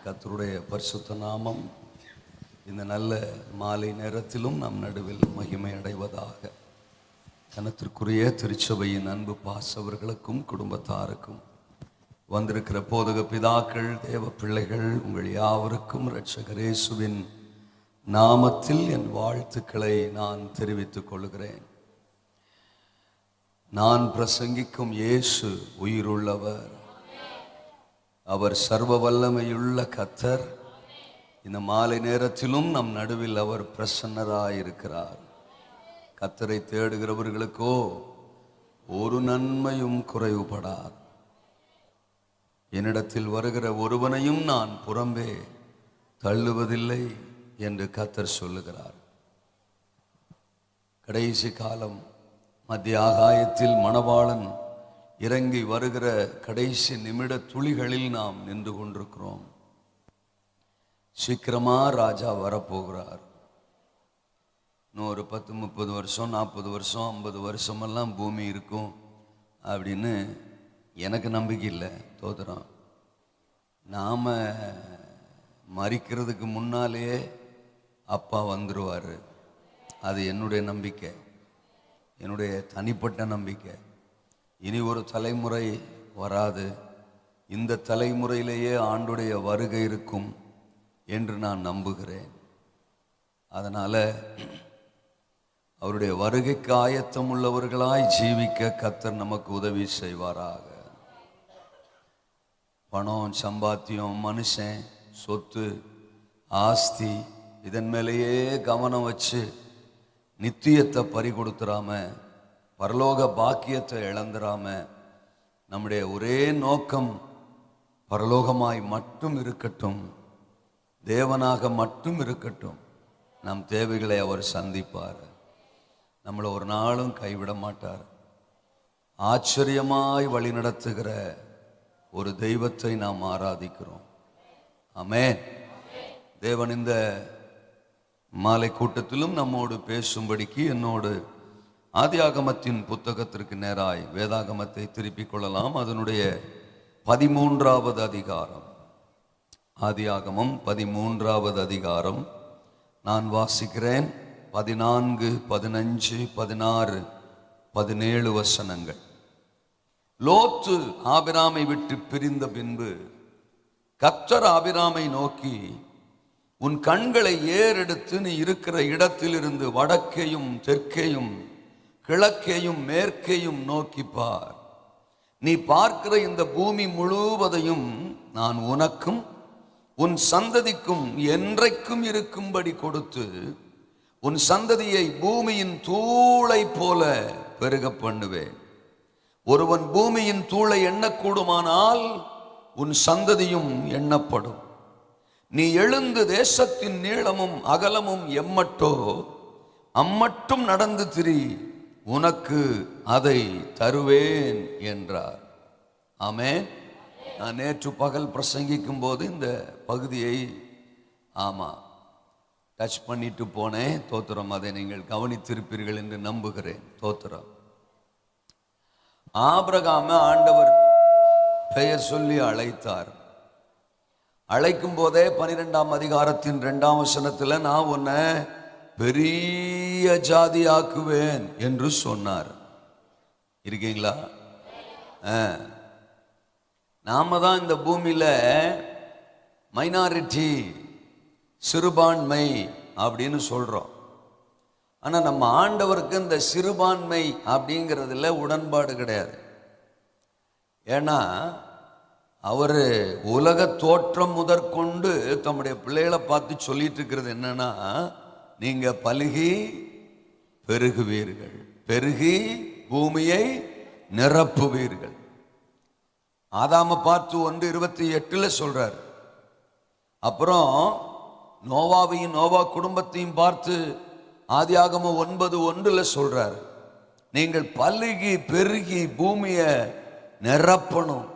கர்த்தருடைய பரிசுத்த நாமம் இந்த நல்ல மாலை நேரத்திலும் நம் நடுவில் மகிமை அடைவதாக. கனத்திற்குரிய திருச்சபையின் அன்பு பாசவர்களுக்கும் குடும்பத்தாருக்கும் வந்திருக்கிற போதக பிதாக்கள், தேவ பிள்ளைகள், உங்கள் யாவருக்கும் இரட்சகர் இயேசுவின் நாமத்தில் என் வாழ்த்துக்களை நான் தெரிவித்துக் கொள்கிறேன். நான் பிரசங்கிக்கும் இயேசு உயிருள்ளவர், அவர் சர்வ வல்லமையுள்ள கர்த்தர். இந்த மாலை நேரத்திலும் நம் நடுவில் அவர் பிரசன்னராயிருக்கிறார். கர்த்தரை தேடுகிறவர்களுக்கோ ஒரு நன்மையும் குறைவுபடாது. என்னிடத்தில் வருகிற ஒருவனையும் நான் புறம்பே தள்ளுவதில்லை என்று கர்த்தர் சொல்லுகிறார். கடைசி காலம், மத்திய ஆகாயத்தில் மணவாளன் இறங்கி வருகிற கடைசி நிமிட துளிகளில் நாம் நின்று கொண்டிருக்கிறோம். சீக்கிரமா ராஜா வரப்போகிறார். இன்னொரு 10, 30 வருஷம், 40 வருஷம், 50 வருஷமெல்லாம் பூமி இருக்கும் அப்படின்னு எனக்கு நம்பிக்கை இல்லை. தோத்துறோம். நாம் மரிக்கிறதுக்கு முன்னாலேயே அப்பா வந்துடுவார். அது என்னுடைய நம்பிக்கை, என்னுடைய தனிப்பட்ட நம்பிக்கை. இனி ஒரு தலைமுறை வராது, இந்த தலைமுறையிலேயே ஆண்டுடைய வருகை இருக்கும் என்று நான் நம்புகிறேன். அதனால் அவருடைய வருகைக்கு ஆயத்தம் உள்ளவர்களாய் ஜீவிக்க கர்த்தர் நமக்கு உதவி செய்வாராக. பணம், சம்பாத்தியம், மனுஷன், சொத்து, ஆஸ்தி, இதன் மேலேயே கவனம் வச்சு நித்தியத்தை பறி கொடுத்துடாம, பரலோக பாக்கியத்தை இழந்துடாம, நம்முடைய ஒரே நோக்கம் பரலோகமாய் மட்டும் இருக்கட்டும், தேவனாக மட்டும் இருக்கட்டும். நம் தேவைகளை அவர் சந்திப்பார். நம்மளை ஒரு நாளும் கைவிட மாட்டார். ஆச்சரியமாய் வழிநடத்துகிற ஒரு தெய்வத்தை நாம் ஆராதிக்கிறோம். ஆமென். தேவன் இந்த மாலை கூட்டத்திலும் நம்மோடு பேசும்படிக்கு என்னோடு ஆதியாகமத்தின் புத்தகத்திற்கு நேராய் வேதாகமத்தை திருப்பிக் கொள்ளலாம். அதனுடைய 13வது அதிகாரம், ஆதியாகமம் 13வது அதிகாரம் நான் வாசிக்கிறேன். 14, 15, 16, 17 வசனங்கள். லோத்து ஆபிராமை விட்டு பிரிந்த பின்பு கர்த்தர் ஆபிராமை நோக்கி, உன் கண்களை ஏறெடுத்து நீ இருக்கிற இடத்திலிருந்து வடக்கேயும் தெற்கேயும் கிழக்கேயும் மேற்கேயும் நோக்கி பார். நீ பார்க்கிற இந்த பூமி முழுவதையும் நான் உனக்கும் உன் சந்ததிக்கும் என்றைக்கும் இருக்கும்படி கொடுத்து உன் சந்ததியை பூமியின் தூளை போல பெருக பண்ணுவேன். ஒருவன் பூமியின் தூளை எண்ணக்கூடுமானால் உன் சந்ததியும் எண்ணப்படும். நீ எழுந்து தேசத்தின் நீளமும் அகலமும் எம்மட்டோ அம்மட்டும் நடந்து திரி, உனக்கு அதை தருவேன் என்றார். ஆமென். நான் நேற்று பகல் பிரசங்கிக்கும் போது இந்த பகுதியை டச் பண்ணிட்டு போனேன். தோத்திரம். அதை நீங்கள் கவனித்திருப்பீர்கள் என்று நம்புகிறேன். தோத்திரம். ஆபிரகாம ஆண்டவர் பெயர் சொல்லி அழைத்தார். அழைக்கும் போதே 12ஆம் அதிகாரத்தின் 2ஆம் வசனத்தில், நான் உன்னை பெரிய ஜாதியாக்குவேன் என்று சொன்னார். இருக்கீங்களா? நாம தான் இந்த பூமியில மைனாரிட்டி, சிறுபான்மை அப்படின்னு சொல்றோம். ஆனா நம்ம ஆண்டவருக்கு இந்த சிறுபான்மை அப்படிங்கிறதுல உடன்பாடு கிடையாது. ஏன்னா அவர் உலக தோற்றம் முதற்கொண்டு தம்முடைய பிள்ளைகளை பார்த்து சொல்லிட்டு இருக்கிறது என்னன்னா, நீங்க பலுகி பெருகுவீர்கள், பெருகி பூமியை நிரப்புவீர்கள். ஆதாம பார்த்து 1:28 சொல்றார். அப்புறம் நோவாவையும் நோவா குடும்பத்தையும் பார்த்து ஆதியாகமம் 9:1 சொல்றார். நீங்கள் பலுகி பெருகி பூமியை நிரப்பணும்.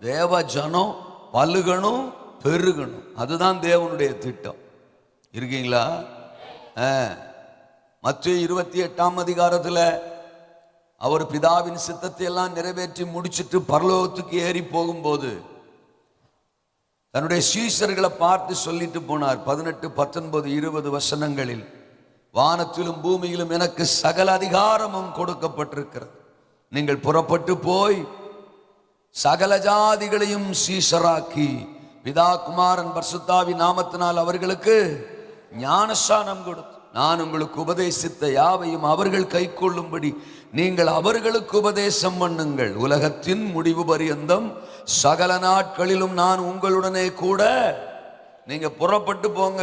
தேவ ஜனம் பலுகணும், பெருகணும். அதுதான் தேவனுடைய திட்டம். இருக்கீங்களா? மத்தேயு 28ஆம் அதிகாரத்தில் அவர் பிதாவின் சித்தத்தை எல்லாம் நிறைவேற்றி முடிச்சிட்டு பரலோகத்துக்கு ஏறி போகும்போது தன்னுடைய சீஷர்களை பார்த்து சொல்லிட்டு போனார். 18, 19, 20 வசனங்களில், வானத்திலும் பூமியிலும் எனக்கு சகல அதிகாரமும் கொடுக்கப்பட்டிருக்கிறது. நீங்கள் புறப்பட்டு போய் சகல ஜாதிகளையும் சீஷராக்கி பிதா குமாரன் பரிசுத்தாவி நாமத்தினால் அவர்களுக்கு ஞானஸ்நானம் கொடுத்து, நான் உங்களுக்கு உபதேசித்த யாவையும் அவர்கள் கைக்கொள்ளும்படி நீங்கள் அவர்களுக்கு உபதேசம் பண்ணுங்கள். உலகத்தின் முடிவு பரியந்தம் சகல நாட்களிலும் நான் உங்களுடனே கூட. நீங்க புறப்பட்டு போங்க,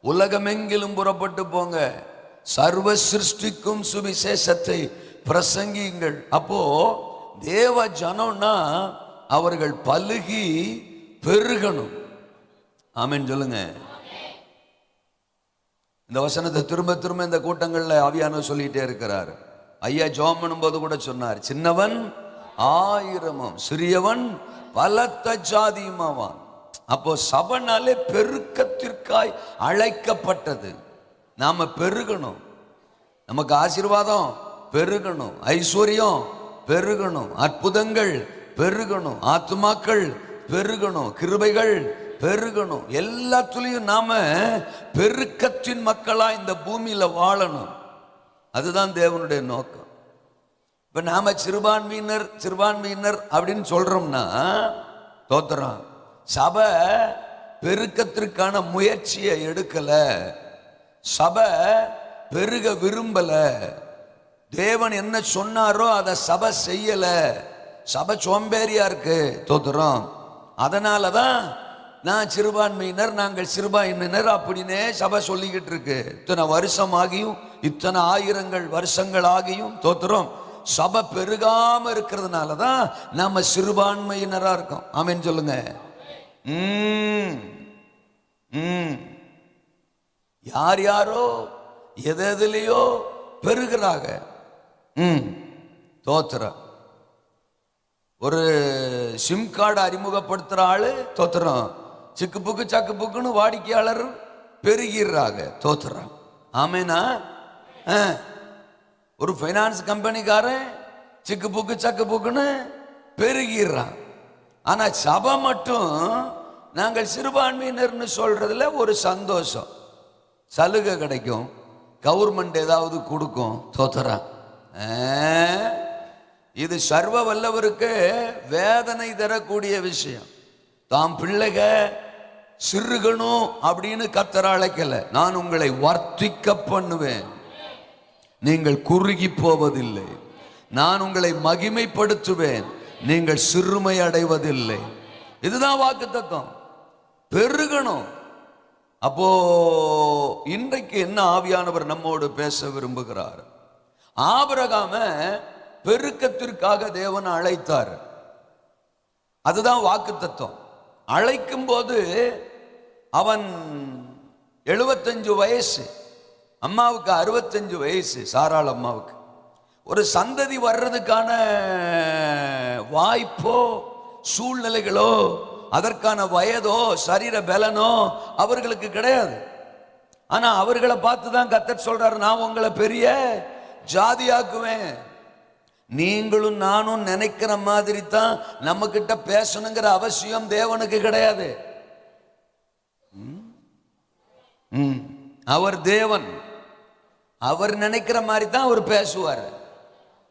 உலகமெங்கிலும் புறப்பட்டு போங்க, சர்வ சிருஷ்டிக்கும் சுவிசேஷத்தை பிரசங்கியுங்கள். அப்போ தேவ ஜனம்னா அவர்கள் பலுகி பெருகணும். ஆமென் சொல்லுங்க. இந்த வசனத்தை திரும்ப திரும்ப இந்த கூட்டங்களில் ஆவியானவர் சொல்லிட்டே இருக்கிறார். ஐயா ஜெபம் பண்ணும்போது கூட சொன்னார், சின்னவன் 1000 சிறியவன் பலத்த ஜாதியுமாவான். அப்போ சபைனாலே பெருக்கத்திற்காய் அழைக்கப்பட்டது. நாம பெருகணும், நமக்கு ஆசீர்வாதம் பெருகணும், ஐஸ்வர்யம் பெருகணும், அற்புதங்கள் பெருகணும், ஆத்துமாக்கள் பெருகணும், கிருபைகள் பெருகணும். எல்லாத்துலயும் நாம பெருக்கத்தின் மக்களா இந்த பூமியில வாழணும். அதுதான் தேவனுடைய நோக்கம். இப்ப நாம சிறுபான்மையினர் அப்படின்னு சொல்றோம்னா தோத்துறோம். சபை பெருக்கத்திற்கான முயற்சியை எடுக்கல, சபை பெருக விரும்பல, தேவன் என்ன சொன்னாரோ அதை சபை செய்யல, சபை சோம்பேறியா இருக்கு. தோத்துறோம். அதனாலதான் நான் சிறுபான்மையினர், நாங்கள் சிறுபான்மையினர் அப்படின்னே சபை சொல்லிக்கிட்டு இருக்கு. இத்தனை வருஷம் ஆகியும், இத்தனை ஆயிரங்கள் வருஷங்கள் ஆகியும் தோத்துறோம். சபை பெருகாம இருக்கிறதுனாலதான் நாம சிறுபான்மையினரா இருக்கோம். ஆமென் சொல்லுங்க. யார் யாரோ எதுலயோ பெருகிறாங்க. தோத்துற ஒரு சிம் கார்டு அறிமுகப்படுத்துற ஆளு தோத்துறோம். சிக்கு புக்கு சக்கு புக்குன்னு வாடிக்கையாளர் பெருகிறாங்க. தோத்துறாங்க. ஆமேனா? ஒரு பைனான்ஸ் கம்பெனிக்காரன் சிக்கு புக்கு சக்கு புக்குன்னு பெருகிறான். ஆனா சபை மட்டும் நாங்கள் சிறுபான்மையினர்னு சொல்றதுல ஒரு சந்தோஷம், சலுகை கிடைக்கும், கவர்மெண்ட் ஏதாவது கொடுக்கும். தோத்துறான். இது சர்வ வல்லவருக்கு வேதனை தரக்கூடிய விஷயம். தாம் பிள்ளைக சிறுகணும் அப்படின்னு கர்த்தர் அழைக்கல. நான் உங்களை வர்த்திக்க பண்ணுவேன், நீங்கள் குறுகி போவதில்லை. நான் உங்களை மகிமைப்படுத்துவேன், நீங்கள் சிறுமை அடைவதில்லை. இதுதான் வாக்குத்தத்தம். பெருகணும். அப்போ இன்றைக்கு என்ன ஆவியானவர் நம்மோடு பேச விரும்புகிறார்? ஆபிரகாம பெருக்கத்திற்காக தேவன் அழைத்தார். அதுதான் வாக்குத்தத்தம். அழைக்கும் போது அவன் 75 வயசு, அம்மாவுக்கு 65 வயசு. சாராள் அம்மாவுக்கு ஒரு சந்ததி வர்றதுக்கான வாய்ப்போ சூழ்நிலைகளோ அதற்கான வயதோ சரீர பலனோ அவர்களுக்கு கிடையாது. ஆனா அவர்களை பார்த்து தான் கர்த்தர் சொல்றாரு, நான் உங்களை பெரிய ஜாதியாக்குவேன். நீங்களும் நானும் நினைக்கிற மாதிரி தான் நம்ம கிட்ட பேசணுங்கிற அவசியம் தேவனுக்கு கிடையாது. அவர் தேவன், அவர் நினைக்கிற மாதிரி தான் அவர் பேசுவார்.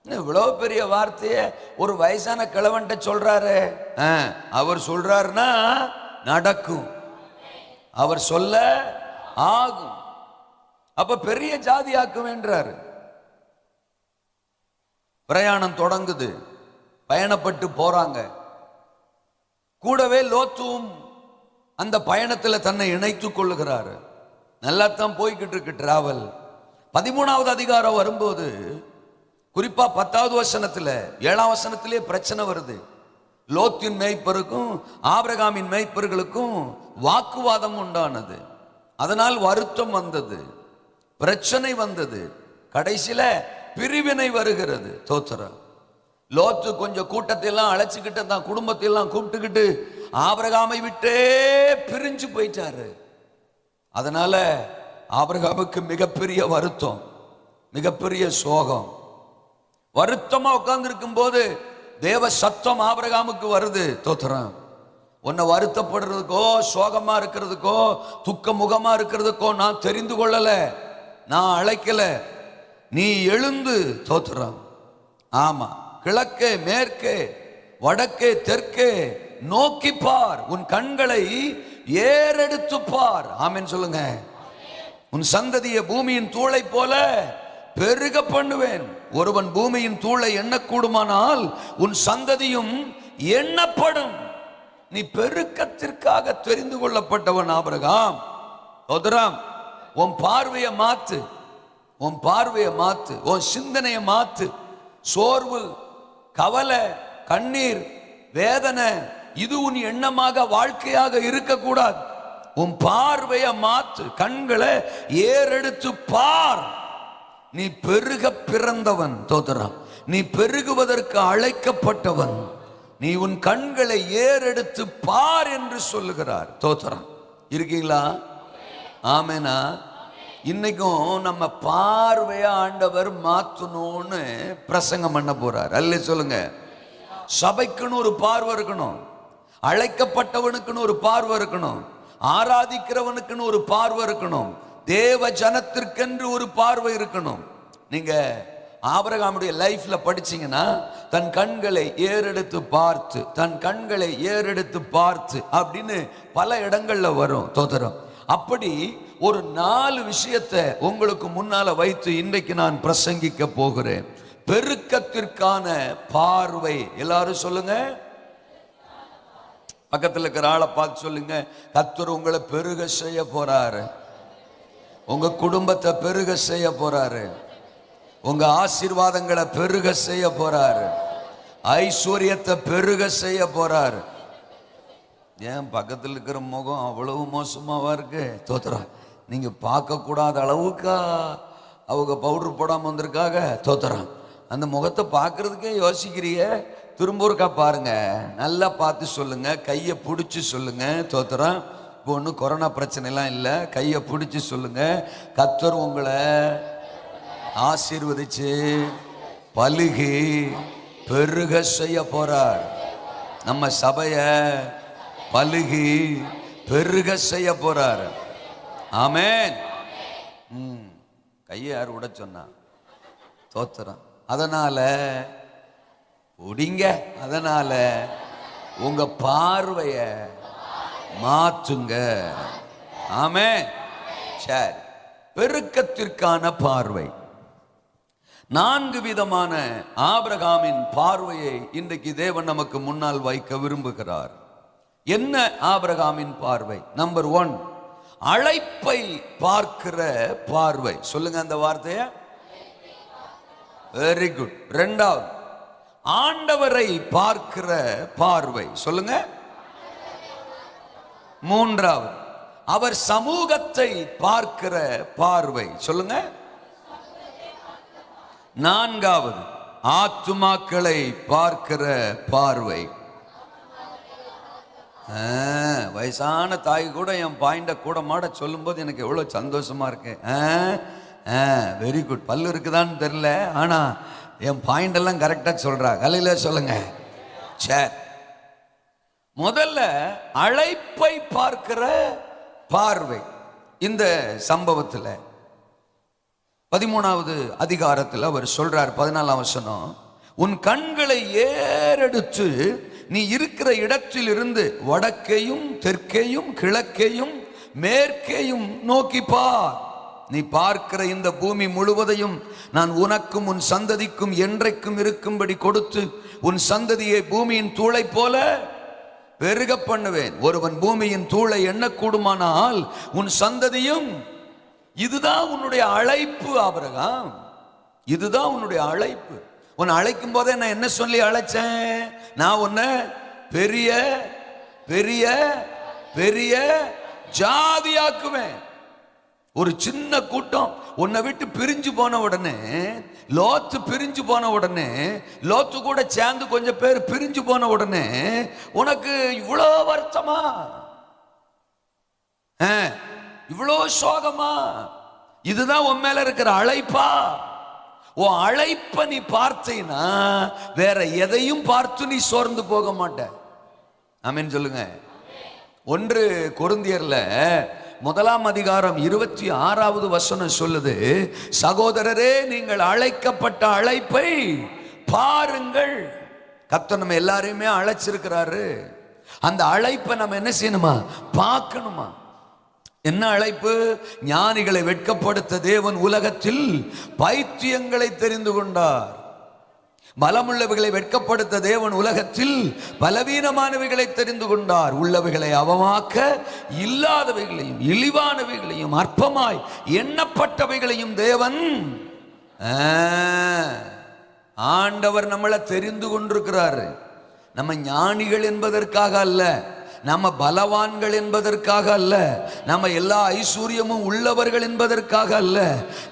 இவ்வளவு பெரிய வார்த்தைய ஒரு வயசான கிழவன்ட்ட சொல்றாரு. அவர் சொல்றாருன்னா நடக்கும், அவர் சொல்ல ஆகும். அப்ப பெரிய ஜாதி ஆக்குவேன்றாரு. பிரயாணம் தொடங்குது, பயணப்பட்டு போறாங்க. கூடவே லோத்துவும் அந்த பயணத்துல தன்னை இணைத்துக் கொள்ளுகிறாரு. நல்லா தான் போய்கிட்டு இருக்கு டிராவல். 13வது அதிகாரம் வரும்போது, குறிப்பா 10வது வசனத்துல 7ஆம் வசனத்திலே பிரச்சனை வருது. லோத்தின் மேய்ப்பருக்கும் ஆபிரகாமின் மேய்ப்பர்களுக்கும் வாக்குவாதம் உண்டானது. அதனால் வருத்தம் வந்தது, பிரச்சனை வந்தது, கடைசியில பிரிவினை வருகிறது. தோத்திரம். லோத்து கொஞ்சம் கூட்டத்தை எல்லாம் அழைச்சிக்கிட்டு தான் குடும்பத்தை எல்லாம் கூப்பிட்டுக்கிட்டு ஆபிரகாமை விட்டே பிரிஞ்சு போயிட்டாரு. அதனால ஆபிரகாமுக்கு மிகப்பெரிய வருத்தம், மிகப்பெரிய சோகம். வருத்தமா உட்கார்ந்து இருக்கும் போது தேவ சத்தம் ஆபிரகாமுக்கு வருது. தோத்திரம். உன்னை வருத்தப்படுறதுக்கோ சோகமா இருக்கிறதுக்கோ துக்க முகமா இருக்கிறதுக்கோ நான் தெரிந்து கொள்ளல, நான் அழைக்கல. நீ எழுந்து தோத்துறான். ஆமா, கிழக்கே மேற்கே வடக்கே தெற்கே நோக்கி பார், உன் கண்களை ஏறெடுத்து பார். ஆமென் சொல்லுங்க. உன் சந்ததியை பூமியின் தூளை போல பெருக பண்ணுவேன். ஒருவன் பூமியின் தூளை எண்ணக்கூடுமானால் உன் சந்ததியும் எண்ணப்படும். நீ பெருக்கத்திற்காக தெரிந்து கொள்ளப்பட்டவன் ஆபிரகாம். சோதரம், உன் பார்வையை மாத்து, உன் பார்வையை மாத்து, உன் சிந்தனையை மாத்து. சோர்வு, கவலை, கண்ணீர், வேதனை இது உன் எண்ணமாக வாழ்க்கையாக இருக்கக்கூடாது. உன் பார்வையை மாத்து, கண்களை ஏறெடுத்து பார். நீ பெருக பிறந்தவன். தோதரம், நீ பெருகுவதற்கு அழைக்கப்பட்டவன். நீ உன் கண்களை ஏறெடுத்து பார் என்று சொல்லுகிறார். தோதரம், இருக்கீங்களா? ஆமெனா? இன்னைக்கும் நம்ம பார்வைய ஆண்டவர் மாத்தணும்னு பிரசங்கம் பண்ண போறார். அல்ல சொல்லுங்க. சபைக்குன்னு ஒரு பார்வை இருக்கணும், அழைக்கப்பட்டவனுக்குன்னு ஒரு பார்வை இருக்கணும், ஆராதிக்கிறவனுக்குன்னு ஒரு பார்வை இருக்கணும், தேவ ஜனத்திற்கென்று ஒரு பார்வை இருக்கணும். நீங்க ஆபிரகாமுடைய லைஃப்ல படிச்சீங்கன்னா தன் கண்களை ஏறெடுத்து பார்த்து, தன் கண்களை ஏறெடுத்து பார்த்து அப்படின்னு பல இடங்கள்ல வரும். தோதரம், அப்படி ஒரு 4 விஷயத்தை உங்களுக்கு முன்னால வைத்து இன்றைக்கு நான் பிரசங்கிக்க போகிறேன். பெருக்கத்திற்கான பார்வை. எல்லாரும் சொல்லுங்க. பக்கத்தில் இருக்கிற ஆளை பார்த்து சொல்லுங்க, கர்த்தர் உங்களை பெருக செய்ய போறாரு, உங்க குடும்பத்தை பெருக செய்ய போறாரு, உங்க ஆசீர்வாதங்களை பெருக செய்ய போறாரு, ஐஸ்வர்யத்தை பெருக செய்ய போறாரு. ஏன் பக்கத்தில் இருக்கிற முகம் அவ்வளவு மோசமாவா இருக்கு? தோத்துறோம். நீங்க பார்க்க கூடாத அளவுக்கா அவங்க பவுடர் போடாம வந்திருக்காங்க. தோத்துறோம். அந்த முகத்தை பார்க்கறதுக்கே யோசிக்கிறிய, திரும்ப ஒருக்கா பாருங்க, நல்லா பார்த்து சொல்லுங்க, கையை பிடிச்சி சொல்லுங்க. தோத்துறோம். இப்போ ஒன்றும் கொரோனா பிரச்சனை எல்லாம் இல்லை. கையை பிடிச்சி சொல்லுங்க, கர்த்தர் உங்களை ஆசீர்வதிச்சு பலுகி பெருக செய்ய போறார். நம்ம சபைய பலுகி பெருக செய்ய போறார். ஆமென். கையை யார் விட சொன்னா? தோத்திரம். அதனால ஒடிங்க, அதனால உங்க பார்வைய மாற்றுங்க. ஆமென். சரி, பெருக்கத்திற்கான பார்வை. 4 விதமான ஆபிரகாமின் பார்வையை இன்றைக்கு தேவன் நமக்கு முன்னால் வைக்க விரும்புகிறார். என்ன ஆபிரகாமின் பார்வை? நம்பர் 1, அழைப்பை பார்க்கிற பார்வை. சொல்லுங்க அந்த வார்த்தைய. Very good. 2வது, ஆண்டவரை பார்க்கிற பார்வை. சொல்லுங்க. 3வது, அவர் சமூகத்தை பார்க்கிற பார்வை. சொல்லுங்க. 4வது, ஆத்துமாக்களை பார்க்கிற பார்வை. வயசான தாய் கூட என் பாயிண்ட கூட மாட சொல்லும் போது எனக்கு எவ்வளவு சந்தோஷமா இருக்கு. Very good. பல்லு இருக்குதான்னு தெரியல, ஆனா என் பாயிண்ட் எல்லாம் கரெக்டா சொல்றா. கலையில சொல்லுங்க. சரி, முதல்ல அழைப்பை பார்க்கிற பார்வை. இந்த சம்பவத்தில் 13வது அதிகாரத்தில் அவர் சொல்றார், 14ஆம் வசனம், உன் கண்களை ஏறெடுத்து நீ இருக்கிற இடத்தில் இருந்து வடக்கையும் தெற்கையும் கிழக்கையும் மேற்கையும் நோக்கி பார். நீ பார்க்கிற இந்த பூமி முழுவதையும் நான் உனக்கும் உன் சந்ததிக்கும் என்றைக்கும் இருக்கும்படி கொடுத்து உன் சந்ததியை பூமியின் தூளை போல பெருக பண்ணுவேன். ஒருவன் பூமியின் தூளை எண்ணக்கூடுமானால் உன் சந்ததியும். இதுதான் உன்னுடைய அழைப்பு ஆபிரகாம், இதுதான் உன்னுடைய அழைப்பு. உன்னை அழைக்கும் போதே நான் என்ன சொல்லி அழைச்சேன்? நான் உன்னை பெரிய பெரிய பெரிய ஜாதியாக்குவேன். ஒரு சின்ன கூட்டம் உன்னை விட்டு பிரிஞ்சு போன உடனே, லோத்து பிரிஞ்சு போன உடனே, லோத்து கூட சேர்ந்து கொஞ்சம் பேர் பிரிஞ்சு போன உடனே உனக்கு இவ்வளோ வருத்தமா, இவ்வளோ சோகமா? இதுதான் உன் மேல இருக்கிற அழைப்பா? உன் அழைப்ப நீ பார்த்தீன்னா வேற எதையும் பார்த்து நீ சோர்ந்து போக மாட்ட. ஆமென் சொல்லுங்க. 1 கொரிந்தியர்ல 1 அதிகாரம் 26வது வசனம் சொல்லுது, சகோதரரே நீங்கள் அழைக்கப்பட்ட அழைப்பை பாருங்கள். கர்த்தர் நம்ம எல்லாரையுமே அழைச்சிருக்கிறாரு. அந்த அழைப்பை நம்ம என்ன செய்யணுமா? பார்க்கணுமா? என்ன அழைப்பு? ஞானிகளை வெட்கப்படுத்த தேவன் உலகத்தில் பைத்தியங்களை தெரிந்து கொண்டார். பலமுள்ளவைகளை வெட்கப்படுத்த தேவன் உலகத்தில் பலவீனமானவைகளை தெரிந்து கொண்டார். உள்ளவைகளை அவமாக்க இல்லாதவைகளையும் இழிவானவைகளையும் அற்பமாய் எண்ணப்பட்டவைகளையும் தேவன் ஆண்டவர் நம்மளை தெரிந்து கொண்டிருக்கிறாரு. நம்ம ஞானிகள் என்பதற்காக அல்ல, நம்ம பலவான்கள் என்பதற்காக அல்ல, நம்ம எல்லா ஐஸ்வர்யமும் உள்ளவர்கள் என்பதற்காக அல்ல.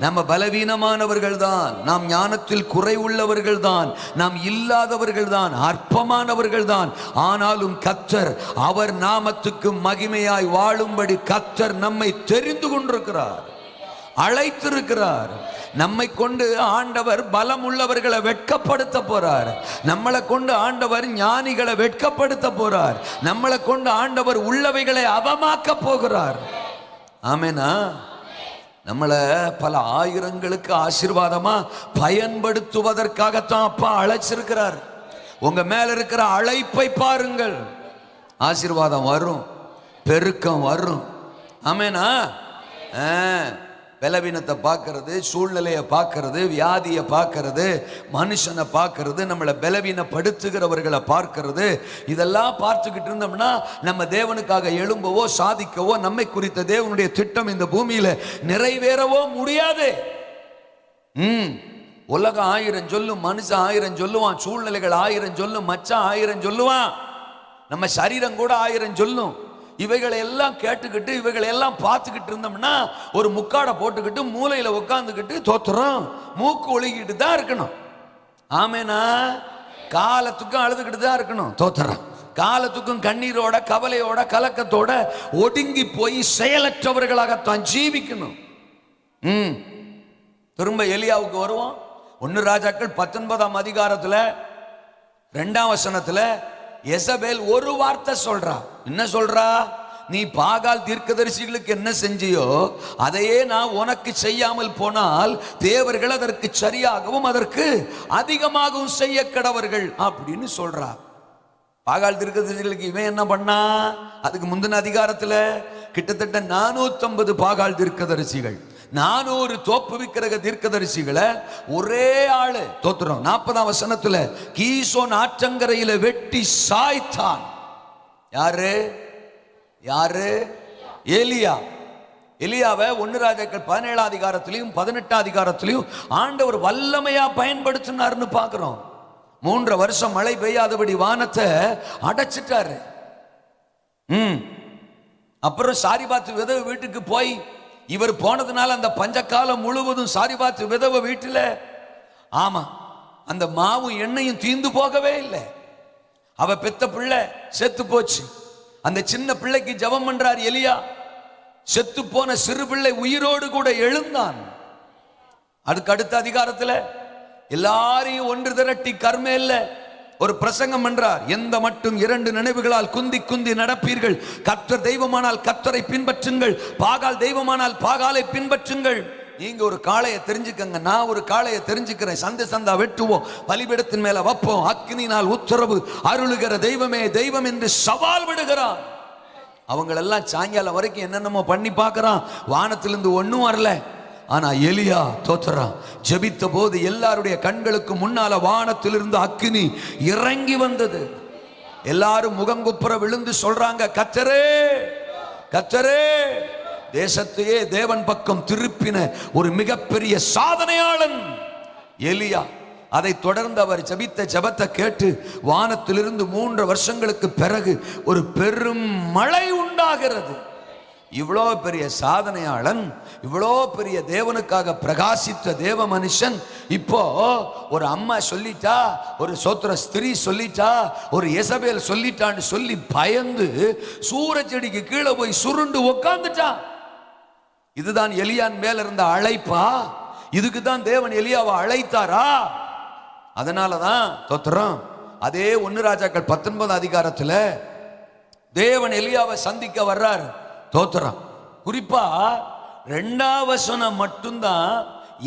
நம்ம பலவீனமானவர்கள் தான், நாம் ஞானத்தில் குறை உள்ளவர்கள் தான், நாம் இல்லாதவர்கள் தான், அற்பமானவர்கள் தான். ஆனாலும் கர்த்தர் அவர் நாமத்துக்கு மகிமையாய் வாழும்படி கர்த்தர் நம்மை தெரிந்து கொண்டிருக்கிறார், அழைத்திருக்கிறார். நம்மை கொண்டு ஆண்டவர் பலம் உள்ளவர்களை வெட்கப்படுத்த போறார். நம்மளை கொண்டு ஆண்டவர் ஞானிகளை வெட்கப்படுத்த போறார். நம்மளை கொண்டு ஆண்டவர் உள்ளவைகளை அவமாக்க போகிறார். ஆமெனா? நம்மளை பல ஆயிரங்களுக்கு ஆசீர்வாதமா பயன்படுத்துவதற்காகத்தான் அப்பா அழைச்சிருக்கிறார். உங்க மேல இருக்கிற அழைப்பை பாருங்கள். ஆசீர்வாதம் வரும், பெருக்கம் வரும். ஆமெனா? பலவீனத்தை பார்க்கறது, சூழ்நிலையை பார்க்கறது, வியாதியை பார்க்கறது, மனுஷனை பார்க்கறது, நம்மளை பலவீனப்படுத்துகிறவர்களை பார்க்கறது, இதெல்லாம் பார்த்துக்கிட்டு இருந்தோம்னா நம்ம தேவனுக்காக எழும்பவோ சாதிக்கவோ நம்மை குறித்த தேவனுடைய திட்டம் இந்த பூமியில நிறைவேறவோ முடியாது. உலகம் 1000 சொல்லும், மனுஷன் 1000 சொல்லுவான், சூழ்நிலைகள் 1000 சொல்லும், மச்சான் 1000 சொல்லுவான், நம்ம சரீரம் கூட 1000 சொல்லும். இவைகளை எல்லாம் கேட்டுக்கிட்டு இவைகளை எல்லாம் பார்த்துக்கிட்டு இருந்தோம்னா ஒரு முக்காடை போட்டுக்கிட்டு மூலையில உட்காந்துக்கிட்டு தோத்துறோம், மூக்கு ஒழுகிட்டு தான் இருக்கணும். ஆமேனா? காலத்துக்கும் அழுதுகிட்டு தான் இருக்கணும், தோத்துறோம். காலத்துக்கும் கண்ணீரோட கவலையோட கலக்கத்தோட ஒடுங்கி போய் செயலற்றவர்களாகத்தான் ஜீவிக்கணும். திரும்ப எலியாவுக்கு வருவோம். 1 ராஜாக்கள் 19ஆம் அதிகாரத்துல 2ஆம் வசனத்துல எசபேல் ஒரு வார்த்தை சொல்றா. என்ன சொல்றா? நீ பாகால் தீர்க்கதரிசிகளுக்கு என்ன செஞ்சியோ அதையே நான் உனக்கு செய்யாமல் போனால் தேவர்கள் அதற்கு சரியாகவும் அதற்கு அதிகமாகவும் செய்ய கடவர்கள் அப்படின்னு சொல்றா. பாகால் தீர்க்கதரிசிகளுக்கு இவன் என்ன பண்ணா? அதுக்கு முந்தின அதிகாரத்துல கிட்டத்தட்ட 450 பாகால் தீர்க்கதரிசிகள், 400 தோப்பு விக்கிரக தீர்க்கதரிசிகளை ஒரே ஆளு தோத்துறோம். 40ஆம் வசனத்துல கீசோன் ஆற்றங்கரையில வெட்டி சாய்த்தான். யாரு? யாரு? எலியா. எலியாவை 1 ராஜாக்கள் 17ஆம் அதிகாரத்திலையும் 18ஆம் அதிகாரத்திலையும் ஆண்டவர் வல்லமையா பயன்படுத்தினார்னு பார்க்கிறோம். 3 வருஷம் மழை பெய்யாதபடி வானத்தை அடைச்சிட்டாரு. அப்புறம் சாரிபாத்து விதவை வீட்டுக்கு போய் இவர் போனதுனால அந்த பஞ்சகாலம் முழுவதும் சாரிபாத்து விதவை வீட்டுல அந்த மாவும் எண்ணெயும் தீந்து போகவே இல்லை. அவ பெத்த பிள்ளை செத்து போச்சு. அந்த சின்ன பிள்ளைக்கு ஜெபம் பண்றார் எலியா. செத்து போன சிறு பிள்ளை உயிரோடு கூட எழுந்தான். அதுக்கு அடுத்த அதிகாரத்துல எல்லாரையும் ஒன்று திரட்டி கர்மேல்ல ஒரு பிரசங்கம் பண்றார். எந்த மட்டும் 2 நினைவுகளால் குந்தி குந்தி நடப்பீர்கள், கர்த்தர் தெய்வமானால் கர்த்தரை பின்பற்றுங்கள், பாகால் தெய்வமானால் பாகாலை பின்பற்றுங்கள். நீங்க ஒரு காளையை தெரிஞ்சுக்கங்க, நான் ஒரு காளையை தெரிஞ்சுக்கிறேன். சந்தா வெட்டுவோம், பலிபீடத்தின் மேல வைப்போம், அக்கினினால் உத்தரவு அருளுகிற தெய்வமே தெய்வம் என்று சவால் விடுகிறான். அவங்களெல்லாம் சாயங்காலம் வரைக்கும் என்னென்னமோ பண்ணி பார்க்கறான். வானத்திலிருந்து ஒன்னும் வரல. ஆனா எலியா தோத்துறான். ஜெபித்த போது எல்லாருடைய கண்களுக்கு முன்னால வானத்திலிருந்து அக்கினி இறங்கி வந்தது. எல்லாரும் முகங்குப்புற விழுந்து சொல்றாங்க, கர்த்தரே கர்த்தரே. தேசத்தையே தேவன் பக்கம் திருப்பின ஒரு மிகப்பெரிய சாதனையாளன் எலியா. அதை தொடர்ந்து அவர் ஜெபித்த ஜெபத்தை கேட்டு வானத்திலிருந்து 3 வருஷங்களுக்கு பிறகு ஒரு பெரும் மழை உண்டாகிறது. இவ்வளோ பெரிய சாதனையாளன், இவ்வளோ பெரிய தேவனுக்காக பிரகாசித்த தேவ மனுஷன் இப்போ ஒரு அம்மா சொல்லிட்டா, ஒரு சோத்திர ஸ்திரீ சொல்லிட்டா, ஒரு எசபேல் சொல்லிட்டான்னு சொல்லி பயந்து சூரச்செடிக்கு கீழே போய் சுருண்டு உட்கார்ந்துட்டான். இதுதான் எலியான் மேல இருந்த அழைப்பா? இதுக்கு தான் தேவன் எலியாவை அழைத்தாரா? அதனாலதான் தோத்திரம். அதே 1 ராஜாக்கள் 19 அதிகாரத்துல தேவன் எலியாவை சந்திக்க வர்றார். தோத்திரம். குறிப்பா 2ஆம் வசனம் மட்டும்தான்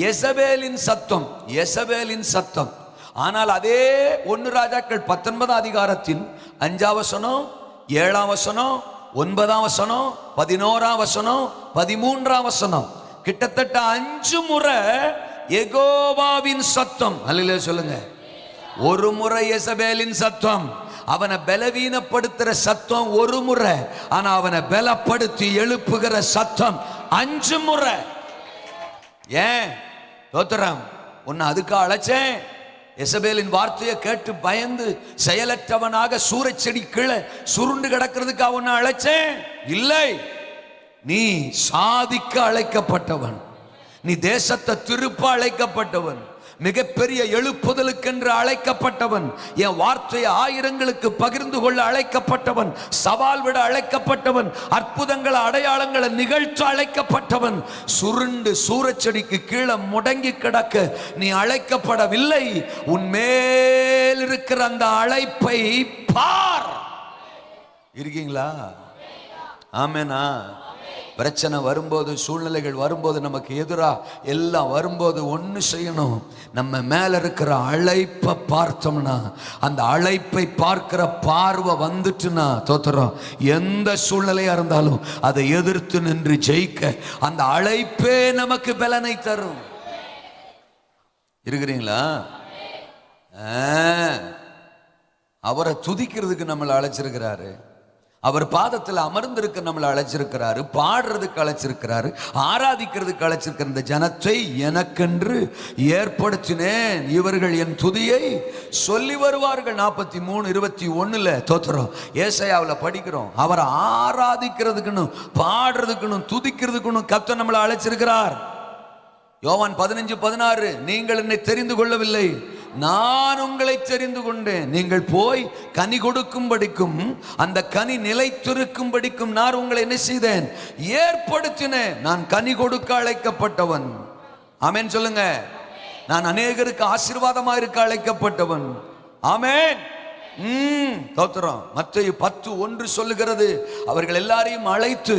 யெசபேலின் சத்தம், யெசபேலின் சத்தம். ஆனால் அதே 1 ராஜாக்கள் 19 அதிகாரத்தின் 5ஆம் வசனம், 7ஆம் வசனம், 9ஆம் வசனம், 11ஆம் வசனம், 13ஆம் வசனம், கிட்டத்தட்ட 5 முறை யெகோவாவின் சத்தம். அல்லேலூயா சொல்லுங்க. ஒரு முறை யெசபேலின் சத்தம், அவனை பலவீனப்படுத்துற சத்தம் ஒரு முறை. ஆனா அவனை பலப்படுத்தி எழுப்புகிற சத்தம் 5 முறை. ஏன் தோத்திரம்? உன்னை அதுக்கு அழைச்சேன். யெசபேலின் வார்த்தையை கேட்டு பயந்து செயலற்றவனாக சூறைச்செடி கீழே சுருண்டு கிடக்கிறதுக்கு உன்னை அழைச்சேன்? இல்லை, நீ சாதிக்க அழைக்கப்பட்டவன், நீ தேசத்தை திருப்ப அழைக்கப்பட்டவன், மிகப்பெரிய எழுப்புதலுக்கென்று அழைக்கப்பட்டவன், என் வார்த்தையை ஆயிரங்களுக்கு பகிர்ந்து கொள்ள அழைக்கப்பட்டவன், சவால் விட அழைக்கப்பட்டவன், அற்புதங்களை அடையாளங்களை நிகழ்த்த அழைக்கப்பட்டவன். சுருண்டு சூரச்செடிக்கு கீழே முடங்கி கிடக்க நீ அழைக்கப்படவில்லை. உன்மேல் இருக்கிற அந்த அழைப்பை பார். இருக்கீங்களா? ஆமெனா? பிரச்சனை வரும்போது, சூழ்நிலைகள் வரும்போது, நமக்கு எதிரா எல்லாம் வரும்போது ஒன்று செய்யணும். நம்ம மேல இருக்கிற அழைப்பை பார்த்தோம்னா, அந்த அழைப்பை பார்க்கிற பார்வை வந்துட்டுனா தோத்துறோம். எந்த சூழ்நிலையா இருந்தாலும் அதை எதிர்த்து நின்று ஜெயிக்க அந்த அழைப்பே நமக்கு பலனை தரும். இருக்கிறீங்களா? அவரை துதிக்கிறதுக்கு நம்மளை அழைச்சிருக்கிறாரு. அவர் பாதத்தில் அமர்ந்திருக்க நம்மளை அழைச்சிருக்கிறாரு. பாடுறதுக்கு அழைச்சிருக்கிறாரு. ஆராதிக்கிறதுக்கு அழைச்சிருக்கிற இந்த ஜனத்தை எனக்கென்று ஏற்படுத்தினேன், இவர்கள் என் துதியை சொல்லி வருவார்கள். 43:21 தோத்திரம். ஏசாயாவில் படிக்கிறோம். அவரை ஆராதிக்கிறதுக்குன்னு, பாடுறதுக்குன்னு, துதிக்கிறதுக்குன்னு கர்த்தர் நம்மளை அழைச்சிருக்கிறார். யோவான் 15:16 நீங்கள் என்னை தெரிந்து கொள்ளவில்லை, நான் உங்களை தெரிந்து கொண்டேன். நீங்கள் போய் கனி கொடுக்கும்படிக்கும் அந்த கனி நிலைத்திருக்கும்படிக்கும் நான் உங்களை என்ன செய்தேன்? ஏற்படுத்தினேன். நான் கனி கொடுக்க அழைக்கப்பட்டவன். ஆமென் சொல்லுங்க. நான் அநேகருக்கு ஆசீர்வாதமாக இருக்க அழைக்கப்பட்டவன். ஆமென். தோத்திரம். மத்தேயு 10:1 சொல்லுகிறது, அவர்கள் எல்லாரையும் அழைத்து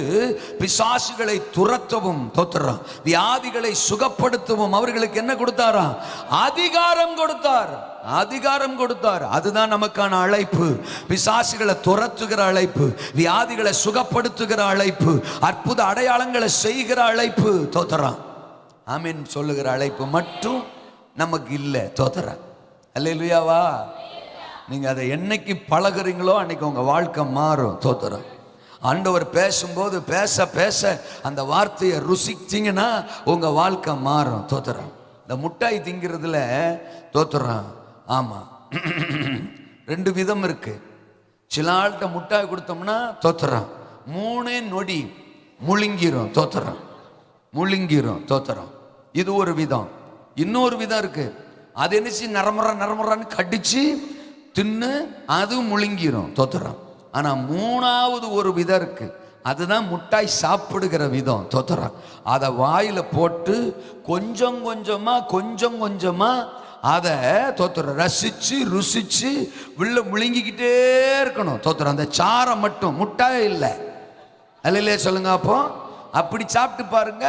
பிசாசுகளை துரத்தவும், தோத்திரம், வியாதிகளை சுகப்படுத்தவும் அவர்களுக்கு என்ன கொடுத்தாரா? அதிகாரம் கொடுத்தார். அதிகாரம் கொடுத்தார். அதுதான் நமக்கான அழைப்பு. பிசாசுகளை துரத்துகிற அழைப்பு, வியாதிகளை சுகப்படுத்துகிற அழைப்பு, அற்புத அடையாளங்களை செய்கிற அழைப்பு. தோத்திரம். ஆமென் சொல்லுகிற அழைப்பு மட்டும் நமக்கு இல்லை. தோத்திரம். அல்லேலூயாவா? நீங்க அதை என்னைக்கு பழகுறீங்களோ அன்னைக்கு உங்க வாழ்க்கை மாறும். தோத்திரம். ஆண்டவர் பேசும்போது பேச பேச அந்த வார்த்தையை ருசிச்சிங்கன்னா உங்க வாழ்க்கை மாறும். தோத்திரம். இந்த முட்டாய் திங்கிறதுல தோத்திரம். ஆமா, 2 விதம் இருக்கு. சில ஆள்கிட்ட முட்டாய் கொடுத்தோம்னா தோத்திரம் 3 நொடி முழுங்கிரும். தோத்திரம். முழுங்கிரும். தோத்திரம். இது ஒரு விதம். இன்னொரு விதம் இருக்கு. அது என்ன நரமுறான்னு கடிச்சு தின்னு அது முழுங்கிரும். தோத்திரம். ஆனா 3வது ஒரு விதம் இருக்கு. அதுதான் முட்டாய் சாப்பிடுகிற விதம். தோத்திரம். அதை வாயில போட்டு கொஞ்சம் கொஞ்சமா அதை தோத்திரம் ரசிச்சு ருசிச்சு உள்ள முழுங்கிக்கிட்டே இருக்கணும். தோத்திரம். அந்த சாரம் மட்டும், முட்டாய் இல்லை. அல்லையே சொல்லுங்க. அப்போ அப்படி சாப்பிட்டு பாருங்க.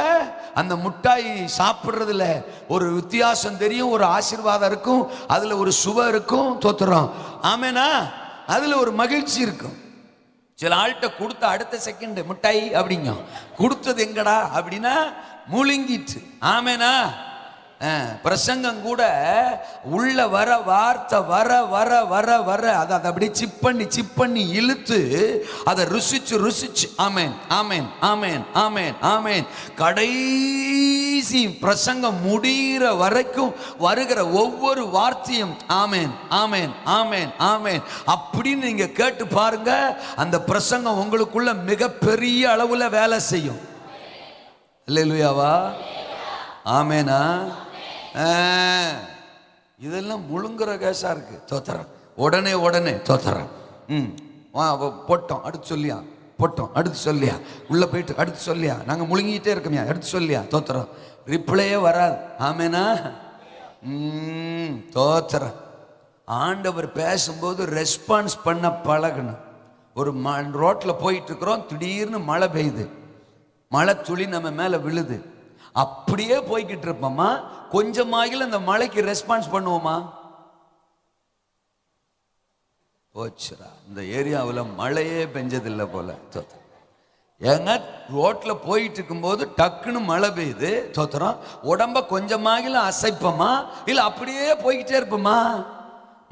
அந்த முட்டாய் சாப்பிடுறதுல ஒரு வித்தியாசம் தெரியும். ஒரு ஆசீர்வாதம் இருக்கும், அதுல ஒரு சுவை இருக்கும். தோத்திரம். ஆமேனா? அதுல ஒரு மகிழ்ச்சி இருக்கும். சில ஆள்கிட்ட கொடுத்த அடுத்த செகண்ட் முட்டாய் அப்படிங்க, கொடுத்தது எங்கடா அப்படின்னா முழுங்கிட்டு. ஆமேனா? பிரசங்கம் கூட உள்ள வர வார்த்தை வர வர வர வர அதை அப்படியே சிப் பண்ணி இழுத்து அதை ருசிச்சு ஆமேன் ஆமேன் ஆமேன் ஆமேன் ஆமேன் கடைசி பிரசங்கம் முடிகிற வரைக்கும் வருகிற ஒவ்வொரு வார்த்தையும் ஆமேன் ஆமேன் ஆமேன் ஆமேன் அப்படின்னு நீங்க கேட்டு பாருங்க. அந்த பிரசங்கம் உங்களுக்குள்ள மிகப்பெரிய அளவுல வேலை செய்யும். அல்லேலூயாவா? ஆமேனா? இதெல்லாம் முழுங்குற கேஸா இருக்கு. தோத்திரம். உடனே தோத்திரம். போட்டோம் அடுத்து சொல்லியா, போட்டோம் அடுத்து சொல்லியா, உள்ள போயிட்டு அடுத்து சொல்லியா, நாங்க முழுங்கிட்டே இருக்கோம்யா அடுத்து சொல்லியா. தோத்திரம். ரிப்ளையே வராது. ஆமேனா? தோத்திரம். ஆண்டவர் பேசும்போது ரெஸ்பான்ஸ் பண்ண பழகணும். ஒரு ரோட்ல போயிட்டு இருக்கிறோம், திடீர்னு மழை பெய்யுது, மழை துளி நம்ம மேல விழுது. அப்படியே போய்கிட்டு இருப்போமா, கொஞ்சமாகில அந்த மழைக்கு ரெஸ்பான்ஸ் பண்ணுவோமா? போச்சுரா, இந்த ஏரியாவில் மழையே பெஞ்சதில்லை போல. ஏங்க ரோட்ல போயிட்டு இருக்கும்போது டக்குன்னு மழை பெய்யுது, தோத்துறோம். உடம்ப கொஞ்சமாகில அசைப்போமா, இல்லை அப்படியே போய்கிட்டே இருப்போமா?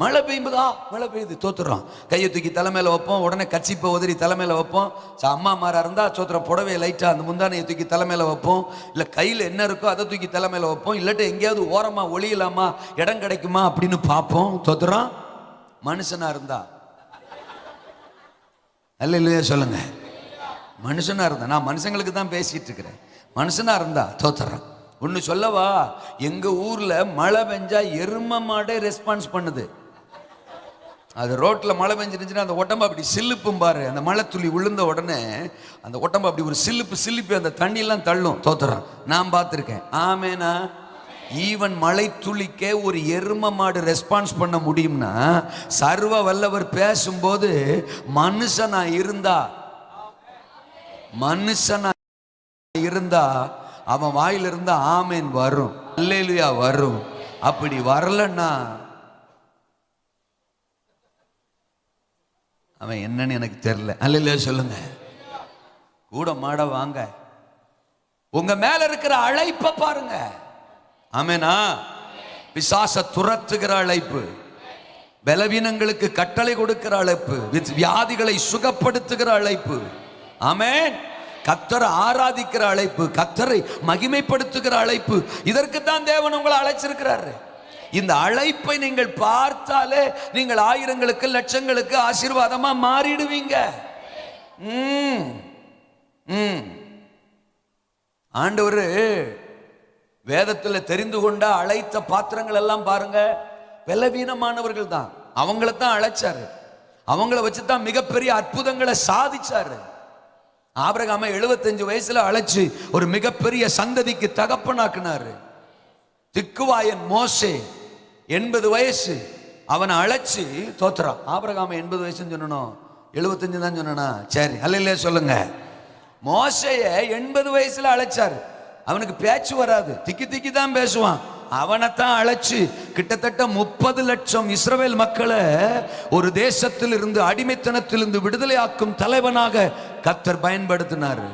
மழை பெய்யும்போதா மழை பெய்யுது, தோத்துறோம். கையை தூக்கி தலைமையில வைப்போம், உடனே கச்சிப்பை உதறி தலைமையில வைப்போம். அம்மா மாரா இருந்தா சோத்திரம் புடவையை லைட்டா அந்த முந்தானையை தூக்கி தலைமையில வைப்போம், இல்லை கையில் என்ன இருக்கோ அதை தூக்கி தலைமையில வைப்போம், இல்லாட்டி எங்கேயாவது ஓரமா ஒளியலாமா, இடம் கிடைக்குமா அப்படின்னு பார்ப்போம். தோத்துறோம். மனுஷனா இருந்தா அல்ல இல்லையா சொல்லுங்க. மனுஷனா இருந்தா, நான் மனுஷங்களுக்கு தான் பேசிட்டு இருக்கிறேன். மனுஷனா இருந்தா தோத்துறோம். ஒன்னு சொல்லவா, எங்க ஊர்ல மழை பெஞ்சா எரும மாடே ரெஸ்பான்ஸ் பண்ணுது. அது ரோட்ல மழை பெஞ்சிருந்துச்சுன்னா அந்த உடம்பு அப்படி சில்லுப்பும் பாரு, அந்த மழை துளி விழுந்த உடனே அந்த உடம்பு அப்படி ஒரு சில்லுப்பு அந்த தண்ணி எல்லாம் தள்ளும். தோத்துறான், நான் பார்த்துருக்கேன். ஆமேனா? ஈவன் மழை துளிக்கே ஒரு எரும மாடு ரெஸ்பான்ஸ் பண்ண முடியும்னா, சர்வ வல்லவர் பேசும்போது மனுஷனா இருந்தா அவன் வாயிலிருந்து ஆமேன் வரும், அல்லேலூயா வரும். அப்படி வரலன்னா அவன் என்னன்னு எனக்கு தெரியல. அல்லேலூயா சொல்லுங்க. கூட மாட வாங்க, உங்க மேல இருக்கிற அழைப்பை பாருங்க. ஆமெனா? பிசாச துரத்துகிற அழைப்பு, பலவீனங்களுக்கு கட்டளை கொடுக்கிற அழைப்பு, வியாதிகளை சுகப்படுத்துகிற அழைப்பு. ஆமென். கர்த்தரை ஆராதிக்கிற அழைப்பு, கர்த்தரை மகிமைப்படுத்துகிற அழைப்பு. இதற்கு தான் தேவன் உங்களை அழைச்சிருக்கிறாரு. இந்த அழைப்பை நீங்கள் பார்த்தாலே நீங்கள் ஆயிரங்களுக்கு லட்சங்களுக்கு ஆசீர்வாதமா மாறிடுவீங்க. ஆண்டவர் வேதத்தில் தெரிந்து கொண்ட அழைத்த பாத்திரங்கள் எல்லாம் பாருங்க, பலவீனமானவர்கள் தான். அவங்கள தான் அழைச்சாரு, அவங்கள வச்சுதான் மிகப்பெரிய அற்புதங்களை சாதிச்சாரு. ஆபிரகாமை 75 வயசுல அழைச்சு ஒரு மிகப்பெரிய சந்ததிக்கு தகப்பனாக்குனாரு. திக்குவாயன் மோசே 80 வயசு, அவனை அழைச்சு தோத்துறான். ஆபிரகாமை 80 வயசுன்னு சொன்னோம், 75 தான் சொன்னா சரி, அல்ல சொல்லுங்க. மோசைய 80 வயசுல அழைச்சாரு. அவனுக்கு பேச்சு வராது, திக்கி தான் பேசுவான். அவனைத்தான் அழைச்சு கிட்டத்தட்ட 30 லட்சம் இஸ்ரவேல் மக்களை ஒரு தேசத்தில் இருந்து, அடிமைத்தனத்திலிருந்து விடுதலை ஆக்கும் தலைவனாக கர்த்தர் பயன்படுத்தினார்.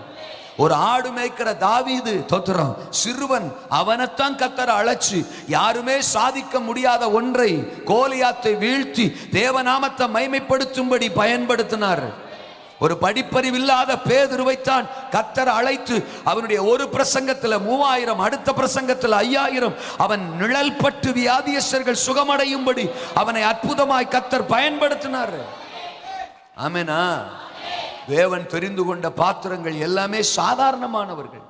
ஒரு ஆடு மேய்க்கிற தாவீது தோத்திரம் சிறுவன், அவனைத்தான் கர்த்தர் அழைச்சு யாருமே சாதிக்க முடியாத ஒன்றை, கோலியாத்தை வீழ்த்தி தேவநாமத்தை மைமைப்படுத்தும்படி பயன்படுத்தினார். ஒரு படிப்பறிவில்லாத பேதுருவைத்தான் கர்த்தர் அழைத்து அவனுடைய ஒரு பிரசங்கத்தில் 3000, அடுத்த பிரசங்கத்தில் 5000, அவன் நிழல் பட்டு வியாதியஸ்தர்கள் சுகமடையும்படி அவனை அற்புதமாய் கர்த்தர் பயன்படுத்தினார். ஆமெனா? தேவன் தெரிந்து கொண்ட பாத்திரங்கள் எல்லாமே சாதாரணமானவர்கள்.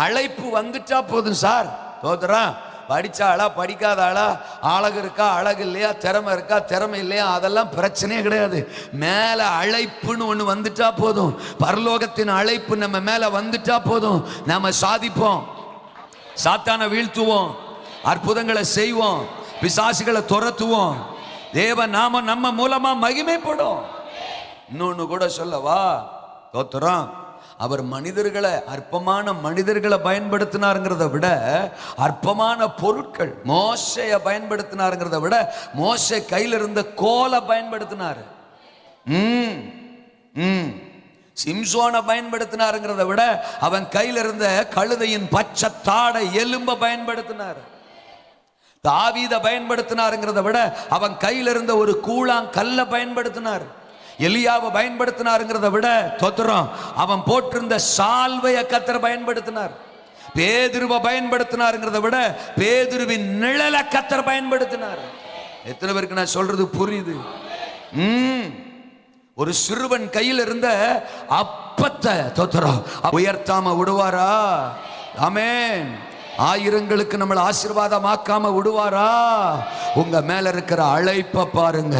அழைப்பு வந்துட்டா போதும் சார். தோத்துறா, படிச்ச ஆளா படிக்காத ஆளா, அழகு இருக்கா அழகு இல்லையா, திறமை இருக்கா திறமை இல்லையா, அதெல்லாம் பிரச்சனையே கிடையாது. மேல அழைப்புன்னு ஒண்ணு வந்துட்டா போதும், பரலோகத்தின் அழைப்பு நம்ம மேல வந்துட்டா போதும், நம்ம சாதிப்போம், சாத்தானை வீழ்த்துவோம், அற்புதங்களை செய்வோம், பிசாசுகளை துரத்துவோம், தேவ நாம நம்ம மூலமா மகிமைப்படும். இன்னொன்னு கூட சொல்லவா, தோத்துறோம், அவர் மனிதர்களை, அற்பமான மனிதர்களை பயன்படுத்தினாருங்கிறத விட அற்பமான பொருட்கள், மோசையை பயன்படுத்தினாருங்கிறத விட மோசை கையில் இருந்த கோலை பயன்படுத்தினார். சிம்சோனை பயன்படுத்தினாருங்கிறத விட அவன் கையில் இருந்த கழுதையின் பச்சை தாடை எலும்ப பயன்படுத்தினார். தாவீதை பயன்படுத்தினாருங்கிறத விட அவன் கையில் இருந்த ஒரு கூழாங்கல்ல பயன்படுத்தினார். எலியாவை பயன்படுத்தினாருங்கிறத விட தோத்திரம் அவன் போட்டிருந்த சால்வையை கர்த்தர் பயன்படுத்தினார். பேதுருவை பயன்படுத்தினாருங்கிறத விட பேதுருவின் நிழலை கர்த்தர் பயன்படுத்தினார். எத்தனை பேருக்கு நான் சொல்றது புரியுது? ஒரு சிறுவன் கையில் இருந்த அப்பத்தை தோத்திரம் உயர்த்தாம விடுவாரா? ஆமென். ஆயிரங்களுக்கு நம்மளை ஆசீர்வாதமாக்காம விடுவாரா? உங்க மேல இருக்கிற அழைப்பை பாருங்க.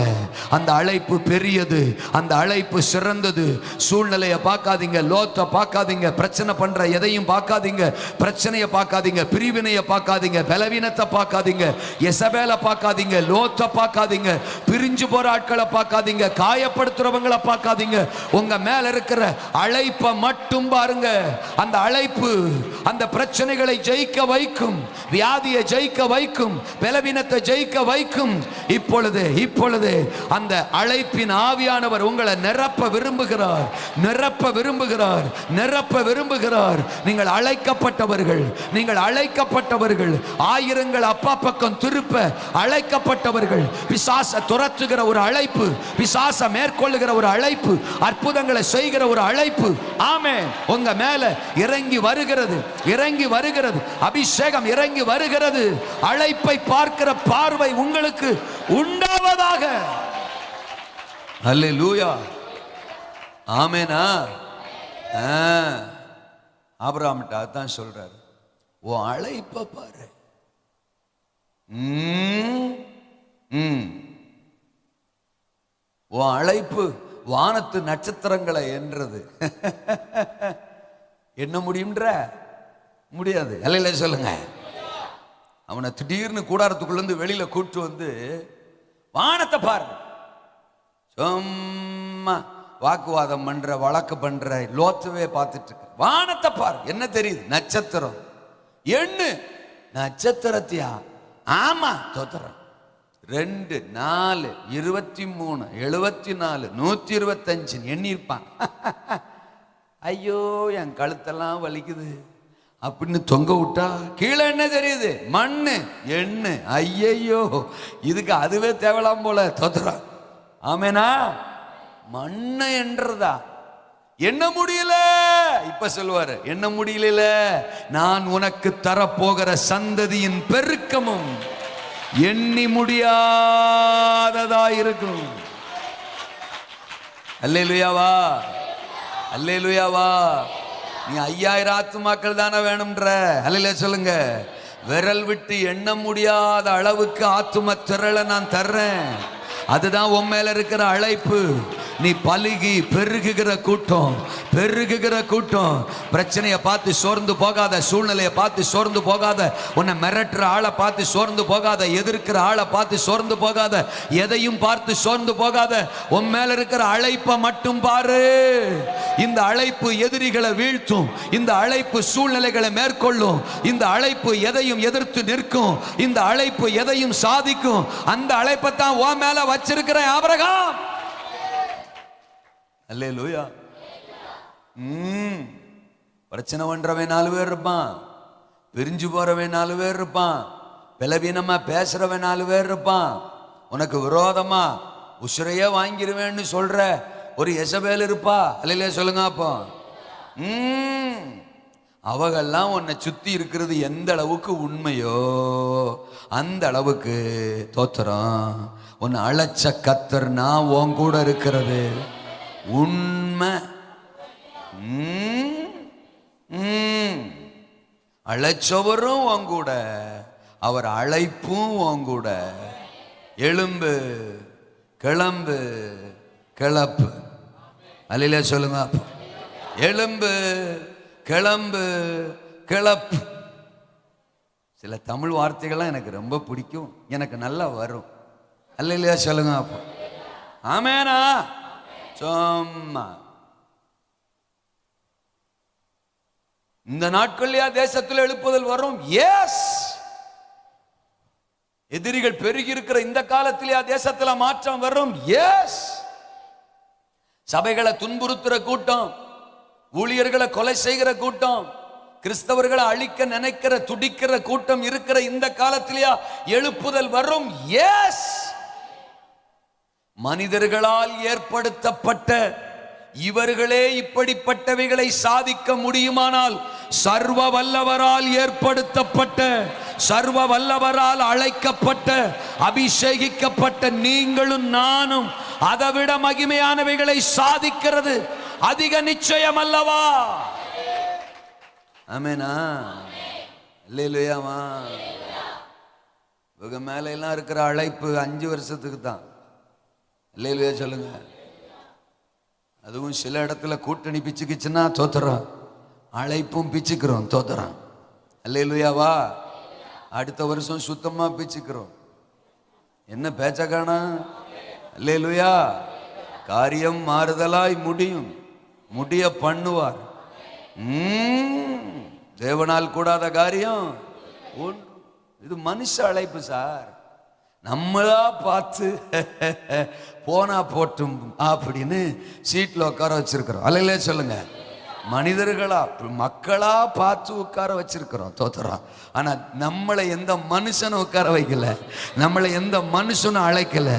அந்த அழைப்பு பெரியது, அந்த அழைப்பு சிறந்தது. சூழ்நிலையை பார்க்காதீங்க, லோத்தை பார்க்காதீங்க, பிரச்சனை பண்ற எதையும் பார்க்காதீங்க, பிரச்சனையை பார்க்காதீங்க, பிரிவினையை பார்க்காதீங்க, பலவீனத்தை பார்க்காதீங்க, எசபேலை பார்க்காதீங்க, லோத்தை பார்க்காதீங்க, பிரிஞ்சு போற ஆட்களை பார்க்காதீங்க, காயப்படுத்துறவங்களை பார்க்காதீங்க. உங்க மேல இருக்கிற அழைப்பை மட்டும் பாருங்க. அந்த அழைப்பு அந்த பிரச்சனைகளை ஜெயிக்க வைக்கும், வியாதியை ஜெயிக்க வைக்கும், பலவீனத்தை ஜெயிக்க வைக்கும். இப்பொழுது அந்த அழைப்பின் ஆவியானவர் உங்களை நிரப்ப விரும்புகிறார், நிரப்ப விரும்புகிறார், நிரப்ப விரும்புகிறார். நீங்கள் அழைக்கப்பட்டவர்கள், நீங்கள் அழைக்கப்பட்டவர்கள். ஆயிரங்கள் அப்பா பக்கம் திருப்ப அழைக்கப்பட்டவர்கள். பிசாச துரத்துகிற ஒரு அழைப்பு, பிசாச மேற்கொள்ளுகிற ஒரு அழைப்பு, அற்புதங்களை செய்கிற ஒரு அழைப்பு. ஆமென். உங்க மேல இறங்கி வருகிறது, இறங்கி வருகிறது. அபிஷேகம் இறங்கி வருகிறது. அழைப்பை பார்க்கிற பார்வை உங்களுக்கு உண்டாவதாக. அல்லேலூயா. ஆமெனா? ஆபிரகாம்ட்ட அதான் சொல்றாரு, உன் அழைப்பை பாரு. உன் அழைப்பு வானத்து நட்சத்திரங்களை என்றது. என்ன முடியும்ன்ற முடியாது. அல்லேலூயா சொல்லுங்க. அவனை திடீர்னு கூடாரத்துக்குள்ள இருந்து வெளியில கூட்டு வந்து வானத்தை பாரு. சும்மா வாக்குவாதம் பண்ற, வழக்கு பண்ற லோத்துவே பார்த்துட்டு இருக்க. வானத்தை பாரு. என்ன தெரியுது? நட்சத்திரம். எண்ணு நட்சத்திரத்தியா? ஆமா தோத்திரம். 2 4 23 74 125 எண்ணிருப்பான். ஐயோ என் கழுத்தெல்லாம் வலிக்குது அப்படின்னு தொங்க விட்டா கீழே என்ன தெரியுது? மண்ணு. எண்ணு. ஐயையோ இதுக்கு அதுவே தேவலாம் போல தோத்துறான். ஆமேனா? மண்ணு என்றதா என்ன முடியல. இப்ப சொல்லுவாரு, என்ன முடியல, நான் உனக்கு தரப்போகிற சந்ததியின் பெருக்கமும் எண்ணி முடியாததா இருக்கும். அல்லேலூயாவா, அல்லேலூயாவா. நீ 5000 ஆத்துமாக்கள் தானே வேணும்ன்ற. அல்லேலூயா சொல்லுங்க. விரல் விட்டு எண்ண முடியாத அளவுக்கு ஆத்தும திரளை நான் தர்றேன். அதுதான் உன் மேல இருக்கிற அழைப்பு. நீ பலுகி பெருகுகிற கூட்டம், பெருகுகிற கூட்டம். பிரச்சனையை பார்த்து சோர்ந்து போகாத, சூழ்நிலையை பார்த்து சோர்ந்து போகாத, உன்னை மிரட்டுற ஆளை பார்த்து சோர்ந்து போகாத, எதிர்க்கிற ஆளை பார்த்து சோர்ந்து போகாத, எதையும் பார்த்து சோர்ந்து போகாத. உன் மேல இருக்கிற அழைப்பை மட்டும் பாரு. இந்த அழைப்பு எதிரிகளை வீழ்த்தும், இந்த அழைப்பு சூழ்நிலைகளை மேற்கொள்ளும், இந்த அழைப்பு எதையும் எதிர்த்து நிற்கும், இந்த அழைப்பு எதையும் சாதிக்கும். அந்த அழைப்பை தான் உன் மேல வச்சிருக்கிற ஆபிரகாம். அல்லேலூயா. பிரச்சனை பண்றவன் 4 பேர் இருப்பான், பிரிஞ்சு போறவன் 4 பேர் இருப்பான், பலவீனமா பேசுறவன் 4 பேர் இருப்பான், உனக்கு விரோதமா உசுரையே வாங்கிடுவேன்னு சொல்ற ஒரு எசபேல் இருப்பா. அல்லேலூயா சொல்லுங்க. அப்போ அவகெல்லாம் உன்னை சுத்தி இருக்கிறது எந்த அளவுக்கு உண்மையோ அந்த அளவுக்கு தோத்திரம். உன்னை அழைச்ச கர்த்தர் நான் உன் கூட இருக்கிறது உண்மை. அழைச்சவரும் உன் கூட, அவர் அழைப்பும் உன் கூட. எழும்பு, கிளம்பு, கிளப்பு. அல்லேலூயா சொல்லுங்க. எழும்பு, கிளம்பு, கிளப்பு. சில தமிழ் வார்த்தைகள்லாம் எனக்கு ரொம்ப பிடிக்கும், எனக்கு நல்லா வரும். அல்லேலூயா சொல்லுங்க. அப்போ ஆமேனா? சும்மா இந்த நாட்கள்லயா தேசத்தில் எழுப்புதல் வரும்? எஸ். எதிரிகள் பெருகி இருக்கிற இந்த காலத்திலேயா தேசத்துல மாற்றம் வரும்? எஸ். சபைகளை துன்புறுத்துற கூட்டம், ஊழியர்களை கொலை செய்கிற கூட்டம், கிறிஸ்தவர்களை அழிக்க நினைக்கிற துடிக்கிற கூட்டம் இருக்கிற இந்த காலத்திலேயா எழுப்புதல் வரும்? எஸ். மனிதர்களால் ஏற்படுத்தப்பட்ட இவர்களே இப்படிப்பட்டவைகளை சாதிக்க முடியுமானால், சர்வ வல்லவரால் ஏற்படுத்தப்பட்ட, சர்வ வல்லவரால் அழைக்கப்பட்ட, அபிஷேகிக்கப்பட்ட நீங்களும் நானும் அதைவிட மகிமையானவைகளை சாதிக்கிறது அதிக நிச்சயம் அல்லவா? ஆமெனா? அல்லேலூயாமா. இவங்க மேல எல்லாம் இருக்கிற அழைப்பு 5 வருஷத்துக்கு தான். அல்லேலூயா சொல்லுங்க. அதுவும் சில இடத்துல கூட்டணி பிச்சுக்குச்சுன்னா தோத்துறோம், அழைப்பும் பிச்சுக்கிறோம், தோத்துறோம். அல்லேலூயாவா. அடுத்த வருஷம் சுத்தமா பிச்சுக்கிறோம். என்ன பேச்ச காணா? அல்லேலூயா. காரியம் மாறுதலாய் முடியும், முடிய பண்ணுவார். தேவனால் கூடாத காரியம் ஒன்று. இது மனுஷ அழைப்பு சார். நம்மளா பார்த்து போனா போட்டும் அப்படின்னு சீட்ல உட்கார வச்சிருக்கிறோம். அல்லையிலே சொல்லுங்க. மனிதர்களா மக்களா பார்த்து உட்கார வச்சிருக்கிறோம், தோத்துறோம். ஆனா நம்மளை எந்த மனுஷனும் உட்கார வைக்கல, நம்மளை எந்த மனுஷனும் அழைக்கல,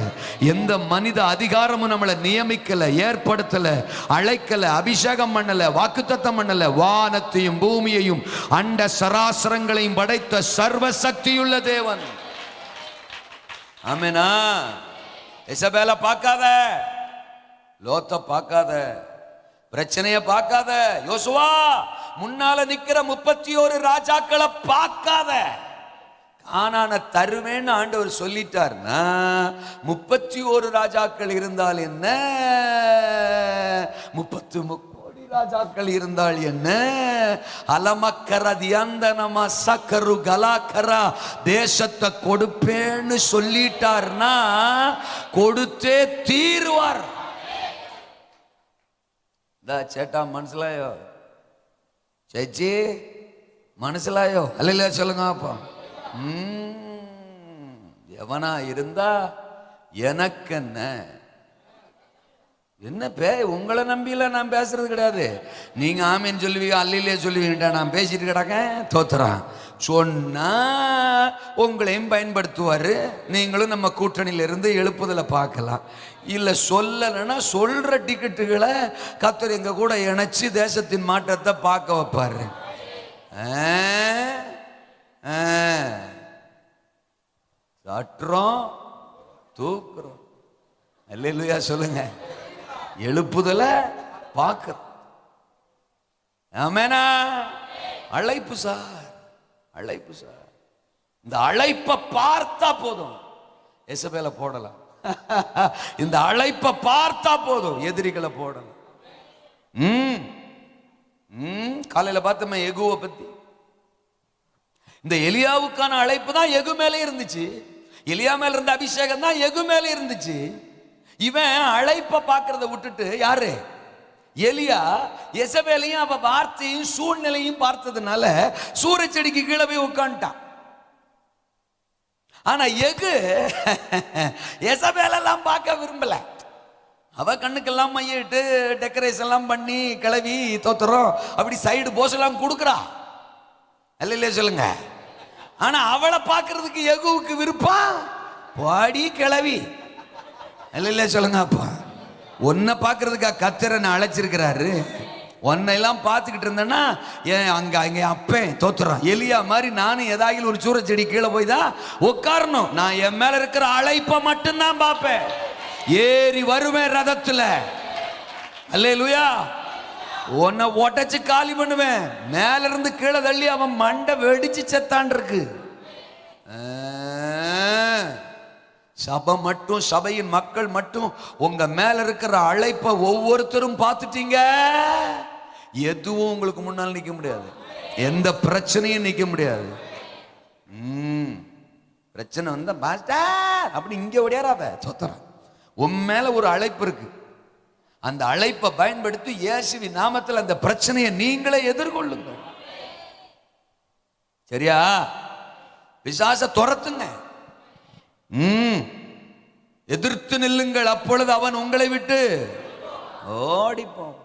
எந்த மனித அதிகாரமும் நம்மளை நியமிக்கல, ஏற்படுத்தல, அழைக்கல, அபிஷேகம் பண்ணல, வாக்குத்தத்தம் பண்ணல. வானத்தையும் பூமியையும் அண்ட சராசரங்களையும் படைத்த சர்வ சக்தியுள்ள தேவன். ஆமெனா. எசபேல பார்க்காத, லோத்த பார்க்காத, பிரச்சனைய பார்க்காத, யோசுவா முன்னால நிக்கிற 31 ராஜாக்களை பார்க்காத. கானான தருவேன்னு ஆண்டவர் சொல்லிட்டார்னா 31 ராஜாக்கள் இருந்தால் என்ன, 33 கோடி ராஜாக்கள் இருந்தால் என்ன, அலமக்கர தியந்தனமா சக்கரு கலாக்கரா தேசத்தை கொடுப்பேன்னு சொல்லிட்டார்னா கொடுத்தே தீருவார். சேட்டா மனசிலாயோ, சேச்சி மனசிலாயோ, அல்ல சொல்லுங்க. அப்பா எவனா இருந்தா எனக்கு என்ன உங்களை நம்பியில நான் பேசுறது கிடையாது. நீங்க ஆமேன்னு சொல்லுவீங்க, அல்லையிலே சொல்லுவீங்கடா, நான் பேசிட்டு கிடக்க தோத்துறான். சொன்னா உங்களையும் பயன்படுத்துவாரு, நீங்களும் நம்ம கூட்டணியில இருந்து எழுப்புதலை பார்க்கலாம். இல்ல சொல்லலைன்னா சொல்ற டிக்கெட்டுகளை கர்த்தர் எங்க கூட இணைச்சு தேசத்தின் மாற்றத்தை பார்க்க வைப்பாரு. சற்றோம் தூக்குறோம். அல்லேலூயா சொல்லுங்க. எழுப்புதலை பார்க்கிறோம். ஆமெனா. அழைப்பு சார், அழைப்பு சார். இந்த அழைப்பை பார்த்தா போதும், எசபேல போடலாம். இந்த அழைப்பை பார்த்தா போதும், எதிரிகளை போடலாம். காலையில பார்த்தோமே எகுவை பத்தி. இந்த எலியாவுக்கான அழைப்பு தான் எகு மேலே இருந்துச்சு. எலியா மேல இருந்த அபிஷேகம் தான் எகு மேலே இருந்துச்சு. இவன் அழைப்பை பார்க்கறத விட்டுட்டு, யாரு எலியா, எசபேலையும் அவ வார்த்தையும் சூழ்நிலையும் பார்த்ததுனால சூரிய செடிக்கு கீழே போய் உட்காந்துட்டான். ஆனா எகு எசபேலெல்லாம் பார்க்க விரும்பல. அவ கண்ணுக்கெல்லாம் மையிட்டு டெக்கரேஷன் எல்லாம் பண்ணி கிளவி தோத்துறோம் அப்படி சைடு போஸ் எல்லாம் கொடுக்குறா. இல்ல சொல்லுங்க. ஆனா அவளை பார்க்கறதுக்கு எகுவுக்கு விருப்பம் பாடி கிளவி. இல்ல சொல்லுங்க. அப்பா உன்னை பார்க்கறதுக்கா கர்த்தர் அழைச்சிருக்கிறாரு. உன்னையெல்லாம் பார்த்துக்கிட்டு இருந்தேன்னா அங்க அப்பேன் தோத்துறான். எலியா மாதிரி நானும் ஏதாவது ஒரு சூற செடி கீழே போய் தான் உட்காரணும். நான் என் மேல இருக்கிற அழைப்பை மட்டும்தான் பார்ப்பேன். ஏறி வருவேன் ரதத்துல. அல்லேலூயா. உன்னை ஒட்டச்சு காலி பண்ணுவேன். மேல இருந்து கீழே தள்ளி அவன் மண்டை வெடிச்சு செத்தான் இருக்கு. சபை மட்டும், சபையின் மக்கள் மட்டும் உங்க மேல இருக்கிற அழைப்பை ஒவ்வொருத்தரும் பார்த்துட்டீங்க, எதுவும் உங்களுக்கு முன்னால் நிக்க முடியாது. எந்த பிரச்சனையும் நிக்க முடியாது. பிரச்சனை வந்தா பாஸ்டர் அப்படி இங்க ஓடியாராத சொத்தரம். உன் மேல ஒரு அழைப்பு இருக்கு. அந்த அழைப்பை பயன்படுத்தி இயேசுவின் நாமத்தில் அந்த பிரச்சனையை நீங்களே எதிர்கொள்ளுங்க. சரியா? பிசாசை துரத்துங்க. எதிர்த்து நில்லுங்கள், அப்பொழுது அவன் உங்களை விட்டு ஓடிப்போம்.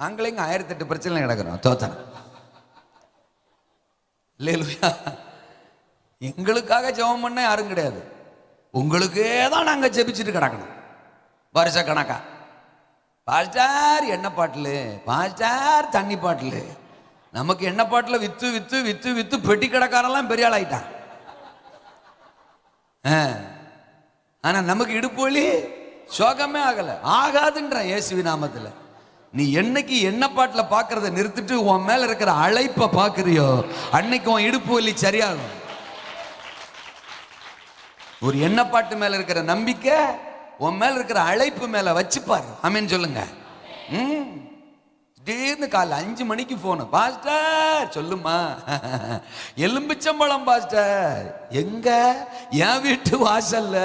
அங்களைங்க 1008 பிரச்சனை கிடக்கிறோம். தோத்தன இல்லையா? எங்களுக்காக ஜெபம் பண்ண யாரும் கிடையாது. உங்களுக்கே தான் நாங்க ஜெபிச்சுட்டு கிடக்கணும் வருஷ கணக்கா. பாஸ்டார் எண்ணெய் பாட்டில், பாஸ்டார் தண்ணி பாட்டில். நமக்கு எண்ணெய் பாட்டில் வித்து வித்து வித்து வித்து பெட்டி கடைக்காரெல்லாம் பெரிய ஆள் ஆயிட்டான். ஆனா நமக்கு இடுப்பு வலி சோகமே ஆகல. ஆகாதுன்ற இயேசுவின் நாமத்தில். நீ என்னைக்கு எண்ணப்பாட்டில் பார்க்கறத நிறுத்திட்டு உன் மேல இருக்கிற அழைப்பை பார்க்கறியோ அன்னைக்கு உன் இடுப்பு வலி சரியாகும். ஒரு எண்ணப்பாட்டு மேல இருக்கிற நம்பிக்கை உன் மேல இருக்கிற அழைப்பு மேல வச்சுப்பாரு. ஆமென் சொல்லுங்க. திடீர்னு காலைல 5 மணிக்கு போன், பாஸ்டர் சொல்லுமா, எலும்பிச்சம்பழம் பாஸ்டர் எங்க, என் வீட்டு வாசல்ல,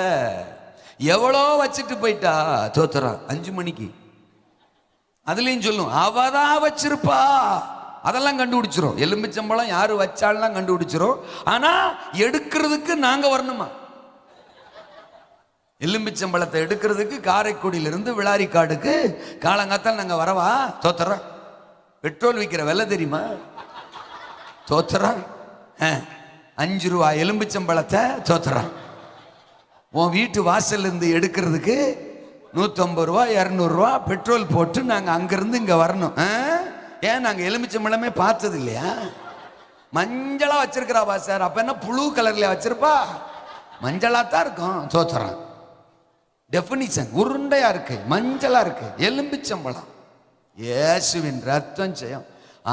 எவ்வளோ வச்சுட்டு போயிட்டா தோத்துறான் 5 மணிக்கு. அதுலயும் சொல்லும் அவதான் வச்சிருப்பா, அதெல்லாம் கண்டுபிடிச்சிரும். எலும்பிச்சம்பழம் யாரு வச்சாலாம் கண்டுபிடிச்சிரும். ஆனா எடுக்கிறதுக்கு நாங்க வரணுமா? எலும்பிச்சம்பழத்தை எடுக்கிறதுக்கு காரைக்குடியிலிருந்து விளாரிக்காடுக்கு காலங்காத்தால் நாங்க வரவா? தோத்துறோம். பெட்ரோல் விற்கிற விலை தெரியுமா? தோத்துறோம். 5 ரூபா எலும்பிச்சம்பழத்தை தோத்துறோம். உன் வீட்டு வாசல் இருந்து எடுக்கிறதுக்கு 150 ரூபா 200 ரூபா பெட்ரோல் போட்டு நாங்க அங்கிருந்து இங்க வரணும். ஏன் நாங்க எலுமிச்சம்பழமே பார்த்தது இல்லையா? மஞ்சளா வச்சிருக்கிறா சார். அப்ப என்ன புழு கலர்ல வச்சிருப்பா? மஞ்சளா தான் இருக்கும். தோத்துறான். டெஃபினிஷன் உருண்டையா இருக்கு, மஞ்சளா இருக்கு. எலும்பிச்சம்பழம் இயேசுவின் ரத்தம் செய்யும்.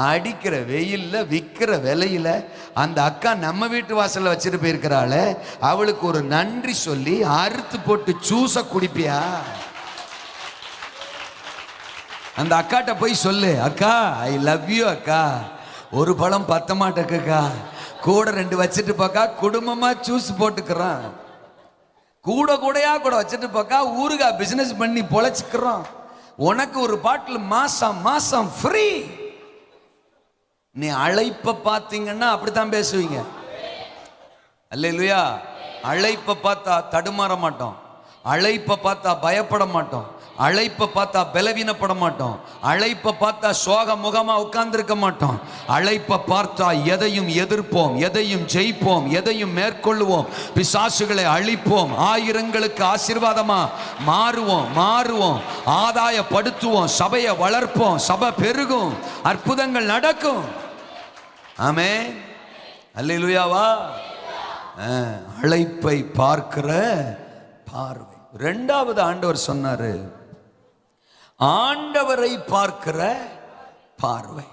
அடிக்கிற வெயில்ல விற்கிற விலையில அந்த அக்கா நம்ம வீட்டு வாசல்ல வச்சுட்டு போயிருக்கிறாள். அவளுக்கு ஒரு நன்றி சொல்லி அறுத்து போட்டு ஜூஸ குடிப்பியா? அந்த அக்காட்ட போய் சொல்லு, அக்கா ஐ லவ் யூ அக்கா, ஒரு பழம் பத்த மாட்டேக்கா, கூட 2 வச்சுட்டு பாக்கா, குடும்பமா ஜூஸ் போட்டுக்கிறான். கூட கூடையா கூட வச்சுட்டு பாக்கா, ஊருகா பிசினஸ் பண்ணி பொழைச்சுக்கிறோம். உனக்கு ஒரு பாட்டில் மாசம் மாசம் ஃப்ரீ. நீ அழைப்ப பார்த்தீங்கன்னா அப்படித்தான் பேசுவீங்க. அல்லேலூயா. அழைப்ப பார்த்தா தடுமாற மாட்டோம், அழைப்ப பார்த்தா பயப்பட மாட்டோம், அழைப்ப பார்த்தா பலவீனப்பட மாட்டோம், அழைப்ப பார்த்தா சோக முகமா உட்கார்ந்திருக்க மாட்டோம். அழைப்ப பார்த்தா எதையும் எதிர்ப்போம், எதையும் ஜெயிப்போம், எதையும் மேற்கொள்ளுவோம், பிசாசுகளை அழிப்போம், ஆயிரங்களுக்கு ஆசீர்வாதமா மாறுவோம், ஆதாயப்படுத்துவோம், சபையை வளர்ப்போம், சபை பெருகும், அற்புதங்கள் நடக்கும். ஆமென். அல்லேலூயாவா. அழைப்பை பார்க்கிற பார்வை. 2வது ஆண்டவர் சொன்னாரு, ஆண்டவரை பார்க்கிற பார்வை.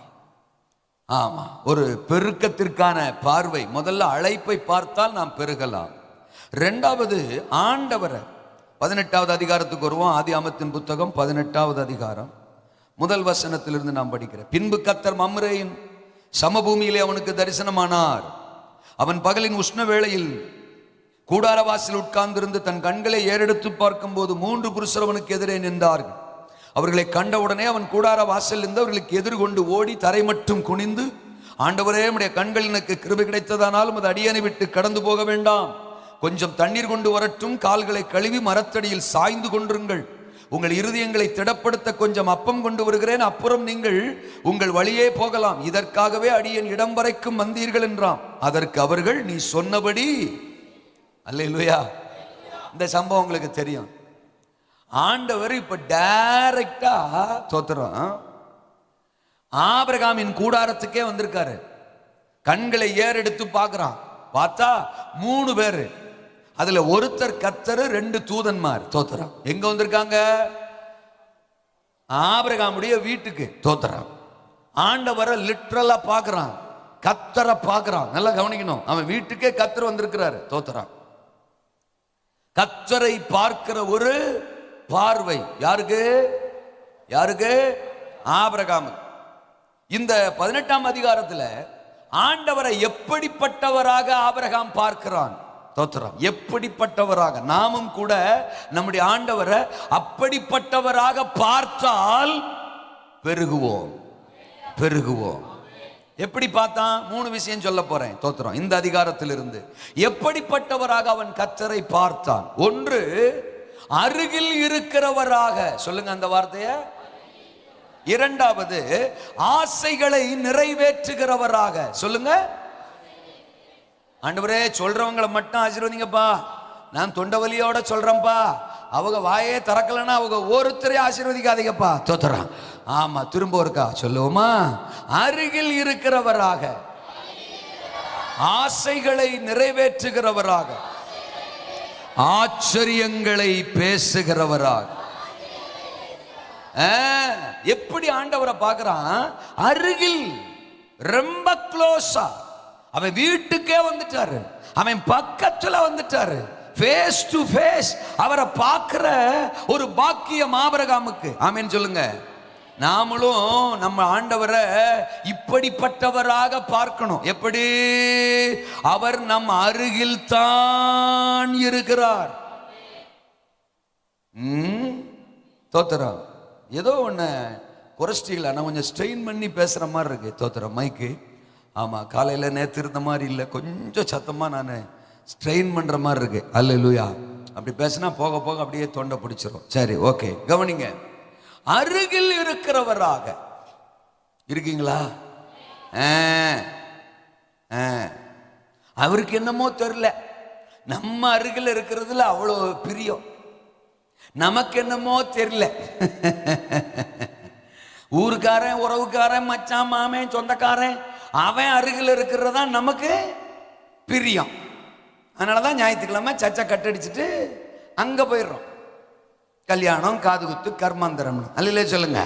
ஆமா, ஒரு பெருக்கத்திற்கான பார்வை. முதல்ல அழைப்பை பார்த்தால் நாம் பெருகலாம். 2வது ஆண்டவரை. 18வது அதிகாரத்துக்கு வருவோம். ஆதியாகமத்தின் புத்தகம் 18வது அதிகாரம் 1 வசனத்திலிருந்து நாம் படிக்கிறோம். பின்பு கர்த்தர் மம்ரேயின் சமபூமியிலே அவனுக்கு தரிசனமானார். அவன் பகலின் உஷ்ண வேளையில் கூடார வாசல் உட்கார்ந்திருந்து தன் கண்களை ஏறெடுத்து பார்க்கும் போது 3 புருஷர் அவனுக்கு எதிரே நின்றார்கள். அவர்களை கண்டவுடனே அவன் கூடார வாசல் இருந்து அவர்களுக்கு எதிர்கொண்டு ஓடி தரை மட்டும் குனிந்து, ஆண்டவரே உம்முடைய கண்கள் எனக்கு கிருபை கிடைத்ததானாலும் அது அடியனை விட்டு கடந்து போக வேண்டாம், கொஞ்சம் தண்ணீர் கொண்டு வரட்டும், கால்களை கழுவி மரத்தடியில் சாய்ந்து கொண்டிருங்கள், உங்கள் இருதயங்களை திடப்படுத்த கொஞ்சம் அப்பம் கொண்டு வருகிறேன், அப்புறம் நீங்கள் உங்கள் வழியே போகலாம், இதற்காகவே அடியேன் இடம் வரைக்கும் வந்தீர்கள் என்றான். அதற்கு அவர்கள், நீ சொன்னபடி. அல்லேலூயா. இந்த சம்பவம் உங்களுக்கு தெரியும். ஆண்டவர் இப்ப டைரக்டா தோத்துறோம் ஆபிரகாமின் கூடாரத்துக்கே வந்திருக்காரு. கண்களை ஏறெடுத்து பார்க்கிறான். பார்த்தா 3 பேரு, அதுல ஒருத்தர் கர்த்தர், 2 தூதன்மார். தோத்துறான். எங்க வந்திருக்காங்க? ஆபிரகாமுடைய வீட்டுக்கு. தோத்துறான். ஆண்டவரை லிட்டரலா பார்க்கிறான், கர்த்தரை பார்க்கிறான். நல்லா கவனிக்கணும், அவன் வீட்டுக்கே கர்த்தர் வந்திருக்கிறாரு. தோத்துறான். கர்த்தரை பார்க்கிற ஒரு பார்வை. யாருக்கு? ஆபிரகாமுக்கு. இந்த 18ஆம் அதிகாரத்துல ஆண்டவரை எப்படிப்பட்டவராக ஆபிரகாம் பார்க்கிறான். தோத்துறான். எப்படிப்பட்டவராக. நாமும் கூட நம்முடைய ஆண்டவரை அப்படிப்பட்டவராக பார்த்தால் பெருகுவோம். எப்படி பார்த்தான்? 3 விஷயம் சொல்ல போறேன். தோத்துறோம். இந்த அதிகாரத்திலிருந்து எப்படிப்பட்டவராக அவன் கர்த்தரை பார்த்தான். 1, அருகில் இருக்கிறவராக. சொல்லுங்க அந்த வார்த்தைய. 2வது, ஆசைகளை நிறைவேற்றுகிறவராக. சொல்லுங்க. ஆண்டவரே, சொல்றவங்களை மட்டும் ஆசீர்வதிங்கப்பா, நான் தொண்ட வலியோட சொல்றேன்ப்பா, அவங்க வாயே திறக்கலன்னா அவங்க ஒருத்தரை ஆசீர்வதிக்காதீங்கப்பா. தோத்துறான். ஆமா, திரும்ப இருக்கா சொல்லுவோமா? அருகில் இருக்கிறவராக, ஆசைகளை நிறைவேற்றுகிறவராக, ஆச்சரியங்களை பேசுகிறவராக. எப்படி ஆண்டவரை பார்க்கறான்? அருகில், ரொம்ப க்ளோஸா. அவன் வீட்டுக்கே வந்துட்டாரு, அவன் பக்கத்துல வந்துட்டாரு. ஃபேஸ் டு ஃபேஸ் அவரை பார்க்கிற ஒரு பாக்கியம் ஆபிரகாமுக்கு. ஆமென் சொல்லுங்க. நாமளும் நம்ம ஆண்டவரை இப்படிப்பட்டவராக பார்க்கணும். எப்படி? அவர் நம் அருகில் தான் இருக்கிறார். தோத்திரம். ஏதோ ஒன்று குறைச்சிட்டீங்களா? நான் கொஞ்சம் ஸ்ட்ரெயின் பண்ணி பேசுகிற மாதிரி இருக்கு. தோத்திரம் மைக்கு. ஆமாம், காலையில் நேற்று இருந்த மாதிரி இல்லை, கொஞ்சம் சத்தமாக நான் ஸ்ட்ரெயின் பண்ணுற மாதிரி இருக்கு. அல்லேலூயா. அப்படி பேசினா போக போக அப்படியே தொண்டை பிடிச்சிரும். சரி, ஓகே, கவனிங்க. அருகில் இருக்கிறவராக இருக்கீங்களா? அவருக்கு என்னமோ தெரியல, நம்ம அருகில் இருக்கிறதுல அவ்வளோ பிரியம். நமக்கு என்னமோ தெரியல, ஊருக்காரன், உறவுக்காரன், மச்சான், மாமன், சொந்தக்காரன், அவன் அருகில் இருக்கிறதா நமக்கு பிரியம். அதனாலதான் ஞாயிற்றுக்கிழமை சச்சை கட்டடிச்சுட்டு அங்க போயிடுறோம். கல்யாணம், காது குத்து, கர்மாந்தரம், அல்ல சொல்லுங்க.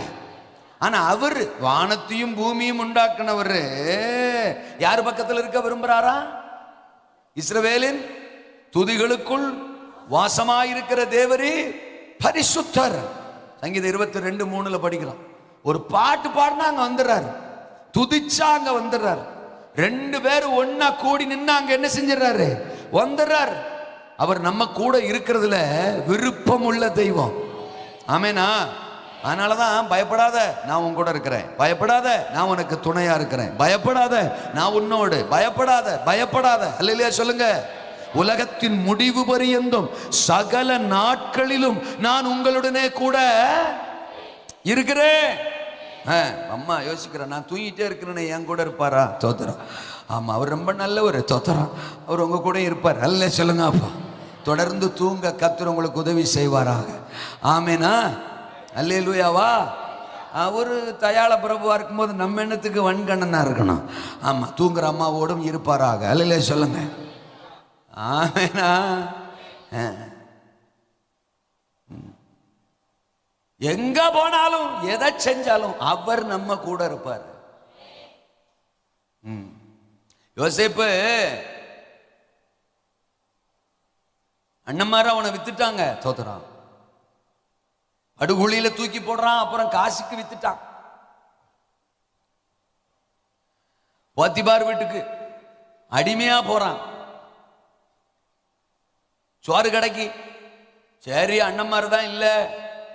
ஆனா அவரு வானத்தையும் பூமியும் உண்டாக்குனவரு யார் பக்கத்தில் இருக்க விரும்புறாரா? இஸ்ரவேலின் துதிகளுக்குள் வாசமாயிருக்கிற தேவரே பரிசுத்தர். சங்கீதம் 22:3 படிக்கிறோம். ஒரு பாட்டு பாடினா அங்க வந்துடுறாரு, துதிச்சா அங்க வந்துடுறாரு. 2 பேரும் ஒன்னா கூடி நின்று அங்க என்ன செஞ்சிடறாரு? வந்துடுறாரு. அவர் நம்ம கூட இருக்கிறதுல விருப்பம் உள்ள தெய்வம். ஆமேனா? அதனாலதான் பயப்படாத, நான் உன் கூட இருக்கிறேன். பயப்படாத, நான் உனக்கு துணையா இருக்கிறேன். பயப்படாத, நான் உன்னோடு. பயப்படாத, பயப்படாத. அல்லேலூயா சொல்லுங்க. உலகத்தின் முடிவு பரியந்தும் சகல நாட்களிலும் நான் உங்களுடனே கூட இருக்கிறேன். அம்மா யோசிக்கிறேன், நான் தூங்கிட்டே இருக்கிறேன்னு என் கூட இருப்பாரா? தோத்திரம். ஆமா, அவர் ரொம்ப நல்லவர். தோத்திரம். அவர் உங்க கூட இருப்பார். அல்ல சொல்லுங்க. அப்பா, தொடர்ந்து தூங்க கர்த்தர் உங்களுக்கு உதவி செய்வாராக. ஆமேனா? அல்லேலூயாவா. அவரு தயாள பிரபுவா இருக்கும்போது நம்ம எண்ணத்துக்கு வன்கண்ணனா இருக்கணும். ஆமா, தூங்குற அம்மாவோடும் இருப்பாராக. அல்ல சொல்லுங்க. ஆமேனா? எங்க போனாலும் எதை செஞ்சாலும் அவர் நம்ம கூட இருப்பார். யோசேப்பு அண்ணன்மார அவனை வித்துட்டாங்க. தோத்துறான், படுகுழியில தூக்கி போடுறான். அப்புறம் காசுக்கு வித்துட்டான். போத்திபார் வீட்டுக்கு அடிமையா போறான். சோறு கடைக்கு. சரி, அண்ணன்மார் தான் இல்ல,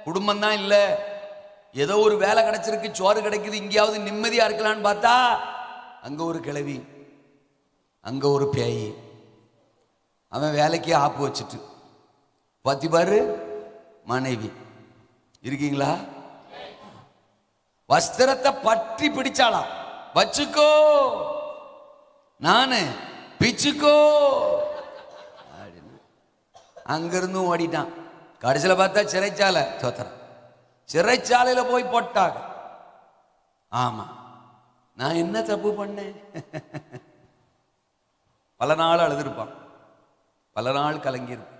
குடும்பம் தான் இல்ல, ஏதோ ஒரு வேலை கிடைச்சிருக்கு, சோறு கிடைக்குது, இங்கேயாவது நிம்மதியா இருக்கலான்னு பார்த்தா அங்க ஒரு கிழவி, அங்க ஒரு பேய். அவன் வேலைக்கு ஆப்பு வச்சுட்டு. போத்திபாரு மனைவி இருக்கீங்களா? வஸ்திரத்தை பற்றி பிடிச்சாலாம். வச்சுக்கோ, நானு பிச்சுக்கோ. அங்கிருந்தும் ஓடிட்டான். கடைசியில் பார்த்தா சிறைச்சாலை. தோத்திரம். சிறைச்சாலையில போய் போட்டாங்க. ஆமா, நான் என்ன தப்பு பண்ணேன்? பல நாள் அழுதுருப்பான், பல நாள் கலங்கியிருப்பான்.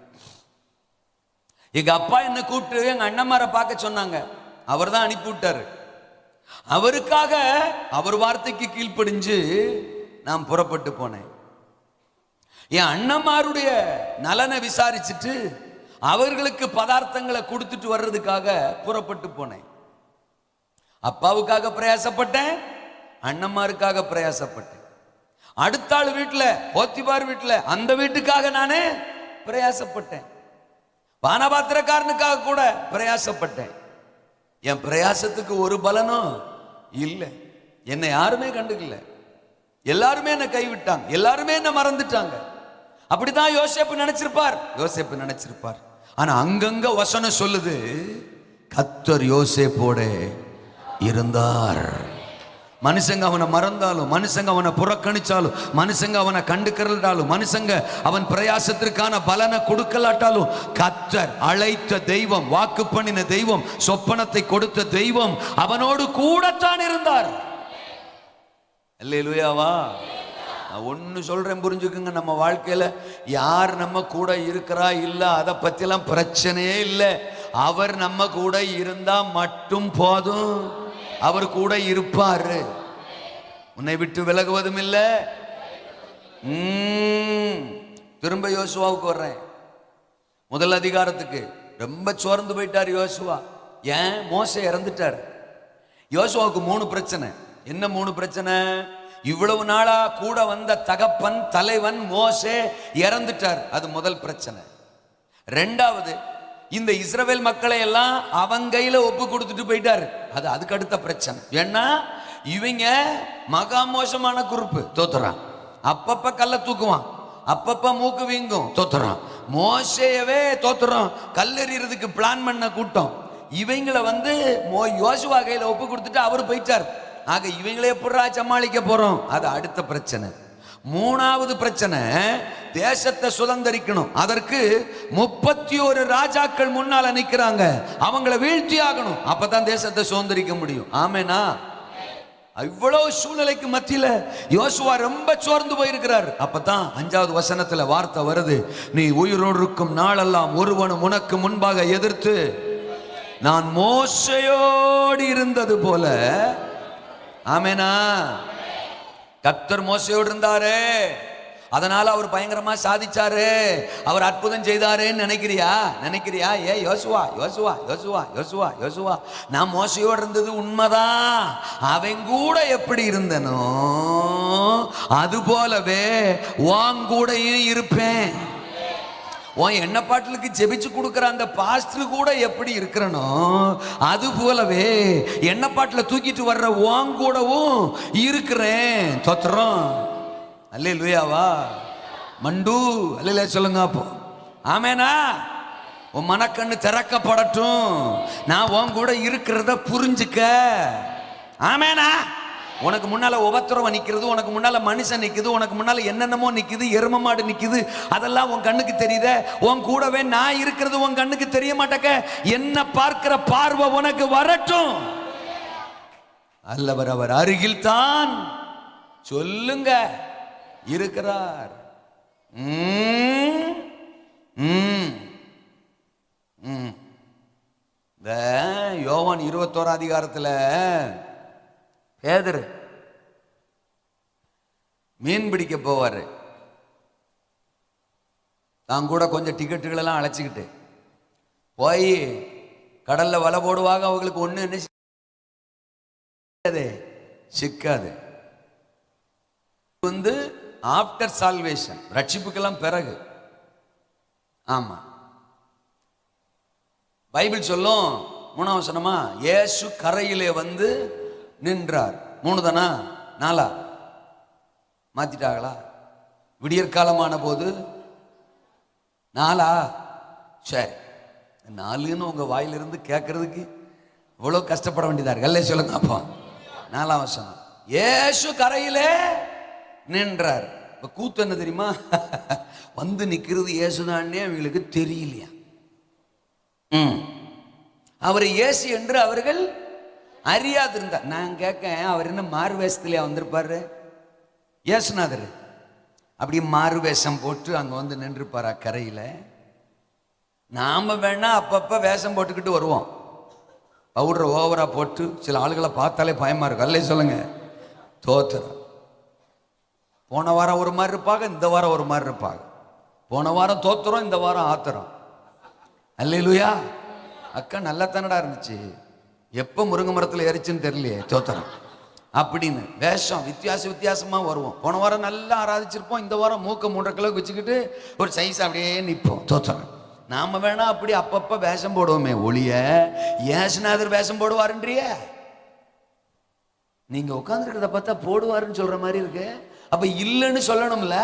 எங்க அப்பா என்ன கூப்பிட்டு எங்க அண்ணன்மாரை பார்க்க சொன்னாங்க. அவர் தான் அனுப்பி விட்டாரு. அவருக்காக அவர் வார்த்தைக்கு கீழ்ப்படிஞ்சு நான் புறப்பட்டு போனேன். என் அண்ணன்மாருடைய நலனை விசாரிச்சுட்டு அவர்களுக்கு பதார்த்தங்களை கொடுத்துட்டு வர்றதுக்காக புறப்பட்டு போனேன். அப்பாவுக்காக பிரயாசப்பட்டேன், அண்ணன்மாருக்காக பிரயாசப்பட்டேன். அடுத்த ஆள் வீட்டுல, போத்திபார் வீட்டுல, அந்த வீட்டுக்காக நானே பிரயாசப்பட்டேன். பானபாத்திரக்காரனுக்காக கூட பிரயாசப்பட்டேன். என் பிரயாசத்துக்கு ஒரு பலனும் இல்லை. என்னை யாருமே கண்டுக்கல. எல்லாருமே என்னை கைவிட்டாங்க, எல்லாருமே என்ன மறந்துட்டாங்க. அப்படிதான் யோசேப்பு நினைச்சிருப்பார். யோசேப்பு நினைச்சிருப்பார். ஆனா அங்கங்க வசனம் சொல்லுது, கர்த்தர் யோசேப்போட இருந்தார். மனுஷங்க அவனை மறந்தாலும், மனுஷங்க அவனை புறக்கணிச்சாலும், மனுஷங்க அவனை கண்டுக்கலாட்டாலும், மனுஷங்க அவன் பிரயாசத்திற்கான பலனை கொடுக்கலாட்டாலும், கர்த்தர் அழைத்த தெய்வம், வாக்கு பண்ணின தெய்வம், சொப்பனத்தை கொடுத்த தெய்வம் அவனோடு கூடத்தான் இருந்தார். அல்லேலூயாவா. ஒன்னு சொல்றேன் புரிஞ்சுக்குங்க, நம்ம வாழ்க்கையில யார் நம்ம கூட இருக்கிறா இல்ல அதை பத்திலாம் பிரச்சனையே இல்லை. அவர் நம்ம கூட இருந்தா மட்டும் போதும். அவர் கூட இருப்பாரு, உன்னை விட்டு விலகுவதும் இல்லை. திரும்ப யோசுவாவுக்கு வர்றேன், முதல் அதிகாரத்துக்கு. ரொம்ப சோர்ந்து போயிட்டார் யோசுவா. ஏன்? மோசே இறந்துட்டார். யோசுவாவுக்கு 3 பிரச்சனை. என்ன 3 பிரச்சனை? இவ்வளவு நாளா கூட வந்த தகப்பன் தலைவன் மோசே இறந்துட்டார், அது முதல் பிரச்சனை. ரெண்டாவது, இந்த இஸ்ரவேல் மக்களை எல்லாம் அவங்க கையில ஒப்பு கொடுத்துட்டு போயிட்டாரு, அது அதுக்கு அடுத்த பிரச்சனை. ஏன்னா இவங்க மகா மோசமான குரூப், தோத்துறான். அப்பப்ப கல்ல தூக்குவான், அப்பப்ப மூக்கு வீங்கும், தோத்துறான். மோசேயவே தோத்துறான். கல்லெறிறதுக்கு பிளான் பண்ண கூட்டம் இவங்களை யோசுவா கையில ஒப்பு கொடுத்துட்டு அவரு போயிட்டார். ஆக இவங்களை எப்படா சமாளிக்க போறோம், அது அடுத்த பிரச்சனை. மூணாவது பிரச்சனை, தேசத்தை சுதந்திரிக்கணும். அதற்கு 31 ராஜாக்கள் முன்னால நிக்கிறாங்க, அவங்களை வீழ்த்தி ஆகணும், அப்பதான் தேசத்தை சுதந்திரிக்க முடியும். ஆமேனா? இவ்வளவு சூழ்நிலைக்கு மத்தியில யோசுவா ரொம்ப சோர்ந்து போயிருக்கிறார். அப்பதான் 5வது வசனத்துல வார்த்தை வருது, நீ உயிரோடு இருக்கும் நாளெல்லாம் ஒருவனும் உனக்கு முன்பாக எதிர்த்து நான் மோசையோடு இருந்தது போல. ஆமேனா? கர்த்தர் மோசையோடு இருந்தாரு, அதனால அவர் பயங்கரமா சாதிச்சாரு, அவர் அற்புதம் செய்தாருன்னு நினைக்கிறியா? ஏ யோசுவா யோசுவா யோசுவா யோசுவா யோசுவா, நான் மோசையோடு இருந்தது உண்மைதான். அவன் கூட எப்படி இருந்தனோ அது போலவே உன் கூடயும் இருப்பேன். உன் எண்ண பாட்டிலுக்கு ஜெபிச்சு கொடுக்குற அந்த பாஸ்டர் கூட எப்படி இருக்கிறனோ அது போலவே எண்ண பாட்டில் தூக்கிட்டு வர்ற உன் கூடவும் இருக்கிறேன். தோத்துறோம். அல்லேலூயாவா? மண்டு அல்லேலூயா சொல்லுங்க அப்போ. ஆமேனா? உன் மனக்கண்ணு திறக்கப்படட்டும், நான் உன் கூட இருக்கிறத புரிஞ்சுக்க. ஆமேனா? உனக்கு முன்னால உபத்திரவம் நிற்கிறது, உனக்கு முன்னால மனுஷன் நிற்குது, உனக்கு முன்னால என்னென்னமோ நிற்குது, எரும மாடு நிற்குது, அதெல்லாம் உன் கண்ணுக்கு தெரியுத. உன் கூடவே நான் இருக்கிறது உன் கண்ணுக்கு தெரிய மாட்டேக்க. என்ன பார்க்கிற பார்வை உனக்கு வரட்டும். அல்லவர் அவர் அருகில் தான் சொல்லுங்க இருக்கிறார். இந்த யோவான் 21 அதிகாரத்துல பேதுரு மீன் பிடிக்க போவாரு. தான் கூட கொஞ்சம் டிக்கெட்டுகள் எல்லாம் அழைச்சிக்கிட்டு போய் கடல்ல வலை போடுவாங்க. அவங்களுக்கு ஒண்ணு என்ன சிக்காது. ஆப்டர் சால்வேஷன், ரட்சிப்புக்கெல்லாம் பிறகு. ஆமா, பைபிள் சொல்லும் 3ஆம் வசனமா, இயேசு கரையிலே நின்றார். 3 தானா 4 மாத்திட்டாங்களா? விடியற்காலமான போது 4. சரி, 4ன்னு உங்க வாயிலிருந்து கேட்கறதுக்கு இவ்வளவு கஷ்டப்பட வேண்டியதா இருக்கு. அல்ல சொல்லுங்க அப்போ. 4ஆம் வசனம், இயேசு கரையிலே நின்றார். இப்ப கூத்து என்ன தெரியுமா? நிக்கிறது இயேசுதானே அவங்களுக்கு தெரியலையா. அவர் இயேசு என்று அவர்கள் அறியாது இருந்தார். நான் கேட்க, அவர் என்ன மாறு வேஷத்திலே வந்திருப்பாரு? இயேசுநாதர் அப்படி மாறு வேஷம் போட்டு அங்க நின்றுப்பாரா கரையில? நாம வேணா அப்பப்ப வேஷம் போட்டுக்கிட்டு வருவோம், பவுடர் ஓவரா போட்டு. சில ஆளுகளை பார்த்தாலே பயமா இருக்கும். அல்ல சொல்லுங்க. தோத்துறோம். போன வாரம் ஒரு மாதிரி இருப்பாங்க, இந்த வாரம் ஒரு மாதிரி இருப்பாங்க. போன வாரம் தோத்துறோம், இந்த வாரம் ஆத்துறோம். அல்லேலூயா. அக்கா நல்லா தானடா இருந்துச்சு, எப்ப முருங்கை மரத்துல எரிச்சுன்னு தெரியலையே, தோத்துறோம் அப்படின்னு வேஷம் வித்தியாசமா வருவோம். போன வாரம் நல்லா ஆராதிச்சிருப்போம், இந்த வாரம் மூக்க 3.5 கிலோ வச்சுக்கிட்டு ஒரு சைஸ் அப்படியே நிற்போம். தோத்துறோம். நாம வேணா அப்படி அப்பப்ப வேஷம் போடுவோமே ஒளிய, ஏசுநாதர் வேஷம் போடுவாருன்றிய. நீங்க உட்கார்ந்துருக்கிறத பார்த்தா போடுவாருன்னு சொல்ற மாதிரி இருக்கு. அப்ப இல்லைன்னு சொல்லணும்ல.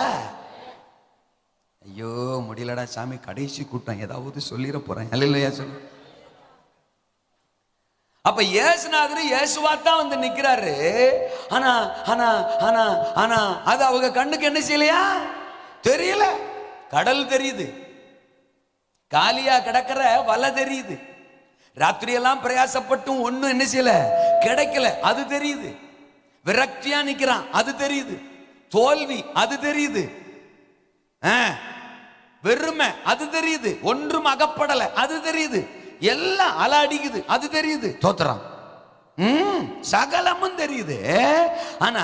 ஐயோ முடியலடா சாமி, கடைசி கூட்டம், ஏதாவது சொல்லிட போறேன். அல்லையா சொல்லு. அப்ப இயேசுநாதர் இயேசுவாத்தான் நிக்கிறாரு. ஆனா ஆனா ஆனா ஆனா அது அவங்க கண்ணுக்கு என்ன செய்யலையா தெரியல. கடல் தெரியுது, காலியா கிடக்கிற வலை தெரியுது, ராத்திரியெல்லாம் பிரயாசப்பட்டும் ஒண்ணும் என்ன செய்யல, கிடைக்கல, அது தெரியுது. விரக்தியா நிக்கிறான், அது தெரியுது. தோல்வி அது தெரியுது, வெறுமை அது தெரியுது, ஒன்றும் அகப்படல அது தெரியுது, எல்லாம் அல அடிக்குது அது தெரியுது. தோத்துறான், சகலமும் தெரியுது. ஆனா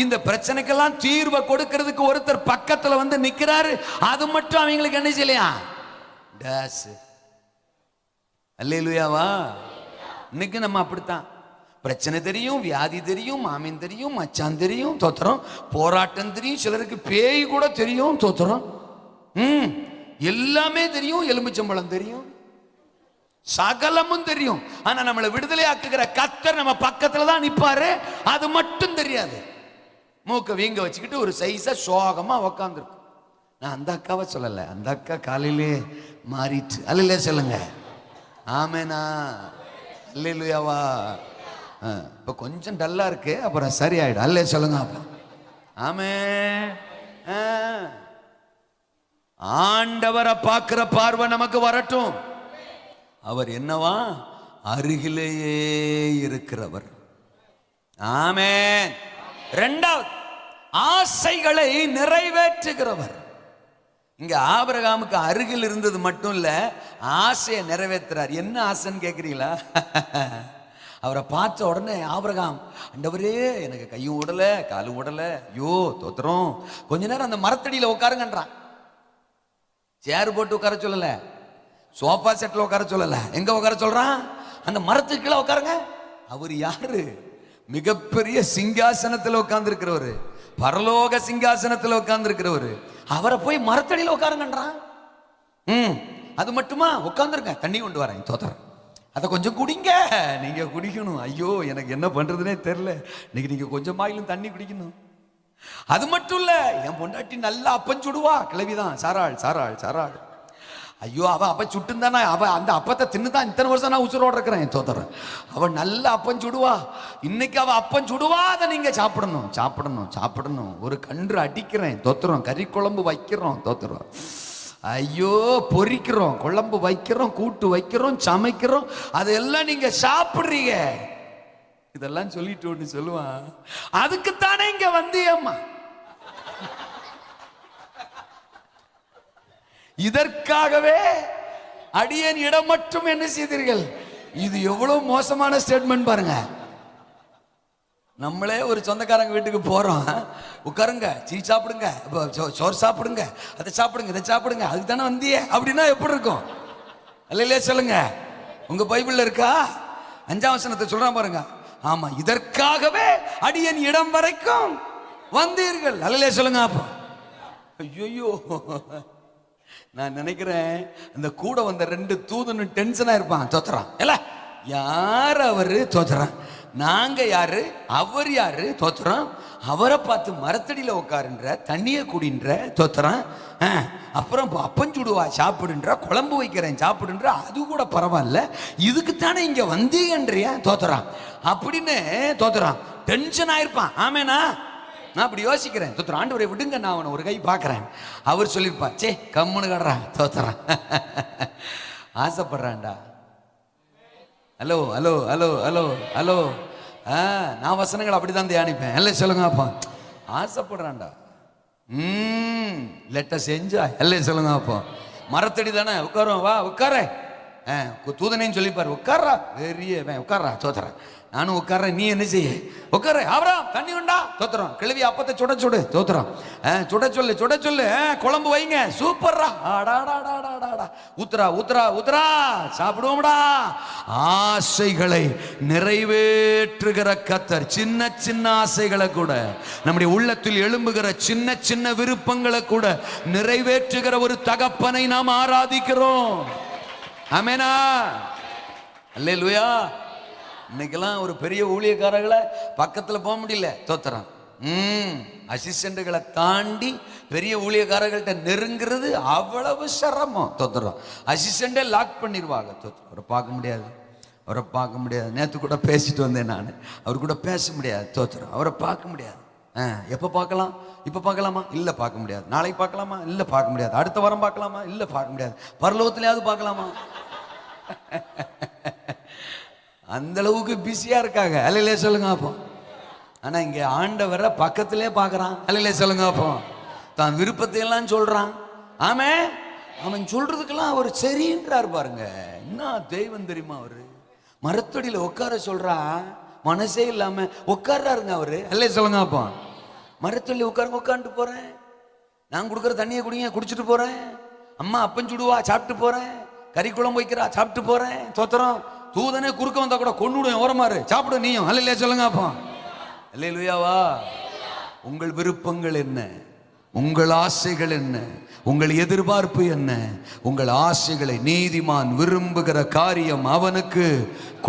இந்த பிரச்சனைக்கெல்லாம் தீர்வை கொடுக்கிறதுக்கு ஒருத்தர் பக்கத்துல வந்து நிக்கிறாரு. அது மட்டும் அவங்களுக்கு என்ன செய்யலையா? அல்லேலூயாவா. இன்னைக்கு நம்ம அப்படித்தான். பிரச்சனை தெரியும், வியாதி தெரியும், மாமின் தெரியும், மச்சான் தெரியும், தோத்துறோம். போராட்டம் தெரியும், சிலருக்கு பேய் கூட தெரியும், தோத்துறோம். எல்லாமே தெரியும், எலுமிச்சம்பழம் தெரியும், சகலமும் தெரியும். ஆனா நம்மளை விடுதலை ஆக்குகிற கர்த்தர் நம்ம பக்கத்துல தான் நிப்பாரு. அது மட்டும் தெரியாது. மூக்க வீங்க வச்சுக்கிட்டு ஒரு சைஸா சோகமா உக்காந்துருக்கு. நான் அந்த அக்காவை சொல்லல, அந்த அக்கா காலையிலே மாறிட்டு. அல்ல சொல்லுங்க ஆமேனா, அல்லேலூயாவா. இப்ப கொஞ்சம் டல்லா இருக்கு, அப்புறம் சரியாயிடும். அல்ல சொல்லுங்க அப்ப ஆமே. ஆண்டவரை பார்க்கிற பார்வை நமக்கு வரட்டும். அவர் என்னவா? அருகிலேயே இருக்கிறவர். ஆமென். இரண்டாவது, ஆசைகளை நிறைவேற்றுகிறவர். இங்க ஆபிரகாமுக்கு அருகில் இருந்தது மட்டும் இல்ல, ஆசையை நிறைவேற்றுறார். என்ன ஆசைன்னு கேட்கிறீங்களா? அவரை பார்த்த உடனே ஆபிரகாம், ஆண்டவரே எனக்கு கையும் உடல காலும் உடல, ஐயோ தோத்துறோம், கொஞ்ச நேரம் அந்த மரத்தடியில உட்காருங்கன்றான். சேர் போட்டு உட்கார சொல்லல, சோஃபா செட்ல உட்கார சொல்லல, எங்க உட்கார சொல்றான்? அந்த மரத்துக்கு கீழே உட்காருங்க. அவர் யாரு? மிகப்பெரிய சிங்காசனத்துல உட்கார்ந்து இருக்கிறவரு, பரலோக சிங்காசனத்துல உட்கார்ந்து இருக்கிறவரு. அவரை போய் மரத்தடியில உட்காருங்கன்றான். அது மட்டுமா? உட்கார்ந்துருங்க, தண்ணி கொண்டு வரேன், தோத்துறேன், அதை கொஞ்சம் குடிங்க, நீங்க குடிக்கணும். ஐயோ எனக்கு என்ன பண்றதுனே தெரியல, இன்னைக்கு நீங்க கொஞ்சம் வாயிலும் தண்ணி குடிக்கணும். அது மட்டும் இல்ல, என் பொண்டாட்டி நல்லா அப்பம் சுடுவா, கிளவிதான், சாராள் சாராள் சாராள். ஐயோ அவ அப்ப சுட்டுந்தானா, அவ அந்த அப்பத்தை தின்னுதான் இத்தனை வருஷம் நான் உசுரோட இருக்கிறேன், தோத்துறேன். அவன் நல்ல அப்பம் சுடுவா, இன்னைக்கு அவ அப்பம் சுடுவா, அதை நீங்க சாப்பிடணும் சாப்பிடணும் சாப்பிடணும். ஒரு கன்று அடிக்கிறேன், தோத்துறோம், கறி குழம்பு வைக்கிறோம், தோத்துறோம், ஐயோ பொரிக்கிறோம், குழம்பு வைக்கிறோம், கூட்டு வைக்கிறோம், சமைக்கிறோம், அதெல்லாம் நீங்க சாப்பிடுறீங்க. இதெல்லாம் சொல்லிட்டு ஒண்ணு சொல்லுவான், அதுக்குத்தானே இங்க வந்தியம்மா, இதற்காகவே அடியேன் இடம் மட்டும் என்ன செய்தீர்கள். இது எவ்வளவு மோசமான ஸ்டேட்மெண்ட் பாருங்க. நம்மளே ஒரு சொந்தக்காரங்க வீட்டுக்கு போறோம், உட்காருங்க, சீ சாப்பிடுங்க, சோறு சாப்பிடுங்க, அதை சாப்பிடுங்க, இதை சாப்பிடுங்க, அதுக்கு தானே வந்தியே அப்படின்னா எப்படி இருக்கும்? இல்லையே சொல்லுங்க. உங்க பைபிள்ல இருக்கா? 5ஆம் வசனத்தை சொல்றான் பாருங்க. ஆமா, இதற்காகவே அடியேன் இடம் வரைக்கும் வந்தீர்கள். அல்லையே சொல்லுங்க. அப்போ ஐயோ, நான் நினைக்கிறேன் அந்த கூட வந்த 2 தூதனு டென்ஷனா இருப்பான், தோத்துறான். இல்ல யார் அவரு? தோத்துறான். நாங்க யாரு? அவர் யாரு? தோத்துறான். அவரை பார்த்து மரத்தடியில உட்காருன்ற, தண்ணிய குடின்ற, தோத்துறான். அப்புறம் அப்பஞ்சுடுவா சாப்பிடுன்ற, குழம்பு வைக்கிறேன் சாப்பிடுன்ற, அது கூட பரவாயில்ல, இதுக்குத்தானே இங்க வந்தீங்கன்றிய, தோத்துறான் அப்படின்னு தோத்துறான். டென்ஷன் ஆயிருப்பான். ஆமேனா? நான் அப்படி யோசிக்கிறேன், தோத்துறான். ஆண்டவரை விடுங்க, நான் அவனை ஒரு கை பார்க்கிறேன். அவர் சொல்லியிருப்பா, சே கம்முன்னு கடுறான், தோத்துறான், ஆசைப்படுறான்டா. Hello hello hello hello hello. நான் வசனங்கள் அப்படிதான் தியானிப்பேன். எல்லாம் சொல்லுங்க அப்பா, ஆசைப்படுறான்டா. Let us enjoy. எல்லாம் சொல்லுங்க அப்பா. மரத்தடி தானே, உட்காரும், வா உட்கார. தூதனையும் சொல்லிப்பாரு, உட்கார்றா, பெரிய உட்கார்றா, தோத்துறேன், நானும் உட்கார்றேன், நீ என்ன செய்ய, உட்கார. அவராம் தண்ணி உண்டா, தோத்துறோம், கிழவி அப்பத்தை சுட சுடு, தோத்துறோம், சுட சொல்லு சுட சொல்லு, குழம்பு வைங்க, சூப்பர்ரா, ஊத்துறா ஊத்துறா ஊத்துறா, சாப்பிடுவோம்டா. ஆசைகளை நிறைவேற்றுகிற கர்த்தர், சின்ன சின்ன ஆசைகளை கூட, நம்முடைய உள்ளத்தில் எழும்புகிற சின்ன சின்ன விருப்பங்களை கூட நிறைவேற்றுகிற ஒரு தகப்பனை நாம் ஆராதிக்கிறோம். ஆமெனா? அல்லேலூயா. இன்னைக்கெல்லாம் ஒரு பெரிய ஊழியக்காரர்களை பக்கத்துல போக முடியல, தோத்துறான். அசிஸ்டன்ட்களை தாண்டி பெரிய ஊழியக்காரர்கள்ட்ட நெருங்கிறது அவ்வளவு சிரமம், தோத்துறோம். அசிஸ்டண்டே லாக் பண்ணிடுவாங்க, தோத்துறோம். அவரை பார்க்க முடியாது, அவரை பார்க்க முடியாது. நேற்று கூட பேசிட்டு வந்தேன் நான், அவர் கூட பேச முடியாது, தோத்துறோம். அவரை பார்க்க முடியாது. எப்போ பார்க்கலாம்? இப்போ பார்க்கலாமா? இல்லை பார்க்க முடியாது. நாளைக்கு பார்க்கலாமா? இல்லை பார்க்க முடியாது. அடுத்த வாரம் பார்க்கலாமா? இல்லை பார்க்க முடியாது. பரலோகத்திலேயாவது பார்க்கலாமா? அந்த அளவுக்கு பிஸியா இருக்காங்க. அல்லையே சொல்லுங்க. அப்போ ஆனா இங்க ஆண்டவரை பக்கத்திலே பார்க்கறான். அல்லையே சொல்லுங்க. அப்போ தான் விருப்பத்தை எல்லாம் சொல்றான். ஆமே, அவன் சொல்றதுக்கெல்லாம் அவர் சரின்றார் பாருங்க. என்ன தெய்வம் தெரியுமா அவரு? மரத்தடியில உட்கார சொல்றா, மனசே இல்லாம உட்கார்றாருங்க அவரு. அல்லையே சொல்லுங்க. அப்போ மரத்தடியில உட்காந்துட்டு போறேன், நான் கொடுக்குற தண்ணியை குடிங்க, குடிச்சிட்டு போறேன். அம்மா அப்பன் சுடுவா, சாப்பிட்டு போறேன். கறி குழம்பு வைக்கிறா, சாப்பிட்டு போறேன். தோத்திரம். தூதனே குறுக்க வந்தா கூட கொன்னுடுவேன், ஓரமாரு, சாப்பிடு நீயும். அல்லையே சொல்லுங்க. அப்போ அல்லேலூயாவா. உங்கள் விருப்பங்கள் என்ன? உங்கள் ஆசைகள் என்ன? உங்கள் எதிர்பார்ப்பு என்ன? உங்கள் ஆசைகளை நீதிமான் விரும்புகிற காரியம் அவனுக்கு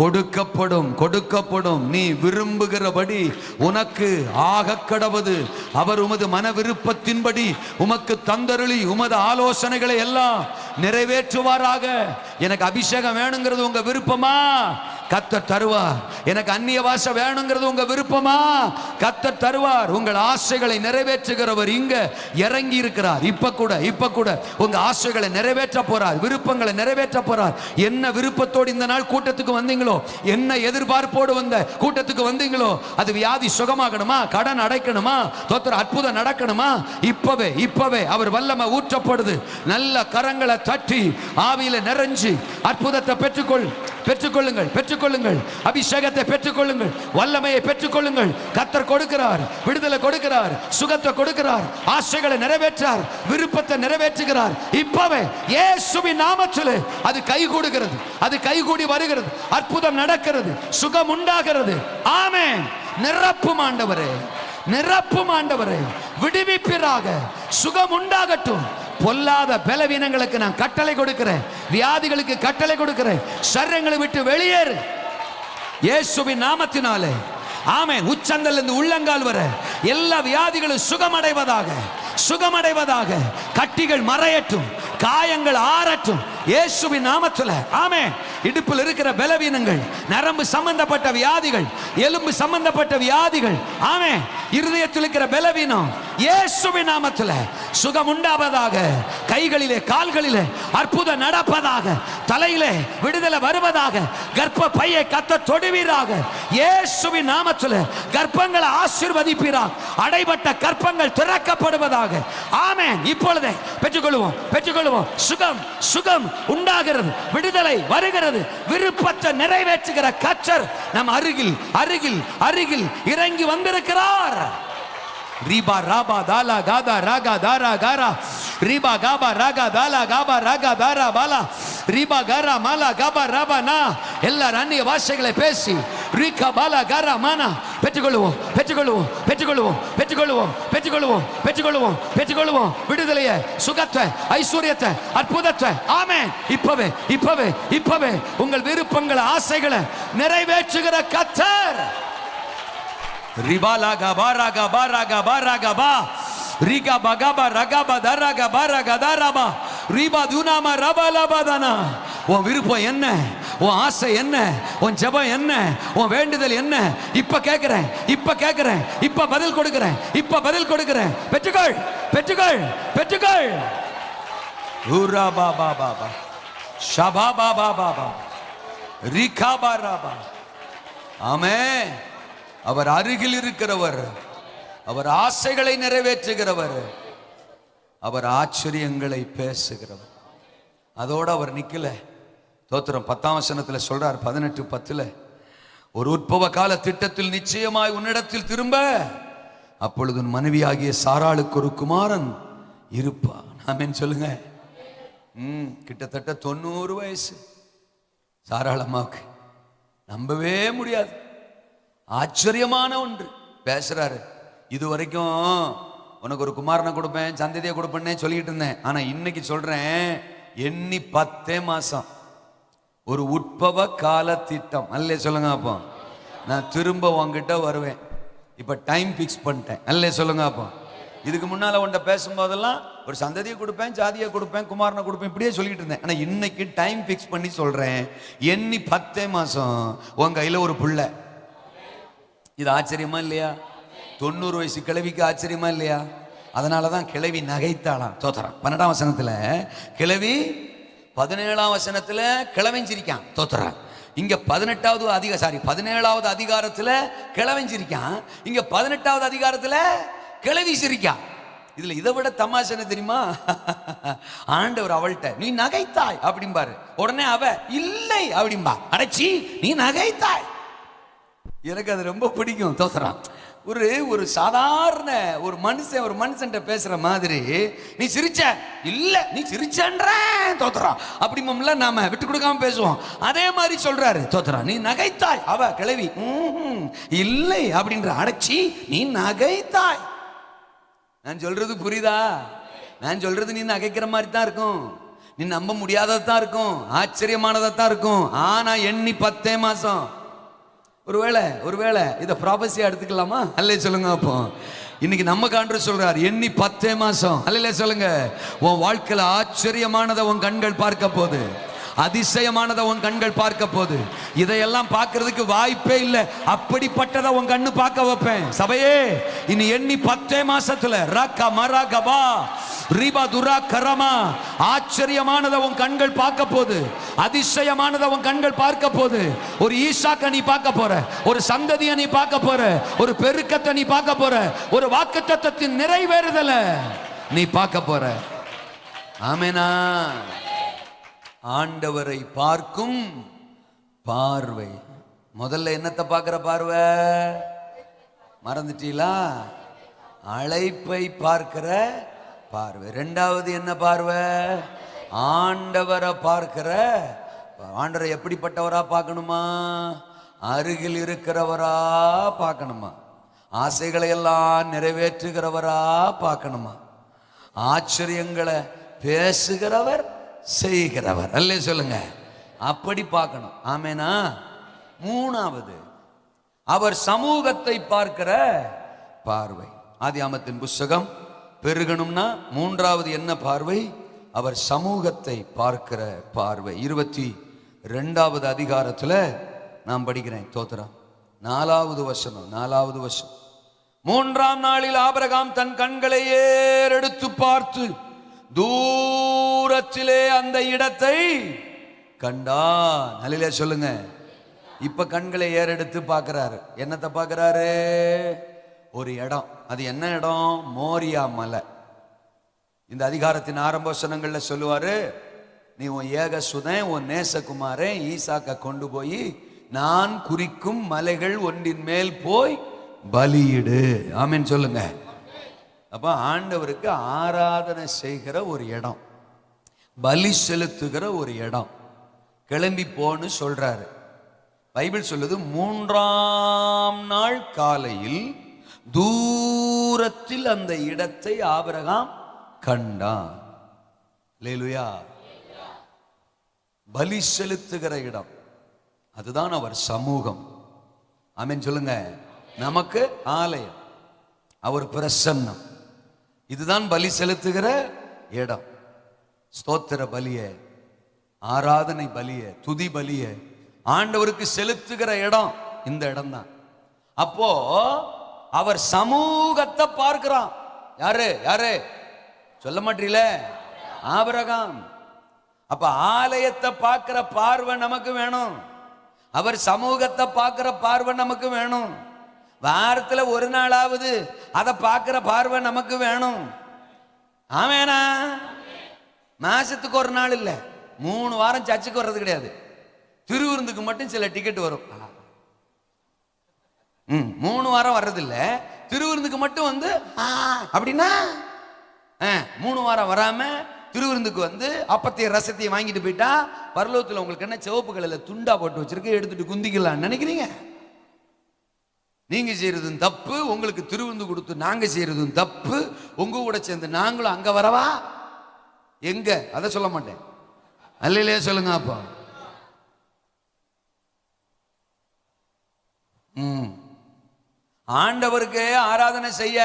கொடுக்கப்படும், கொடுக்கப்படும். நீ விரும்புகிறபடி உனக்கு ஆக கடவது. அவர் உமது மன விருப்பத்தின்படி உமக்கு தந்தருளி உமது ஆலோசனைகளை எல்லாம் நிறைவேற்றுவாராக. எனக்கு அபிஷேகம் வேணுங்கிறது உங்க விருப்பமா? கர்த்தர் தருவார். எனக்கு அந்நிய பாஷை வேணுங்கிறது உங்க விருப்பமா? கர்த்தர் தருவார். உங்கள் ஆசைகளை நிறைவேற்றுகிறவர் இங்க இறங்கி இருக்கிறார். இப்ப கூட உங்க ஆசைகளை நிறைவேற்ற போறார், விருப்பங்களை நிறைவேற்ற போறார். என்ன விருப்பத்தோடு இந்த நாள் கூட்டத்துக்கு வந்தீங்களோ, என்ன எதிர்பார்ப்போடு வந்த கூட்டத்துக்கு வந்தீங்களோ, அது வியாதி சுகமாகணுமா, கடன் அடைக்கணுமா, தோத்திர அற்புதம் நடக்கணுமா, இப்பவே அவர் வல்லமை ஊற்றப்படுது. நல்ல கரங்களை தட்டி ஆவியில நிறைஞ்சு அற்புதத்தை பெற்றுக்கொள்ளுங்கள். அபிஷேகத்தை பெற்றுக்கொள்ளுங்கள். வல்லமையை பெற்றுக்கொள்ளுங்கள். கர்த்தர் கொடுக்கிறார், விடுதலை கொடுக்கிறார், சுகத்தை கொடுக்கிறார், ஆசைகளை நிறைவேற்றார், விருப்பத்தை நிறைவேற்றுகிறார். இப்பவே இயேசுவின் நாமத்திலே அது கைகூடுகிறது, அது கைகூடி வருகிறது. அற்புதம் நடக்கிறது, சுகம் உண்டாகிறது. ஆமென். நிரப்பும் ஆண்டவரே, விடுவிப்பீராக. சுகம் உண்டாகட்டும். பொல்லாத பலவீனங்களுக்கு நான் கட்டளை கொடுக்கிறேன், வியாதிகளுக்கு கட்டளை கொடுக்கிறேன். சரீரங்களை விட்டு வெளியேறு இயேசுவின் நாமத்தினாலே. ஆமென். உச்சந்தலிருந்து உள்ளங்கால் வரை எல்லா வியாதிகளும் சுகமடைவதாக. கட்டிகள் மறையட்டும், காயங்கள் ஆறட்டும் இயேசுவின் நாமத்தில். ஆமென். இடுப்பில் இருக்கிற பலவீனங்கள், நரம்பு சம்பந்தப்பட்ட வியாதிகள், எலும்பு சம்பந்தப்பட்ட வியாதிகள், ஆமென், இருதயத்தில் இருக்கிற பலவீனம் இயேசுவின் நாமத்தில் சுகம் உண்டாவதாக. கைகளிலே கால்களிலே அற்புதம் நடப்பதாக. தலையிலே விடுதலை வருவதாக. கர்ப்ப பையை கர்த்தர் தொடுவீராக இயேசுவின் நாமத்தில். கர்ப்பங்களை ஆசீர்வதிப்பீராக. அடைபட்ட கர்ப்பங்கள் திறக்கப்படுவதாக. ஆமென். இப்பொழுதே பெற்றுக்கொள்வோம். சுகம் உண்டாகிறது, விடுதலை வருகிறது. விருப்பத்தை நிறைவேற்றுகிற கர்த்தர் நம் அருகில் இறங்கி வந்திருக்கிறார். ரீபா ராபா தாலா காதா ராகா தாரா காரா ரீபா காபா ராகா தாலா காபா ராகா தாரா பாலா ரீபா காரா மாலா காபா ராபா நா. எல்லாரும் அந்நிய பாஷைகளை பேசி ரீகா பாலா காரா மானா. பெற்றுக்கொள்வோம் விடுதலையை, சுகத்தை, ஐஸ்வர்யத்தை, அற்புதத்தை. ஆமென். இப்பவே உங்கள் விருப்பங்களை, ஆசைகளை நிறைவேற்றுகிற கர்த்தர். ரிபாலாகா பாராகா பாராகா பாராகா பா ரிகா பகாபா ரகாபா தராகா பாராகா தாராபா ரிபா துனாமா ரபாலாபாதானா. உன் விருப்பம் என்ன? உன் ஆசை என்ன? உன் ஜெபம் என்ன? உன் வேண்டுதல் என்ன? இப்ப கேட்கிறேன், இப்ப பதில் கொடுக்கிறேன். பெற்றுக்கொள். ஊரா பாபா பாபா ஷபா பாபா பாபா ரிகா பாராபா. ஆமென். அவர் அருகில் இருக்கிறவர், அவர் ஆசைகளை நிறைவேற்றுகிறவர், அவர் ஆச்சரியங்களை பேசுகிறவர். அதோடு அவர் நிக்கல. தோத்திரம் 10ஆம் வசனத்தில் சொல்றார், 18:10, ஒரு உற்பவ கால திட்டத்தில் நிச்சயமாய் உன்னிடத்தில் திரும்ப, அப்பொழுது உன் மனைவியாகிய சாராளுக்கு ஒரு குமாரன் இருப்பான். ஆமென் சொல்லுங்க. கிட்டத்தட்ட 90 வயசு சாராள் அம்மாவுக்கு. நம்பவே முடியாது. ஆச்சரியமான ஒன்று பேசுறாரு. இது வரைக்கும் உனக்கு ஒரு குமாரனை கொடுப்பேன், சந்ததியை கொடுப்பேன்னே சொல்லிட்டு இருந்தேன். ஆனா இன்னைக்கு சொல்றேன், எண்ணி 10 மாசம் ஒரு உற்பவ கால திட்டம். அல்லே சொல்லுங்க. அப்போ நான் திரும்ப உங்ககிட்ட வருவேன். இப்ப டைம் பிக்ஸ் பண்ணிட்டேன். அல்லே சொல்லுங்க. அப்போ இதுக்கு முன்னால உன்கிட்ட பேசும்போதெல்லாம் ஒரு சந்ததியை கொடுப்பேன், ஜாதியை கொடுப்பேன், குமாரனை கொடுப்பேன், இப்படியே சொல்லிட்டு இருந்தேன். ஆனா இன்னைக்கு டைம் பிக்ஸ் பண்ணி சொல்றேன், எண்ணி 10 மாசம் உன் கையில ஒரு புள்ள. இது ஆச்சரியமா இல்லையா? 90 வயசு கிழவிக்கு ஆச்சரியமா இல்லையா? அதனாலதான் கிழவி நகைத்தாளாம். தோத்திரம் 12ஆம் வசனத்துல கிழவி, 17ஆம் வசனத்துல கிழவன் சிரிக்கான். தோத்திரம் இங்க 17வது அதிகாரத்துல கிழவன் சிரிக்கான், இங்க 18வது அதிகாரத்துல கிழவி சிரிக்கான். இதுல இதை விட தமாஷை என்ன தெரியுமா? ஆண்டவர் அவள்கிட்ட நீ நகைத்தாய் அப்படிம்பாரு, உடனே அவ இல்லை அப்படிம்பா. அடைச்சி நீ நகைத்தாய். எனக்கு அது ரொம்ப பிடிக்கும். தோத்துறான் ஒரு சாதாரண ஒரு மனுஷன் பேசுற மாதிரி, நீ சிரிச்ச இல்ல நீ சிரிச்சன்ற தோத்துறான். அப்படிமல்ல நாம விட்டு கொடுக்காம பேசுவோம். அதே மாதிரி சொல்றாரு தோத்துறான், நீ நகைத்தாய். அவ கிளவி இல்லை அப்படின்ற, அடைச்சி நீ நகைத்தாய். நான் சொல்றது புரியுதா? நான் சொல்றது நீ நகைக்கிற மாதிரி தான் இருக்கும், நீ நம்ப முடியாததான் இருக்கும், ஆச்சரியமானதான் இருக்கும். ஆனா எண்ணி 10 மாசம். ஒருவேளை இதை ப்ராபஸியா எடுத்துக்கலாமா? அல்லே சொல்லுங்க. அப்போ இன்னைக்கு நம்ம காண்ற சொல்றார், எண்ணி 10 மாசம். அல்லே சொல்லுங்க. உன் வாழ்க்கையில ஆச்சரியமானதை உன் கண்கள் பார்க்க போது, அதிசயமானதை உன் கண்கள் பார்க்க போது. இதையெல்லாம் பார்க்கிறதுக்கு வாய்ப்பே இல்லை, அப்படிப்பட்டதை உன் கண்ணு பார்க்க வைப்பேன். சபையே, இனி எண்ணி 10 மாசத்துல ரக்க மரகபா ரிபா துரா கரமா ஆச்சரியமானதை உன் கண்கள் பார்க்க போது, அதிசயமானதை உன் கண்கள் பார்க்க போது. ஒரு ஈசாக்க நீ பார்க்க போற, ஒரு சந்ததியை நீ பார்க்க போற, ஒரு பெருக்கத்தை நீ பார்க்க போற, ஒரு வாக்குத்தத்தத்தின் நிறைவேறுதலை நீ பார்க்க போற. ஆமெனா? ஆண்டவரை பார்க்கும் பார்வை. முதல்ல என்னத்தை பார்க்கிற பார்வை? மறந்துட்டீங்களா? அழைப்பை பார்க்கிற பார்வை. இரண்டாவது என்ன பார்வை? ஆண்டவரை பார்க்கிற. ஆண்டவரை எப்படிப்பட்டவரா பார்க்கணுமா? அருகில் இருக்கிறவரா பார்க்கணுமா? ஆசைகளை எல்லாம் நிறைவேற்றுகிறவரா பார்க்கணுமா? ஆச்சரியங்களை பேசுகிறவர், செய்கிறவர். அல்லே சொல்லுங்க. அப்படி பார்க்கணும். ஆமேனா? மூணாவது, அவர் சமூகத்தை பார்க்கிற பார்வை. ஆதியாகமத்தின் புஸ்தகம் பெருகணும்னா மூன்றாவது என்ன பார்வை? அவர் சமூகத்தை பார்க்கிற பார்வை. 22வது அதிகாரத்துல நான் படிக்கிறேன். தோத்திரம் 4வது வசனம். 4வது வசனம். 3ஆம் நாளில் ஆபிரகாம் தன் கண்களை ஏறெடுத்து பார்த்து தூரத்திலே அந்த இடத்தை கண்டான். அல்லேலூயா சொல்லுங்க. இப்ப கண்களை ஏறெடுத்து பார்க்கிறாரு. என்னத்தை பார்க்கிறாரு? ஒரு இடம். அது என்ன இடம்? மோரியா மலை. இந்த அதிகாரத்தின் ஆரம்ப வசனங்கள்ல சொல்லுவாரு, நீ உன் ஏகசுதன் உன் நேசகுமாரன் ஈசாக்க கொண்டு போய் நான் குறிக்கும் மலைகள் ஒன்றின் மேல் போய் பலியிடு. ஆமென் சொல்லுங்க. அப்ப ஆண்டவருக்கு ஆராதனை செய்கிற ஒரு இடம், பலி செலுத்துகிற ஒரு இடம். கிளம்பி போன்னு சொல்றாரு. பைபிள் சொல்லுது, 3ஆம் நாள் காலையில் தூரத்தில் அந்த இடத்தை ஆபிரகாம் கண்டான். அல்லேலூயா. பலி செலுத்துகிற இடம், அதுதான் அவர் சமூகம். ஆமென் சொல்லுங்க. நமக்கு ஆலயம், அவர் பிரசன்னம். இதுதான் பலி செலுத்துகிற இடம். ஸ்தோத்திர பலிய, ஆராதனை பலிய, துதி பலிய ஆண்டவருக்கு செலுத்துகிற இடம் இந்த இடம் தான். அப்போ அவர் சமூகத்தை பார்க்கிறான். யாரு யாரு சொல்ல மாட்டீங்கள? ஆபிரகாம். அப்ப ஆலயத்தை பார்க்கிற பார்வை நமக்கு வேணும், அவர் சமூகத்தை பார்க்கிற பார்வை நமக்கு வேணும். வாரத்துல ஒரு நாளாவது அதை பார்க்கிற பார்வை நமக்கு வேணும். ஆமேனா? மாசத்துக்கு ஒரு நாள் இல்ல, 3 வாரம் சர்ச்சுக்கு வர்றது கிடையாது. திருவிருந்துக்கு மட்டும் சில டிக்கெட் வரும். 3 வாரம் வர்றதில்ல, திருவிருந்துக்கு மட்டும் வந்து அப்படின்னா 3 வாரம் வராம திருவிருந்துக்கு வந்து அப்பத்தையும் ரசத்தையும் வாங்கிட்டு போயிட்டா பரலோகத்தில் உங்களுக்கு என்ன சிவப்பு கலர்ல துண்டா போட்டு வச்சிருக்கு, எடுத்துட்டு குந்திக்கலாம்னு நினைக்கிறீங்க? நீங்க செய்யறதும் தப்பு, உங்களுக்கு திருவிருந்து கொடுத்து நாங்க செய்யறதும் தப்பு. உங்க கூட சேர்ந்து நாங்களும் அங்க வரவா? எங்க? அதை சொல்ல மாட்டேன். அல்லையிலே சொல்லுங்க. அப்பா ஆண்டவருக்கு ஆராதனை செய்ய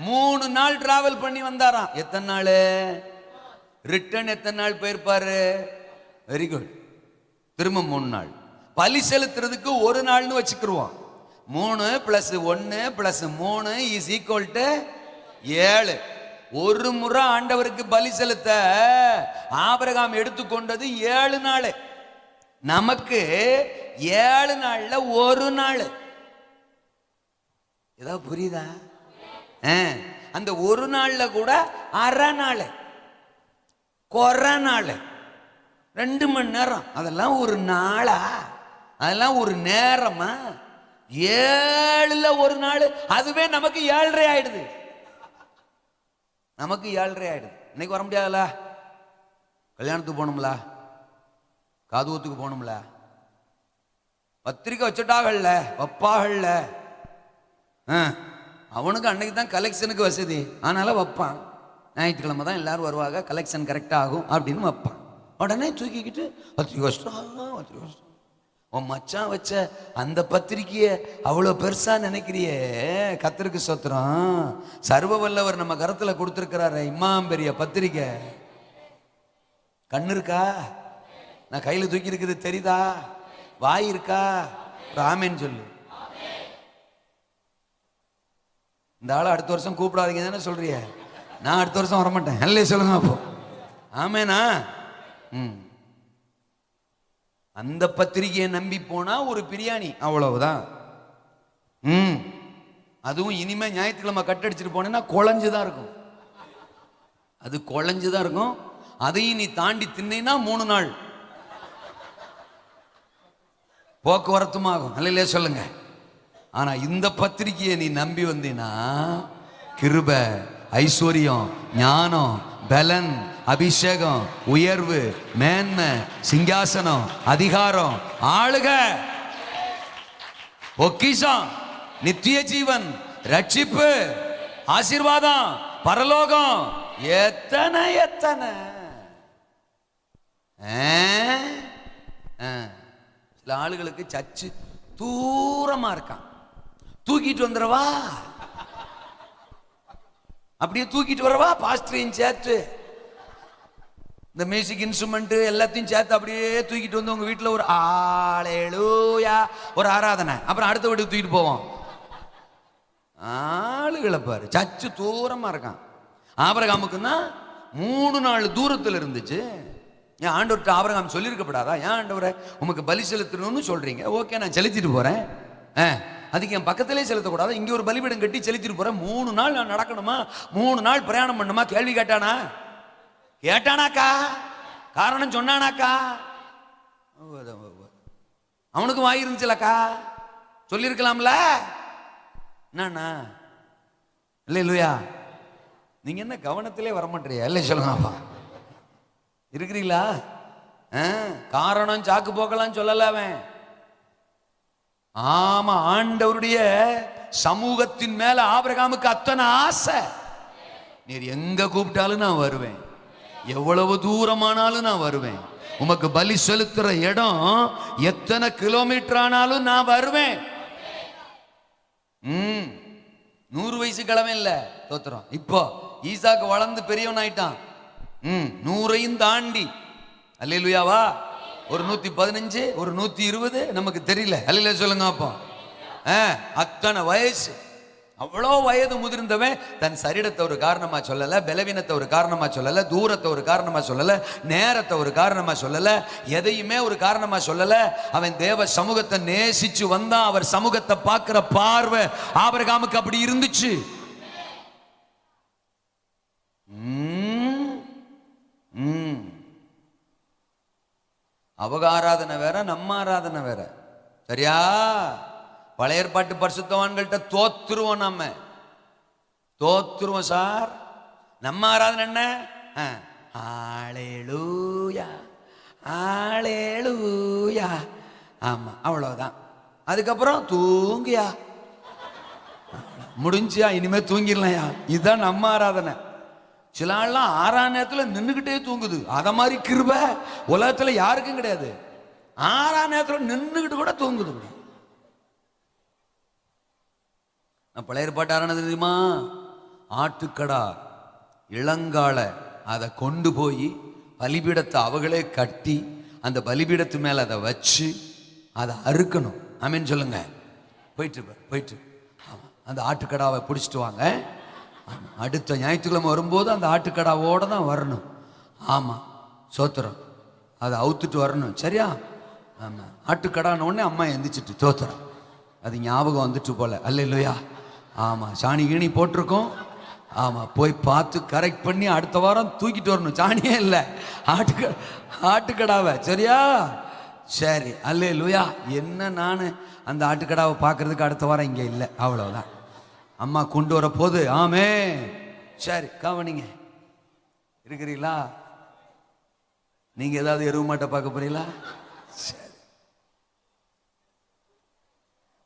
3 நாள் டிராவல் பண்ணி வந்தாராம். எத்தனை நாள்? ரிட்டர்ன் எத்தனை நாள் போயிருப்பாரு? Very good. திரும்ப 3 நாள். பலி செலுத்துறதுக்கு 1 நாள்னு வச்சுக்கிருவோம். 3 + 1 + 3 = 7. ஒரு முறை ஆண்டவருக்கு பலி செலுத்த ஆபிரகாம் எடுத்துக்கொண்டது 7 நாள். நமக்கு 7 நாள்ல ஒரு நாள். ஏதாவது புரியுதா? அந்த ஒரு நாள்ல கூட அரை நாள், கொரை நாள், 2 மணி நேரம், அதெல்லாம் ஒரு நாளா? அதெல்லாம் ஒரு நேரமா? 7ல ஒரு நாள், அதுவே நமக்கு 7:30 ஆயிடுது. நமக்கு 7:30 ஆயிடுது. இன்னைக்கு வர முடியாதுல்ல, கல்யாணத்துக்கு போகணும்ல, காதுவத்துக்கு போகணும்ல, பத்திரிக்கை வச்சுட்டாகல்ல, வப்பாகல்ல. அவனுக்கு அன்னைக்கு தான் கலெக்ஷனுக்கு வசதி, அதனால வைப்பான். ஞாயிற்றுக்கிழமை தான் எல்லாரும் வருவாங்க, கலெக்ஷன் கரெக்டாக ஆகும் அப்படின்னு வைப்பான். உடனே தூக்கிக்கிட்டு பத்திரிக்கை வச்சிட்டோம். உன் மச்சான் வச்ச அந்த பத்திரிக்கையை அவ்வளோ பெருசா நினைக்கிறியே, கர்த்தருக்கு ஸ்தோத்திரம். சர்வ வல்லவர் நம்ம கரத்துல கொடுத்துருக்கிறாரு இம்மாம் பெரிய பத்திரிக்கை. கண்ணு இருக்கா? நான் கையில தூக்கி இருக்குது தெரியுதா? வாய் இருக்கா? ஆமேன்னு சொல்லு. இந்த ஆளை அடுத்த வருஷம் கூப்பிடாதீங்க தானே சொல்றிய? நான் அடுத்த வருஷம் வரமாட்டேன். இல்லையே சொல்லுங்க அப்போ. ஆமேனா? அந்த பத்திரிகையை நம்பி போனா ஒரு பிரியாணி, அவ்வளவுதான். அதுவும் இனிமே ஞாயிற்றுக்கிழமை கட்டடிச்சிட்டு போனேன்னா குழஞ்சுதான் இருக்கும். அது குழஞ்சுதான் இருக்கும். அதையும் நீ தாண்டி தின்னா 3 நாள் போக்குவரத்துமாகும். இல்லையே சொல்லுங்க. ஆனா இந்த பத்திரிகையை நீ நம்பி வந்தீனா கிருபை, ஐஸ்வர்யம், ஞானம், பலன், அபிஷேகம், உயர்வு, மேன்மை, சிங்காசனம், அதிகாரம், ஆளுக, பொக்கிஷம், நித்திய ஜீவன், ரட்சிப்பு, ஆசீர்வாதம், பரலோகம், எத்தனை எத்தனை. சில ஆளுகளுக்கு சச்சு தூரமா இருக்கான். தூக்கிட்டு வந்துடவா, அப்படியே தூக்கிட்டு வரவா, பாஸ்டரையும் சேர்த்து இந்த மியூசிக் இன்ஸ்ட்ருமெண்ட் எல்லாத்தையும் சேர்த்து அப்படியே தூக்கிட்டு வந்து உங்க வீட்டில் ஒரு ஹல்லேலூயா ஒரு ஆராதனை, அப்புறம் அடுத்த வீட்டுக்கு தூக்கிட்டு போவோம். ஆளுகளை பாரு, சச்சு தூரமா இருக்கான். ஆபிரகாமுக்குன்னா 3 நாள் தூரத்தில் இருந்துச்சு. ஏன் ஆண்டவர்கிட்ட ஆபிரகாம் சொல்லியிருக்கப்படாதா? ஏன் ஆண்டவரை உமக்கு பலி செலுத்தணும்னு சொல்றீங்க, ஓகே நான் செலுத்திட்டு போறேன், அதுக்கு என் பக்கத்திலே செலுத்தக்கூடாது, இங்கே ஒரு பலிபீடம் கட்டி செலுத்திட்டு போறேன், 3 நாள் நான் நடக்கணுமா, 3 நாள் பிரயாணம் பண்ணுமா? கேள்வி கேட்டானா? கேட்டானாக்கா? காரணம் சொன்னானாக்கா? அவனுக்கு வாய் இருந்துச்சுலக்கா, சொல்லியிருக்கலாம்ல. என்னண்ணா இல்லை இல்லையா? நீங்க என்ன கவனத்திலே வரமாட்டீங்க? இல்லை சொல்லுங்கப்பா, இருக்கிறீங்களா? காரணம் சாக்கு போக்கலாம் சொல்லல அவன். ஆமா, ஆண்டவருடைய சமூகத்தின் மேல ஆபிரகாமுக்கு அத்தனை ஆசை. நீர் எங்க கூப்பிட்டாலும் நான் வருவேன், எவ்வளவு தூரமானாலும் நான் வருவேன், உமக்கு பலி செலுத்துற இடம் எத்தனை கிலோமீட்டர் ஆனாலும் நான் வருவேன். 100 வயசு கிழமை இல்ல தோத்துறோம். இப்போ ஈசாக்கு வளர்ந்து பெரியவன் ஆயிட்டான். 100ஐயும் தாண்டி, அல்லேலூயாவா, ஒரு 115 ஒரு 120 நமக்கு தெரியல. அல்லேலூயா சொல்லுங்க. அப்போ அத்தனை வயசு, அவ்வளோ வயது முதிர்ந்தவன் தன் சரீரத்தை ஒரு காரணமா சொல்லல, பலவீனத்தை ஒரு காரணமா சொல்லல, தூரத்தை ஒரு காரணமா சொல்லல, நேரத்தை ஒரு காரணமா சொல்லல, எதையுமே ஒரு காரணமா சொல்லல. அவன் தேவ சமூகத்தை நேசிச்சு வந்தான். அவர் சமூகத்தை பார்க்கிற பார்வை ஆபிரகாமுக்கு அப்படி இருந்துச்சு. அவங்க ஆராதனை வேற, நம்ம ஆராதனை வேற. சரியா? பழைய ஏற்பாட்டு பரிசுத்தவான்கள்ட்ட தோத்துருவோம், நம்ம தோத்துருவோம் சார். நம்ம ஆராதனை என்ன? ஹல்லேலூயா ஹல்லேலூயா, ஆமா அவ்வளவுதான். அதுக்கப்புறம் தூங்கியா, முடிஞ்சியா, இனிமே தூங்கிடலையா. இதுதான் நம்ம ஆராதனை. சில ஆள்லாம் 6ஆம் நேரத்தில் நின்றுகிட்டே தூங்குது. அத மாதிரி கிருபை உலகத்துல யாருக்கும் கிடையாது. 6ஆம் நேரத்தில் நின்றுகிட்டு கூட தூங்குது. பழைய ஏற்பாட்டு ஆராதனை தெரியுமா? ஆட்டுக்கடா இளங்கால அதை கொண்டு போய் பலிபீடத்தை அவங்களே கட்டி அந்த பலிபீடத்து மேல அதை வச்சு அதை அறுக்கணும். ஆமேன்னு சொல்லுங்க. போயிட்டு அந்த ஆட்டுக்கடாவை பிடிச்சிட்டு வாங்க. அடுத்த ஞாயிற்றுக்கிழமை வரும்போது அந்த ஆட்டுக்கடாவோட தான் வரணும். ஆமா, சோத்திரம், அதை அவுத்துட்டு வரணும். சரியா? ஆமா, ஆட்டுக்கடான உடனே அம்மா எந்திரிச்சிட்டு தோத்துறோம். அது ஞாபகம் வந்துட்டு போல. அல்லேலூயா. ஆமா, சாணி கீணி போட்டிருக்கோம். ஆமா, போய் பார்த்து கரெக்ட் பண்ணி அடுத்த வாரம் தூக்கிட்டு வரணும். சாணியே இல்லை, ஆட்டுக்கடாவை. சரியா? சரி, அல்லேலூயா. என்ன நான் அந்த ஆட்டுக்கடாவை பார்க்கறதுக்கு அடுத்த வாரம் இங்கே இல்லை, அவ்வளவுதான். அம்மா கொண்டு வர போது. ஆமே. சரி, கவனிங்க. இருக்கிறீங்களா? நீங்க ஏதாவது எருவு மாட்டை பார்க்க போறீங்களா? சரி,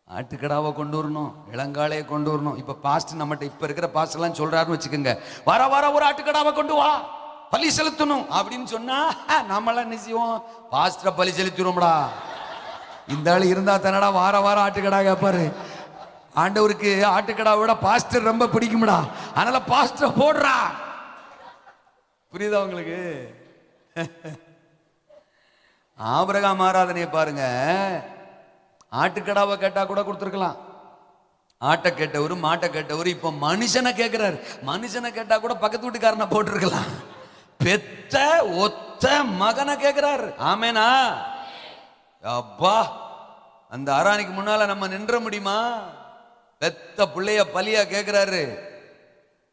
ஆட்டுக்கடாவை கொண்டு வரணும், இளங்காளையை கொண்டு வரணும். இப்ப பாஸ்ட் நம்மகிட்ட இப்ப இருக்கிற பாஸ்ட் எல்லாம் சொல்றாருன்னு வச்சுக்கோங்க, வர வர ஒரு ஆட்டுக்கடாவை கொண்டு வா, பலி செலுத்தணும் அப்படின்னு சொன்னா நம்மளாம் என்ன செய்வோம்? பாஸ்டரை பலி செலுத்திடுவோம்டா. இந்த ஆள் இருந்தா தானடா வார வாரம் ஆட்டுக்கடா கேட்பாரு. ஆண்டவருக்கு ஆட்டுக்கடா விட பாஸ்டர் ரொம்ப பிடிக்கும்டா, அதனால பாஸ்டர் போடுறா. புரியுதா உங்களுக்கு? ஆபிரகாம் ஆராதனையை பாருங்க. ஆட்டுக்கடாவை கேட்டா கூட கொடுத்துருக்கலாம். ஆட்டை கேட்டவர், மாட்டை கேட்டவர், இப்ப மனுஷனை கேட்கிறாரு. மனுஷனை கேட்டா கூட பக்கத்து வீட்டுக்காரனை போட்டிருக்கலாம். பெத்த ஒத்த மகனை கேட்கிறாரு. ஆமேனா? அப்பா, அந்த ஆராணிக்கு முன்னால நம்ம நின்ற முடியுமா? பெத்த பிள்ளைய பலியா கேட்கிறாரு.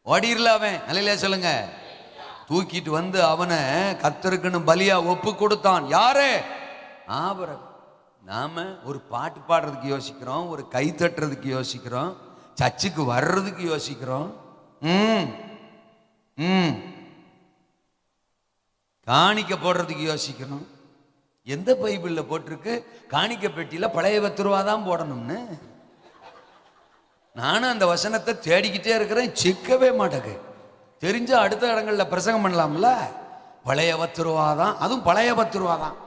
ஓடிரல அவன். அல்லையா சொல்லுங்க. தூக்கிட்டு வந்து அவனை கர்த்தருக்குன்னு பலியா ஒப்பு கொடுத்தான். யாரு? ஆபிரகாம். நாம ஒரு பாட்டு பாடுறதுக்கு யோசிக்கிறோம், ஒரு கை தட்டுறதுக்கு யோசிக்கிறோம், சர்ச்சுக்கு வர்றதுக்கு யோசிக்கிறோம், காணிக்க போடுறதுக்கு யோசிக்கிறோம். எந்த பைபிள்ல போட்டிருக்கு காணிக்க பெட்டியில பழைய 10 ரூபா தான் போடணும்னு? நானும் அந்த வசனத்தை தேடிக்கிட்டே இருக்கிறேன், சிக்கவே மாட்டேங்க. தெரிஞ்ச அடுத்த இடங்கள்ல பிரசங்கம் பண்ணலாம்ல. பழைய 10 ரூபா தான், அதுவும் பழைய 10 ரூபா தான்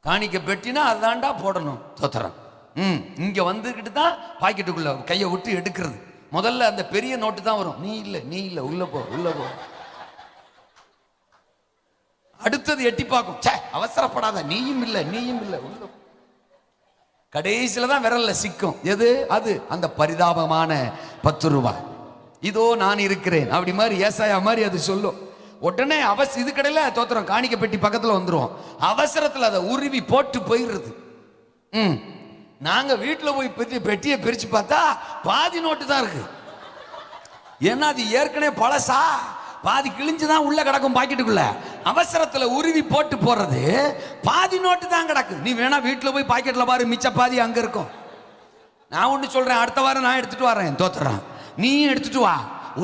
காணிக்க பெட்டினா அதுதான்டா போடணும். தோத்துறோம். இங்க வந்துகிட்டு தான் பாக்கெட்டுக்குள்ள கையை விட்டு எடுக்கிறது. முதல்ல அந்த பெரிய நோட்டு தான் வரும். நீ இல்ல, நீ இல்ல, உள்ள போ, உள்ள போ. அடுத்தது எட்டி பார்க்கும். அவசரப்படாத, நீயும் இல்ல, நீயும் இல்ல, உள்ள. கடைசியில தான் விரல்ல சிக்கும். எது அது? அந்த பரிதாபமான 10 ரூபாய். இதோ நான் இருக்கிறேன் அப்படி மாதிரி, ஏசாயா மாதிரி அது சொல்லும். உடனே இது கடையில தோத்திரம் காணிக்க பெட்டி பக்கத்துல வந்துரும். அவசரத்துல அதை உருவி போட்டு போயிடுறது. நாங்க வீட்டுல போய் பெட்டியை பிரிச்சு பார்த்தா பாதி நோட்டு தான் இருக்கு. ஏன்னா அது ஏற்கனவே பழசா, பாதி கிழிஞ்சுதான் உள்ள கிடக்கும் பாக்கெட்டுக்குள்ள. அவசரத்துல உருவி போட்டு போறது, பாதி நோட்டு தான் கிடக்கு. நீ வேணா வீட்டுல போய் பாக்கெட்ல பாரு, மிச்ச பாதி அங்க இருக்கும். நான் ஒண்ணு சொல்றேன், அடுத்த வாரம் நான் எடுத்துட்டு வரேன். தோத்துறேன், நீ எடுத்துட்டு வா.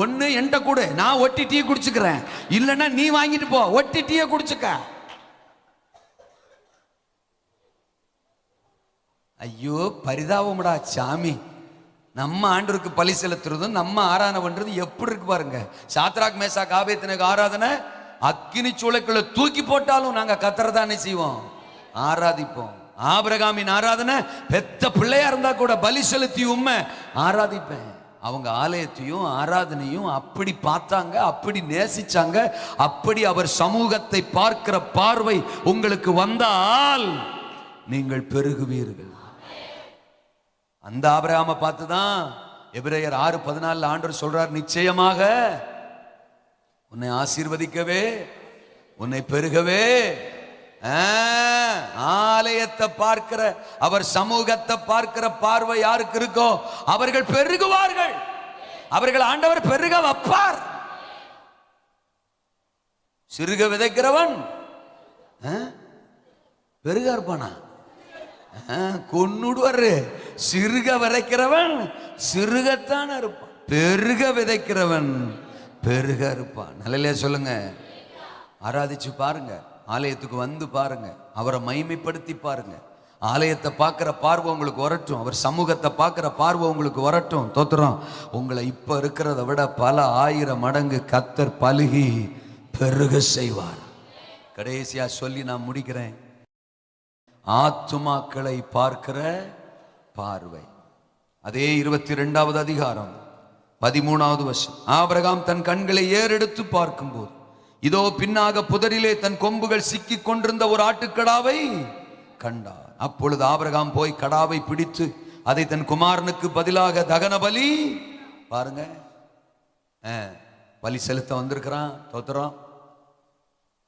ஒண்ணு என்கிட்ட கொடு, நான் ஒட்டி டீ குடிச்சுக்கிறேன். இல்லைன்னா நீ வாங்கிட்டு போ, ஒட்டி டீயை குடிச்சுக்க. ஐயோ பரிதாபம்டா சாமி. நம்ம ஆண்டவருக்கு பலி செலுத்துறதும் நம்ம ஆராதனை பண்றது எப்படி இருக்கு பாருங்க. சாத்ராக் மேசாக் ஆபேத்நேகோ ஆராதனை அக்கினி சூளைக்குள்ள தூக்கி போட்டாலும் நாங்க கர்த்தரைதானே செய்வோம், ஆராதிப்போம். ஆபிரகாமின் ஆராதனை பெத்த பிள்ளையா இருந்தா கூட பலி செலுத்தி உண்மை ஆராதிப்பேன். அவங்க ஆலயத்தையும் ஆராதனையும் அப்படி பார்த்தாங்க, அப்படி நேசிச்சாங்க. அப்படி அவர் சமூகத்தை பார்க்கிற பார்வை உங்களுக்கு வந்தால் நீங்கள் பெருகுவீர்கள். அந்த ஆபிரகாமை பார்த்துதான் எபிரேயர் 6:14 ஆண்டவர் சொல்றார், நிச்சயமாக உன்னை ஆசீர்வதிக்கவே, உன்னை பெருகவே. ஆலயத்தை பார்க்கிற, அவர் சமூகத்தை பார்க்கிற பார்வை யாருக்கு இருக்கோ அவர்கள் பெருகுவார்கள். அவர்கள் ஆண்டவர் பெருக வைப்பார். சிறுக விதைக்கிறவன் பெருக இருப்பானா? கொன்னுடுவாரு. சிறுக விதைக்கிறவன் சிறுகத்தான் இருப்பான். பெருக விதைக்கிறவன் பெருக இருப்பான். நல்ல சொல்லுங்க. ஆராதிச்சு பாருங்க, ஆலயத்துக்கு வந்து பாருங்க, அவரை மகிமைப்படுத்தி பாருங்க. ஆலயத்தை பார்க்கிற பார்வை உங்களுக்கு வரட்டும், அவர் சமூகத்தை பார்க்கிற பார்வை உங்களுக்கு வரட்டும். தோத்துறோம். உங்களை இப்ப இருக்கிறத விட பல 1000 மடங்கு கர்த்தர் பலுகி பெருக செய்வார். கடைசியா சொல்லி நான் முடிக்கிறேன். ஆத்துமாக்களை பார்க்கிற பார்வை. அதே 22வது அதிகாரம் 13வது வசனம். ஆபிரகாம் தன் கண்களை ஏறெடுத்து பார்க்கும்போது இதோ பின்னாக புதரிலே தன் கொம்புகள் சிக்கி கொண்டிருந்த ஒரு ஆட்டுக்கடாவை கண்டார். அப்பொழுது ஆபிரகாம் போய் கடாவை பிடித்து அதை தன் குமாரனுக்கு பதிலாக தகன பலி. பாருங்க, பலி செலுத்த வந்திருக்கிறான். தோத்துறோம்.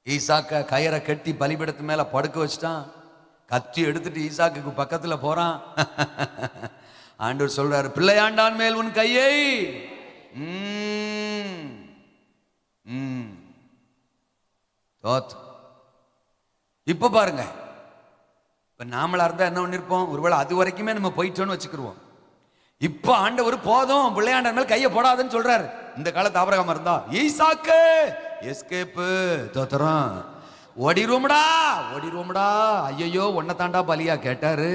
ஈசாக்க கயிறை கட்டி பலிபீடத்து மேல படுக்க வச்சுட்டான். கத்தி எடுத்துட்டு ஈசாக்குக்கு பக்கத்துல போறான். ஆண்டவர் சொல்றாரு, பிள்ளையாண்டான் மேல் உன் கையை. இப்ப பாருங்க, இப்ப நாமளா இருந்தா என்ன பண்ணிருப்போம்? ஒருவேளை அது வரைக்குமே நம்ம போயிட்டோன்னு வச்சுக்கிருவோம். இப்ப ஆண்டவர் போதும், பிள்ளையாண்டான் மேல் கையை போடாதுன்னு சொல்றாரு. இந்த காலத்து ஆபிரகாம் இருந்தா, ஈசாக்கு எஸ்கேப்பு, தோத்திரம், ஓடிருவோம்டா ஓடிருவோம்டா. ஐயோ, உன்னை தாண்டா பலியா கேட்டாரு,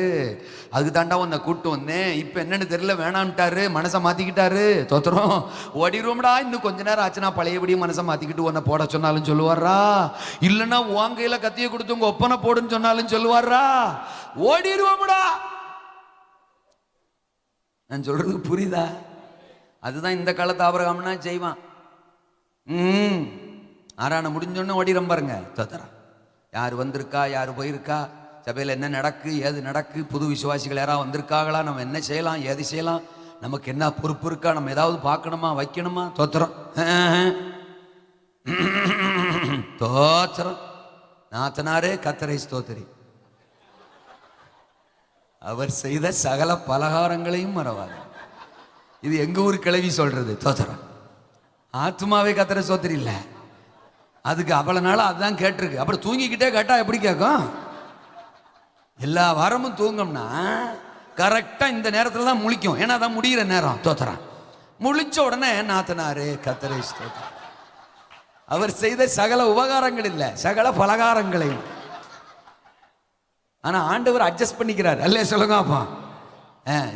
அதுக்கு தாண்டா உன்னை கூட்டு வந்தேன், இப்ப என்னன்னு தெரியல வேணான்ட்டாரு, மனசை மாத்திக்கிட்டாரு. தோத்திரம், ஓடிருவோம்டா. இன்னும் கொஞ்ச நேரம் ஆச்சுன்னா பழையபடியும் மனசை மாத்திக்கிட்டு உன்னை போட சொன்னாலும் சொல்லுவாரா, இல்லைன்னா உன் கையில கத்திய கொடுத்து உங்க ஒப்பனை போடுன்னு சொன்னாலும் சொல்லுவாரா. ஓடிருவோம்டா. நான் சொல்றது புரியுதா? அதுதான் இந்த காலத்து ஆபிரகாம்னா செய்வான். ஆறான முடிஞ்சோன்னு ஓடிரம் பாருங்க. தோத்தரா, யார் வந்திருக்கா, யார் போயிருக்கா, சபையில் என்ன நடக்கு, ஏது நடக்கு, புது விசுவாசிகள் யாராவது வந்திருக்காங்களா, நம்ம என்ன செய்யலாம், ஏது செய்யலாம், நமக்கு என்ன பொறுப்பு இருக்கா, நம்ம ஏதாவது பார்க்கணுமா, வைக்கணுமா. தோத்திரம் தோத்திரம். நாத்தனாரே கத்தரை ஸ்தோத்திரி, அவர் செய்த சகல பலகாரங்களையும் மறவாது. இது எங்க ஊர் கிளவி சொல்றது. தோத்திரம். ஆத்மாவே கத்தரை ஸ்தோத்திரி இல்லை, அதுக்கு அவ்வளவு நாள் அதுதான் கேட்டிருக்கு. அப்புறம் தூங்கிக்கிட்டே கேட்டா எப்படி கேட்கும்? எல்லா வாரமும் தூங்கம்னா கரெக்டா இந்த நேரத்துல தான் முழிக்கும், ஏன்னா அதான் முடிகிற நேரம். தோத்திரம். முழிச்ச உடனே நாத்தனாரே கத்தரை ஸ்தோத்திரி, அவர் செய்த சகல உபகாரங்கள் இல்லை, சகல பலகாரங்களையும். ஆனா ஆண்டவர் அட்ஜஸ்ட் பண்ணிக்கிறார். அல்லே சொல்லுங்க அப்பா.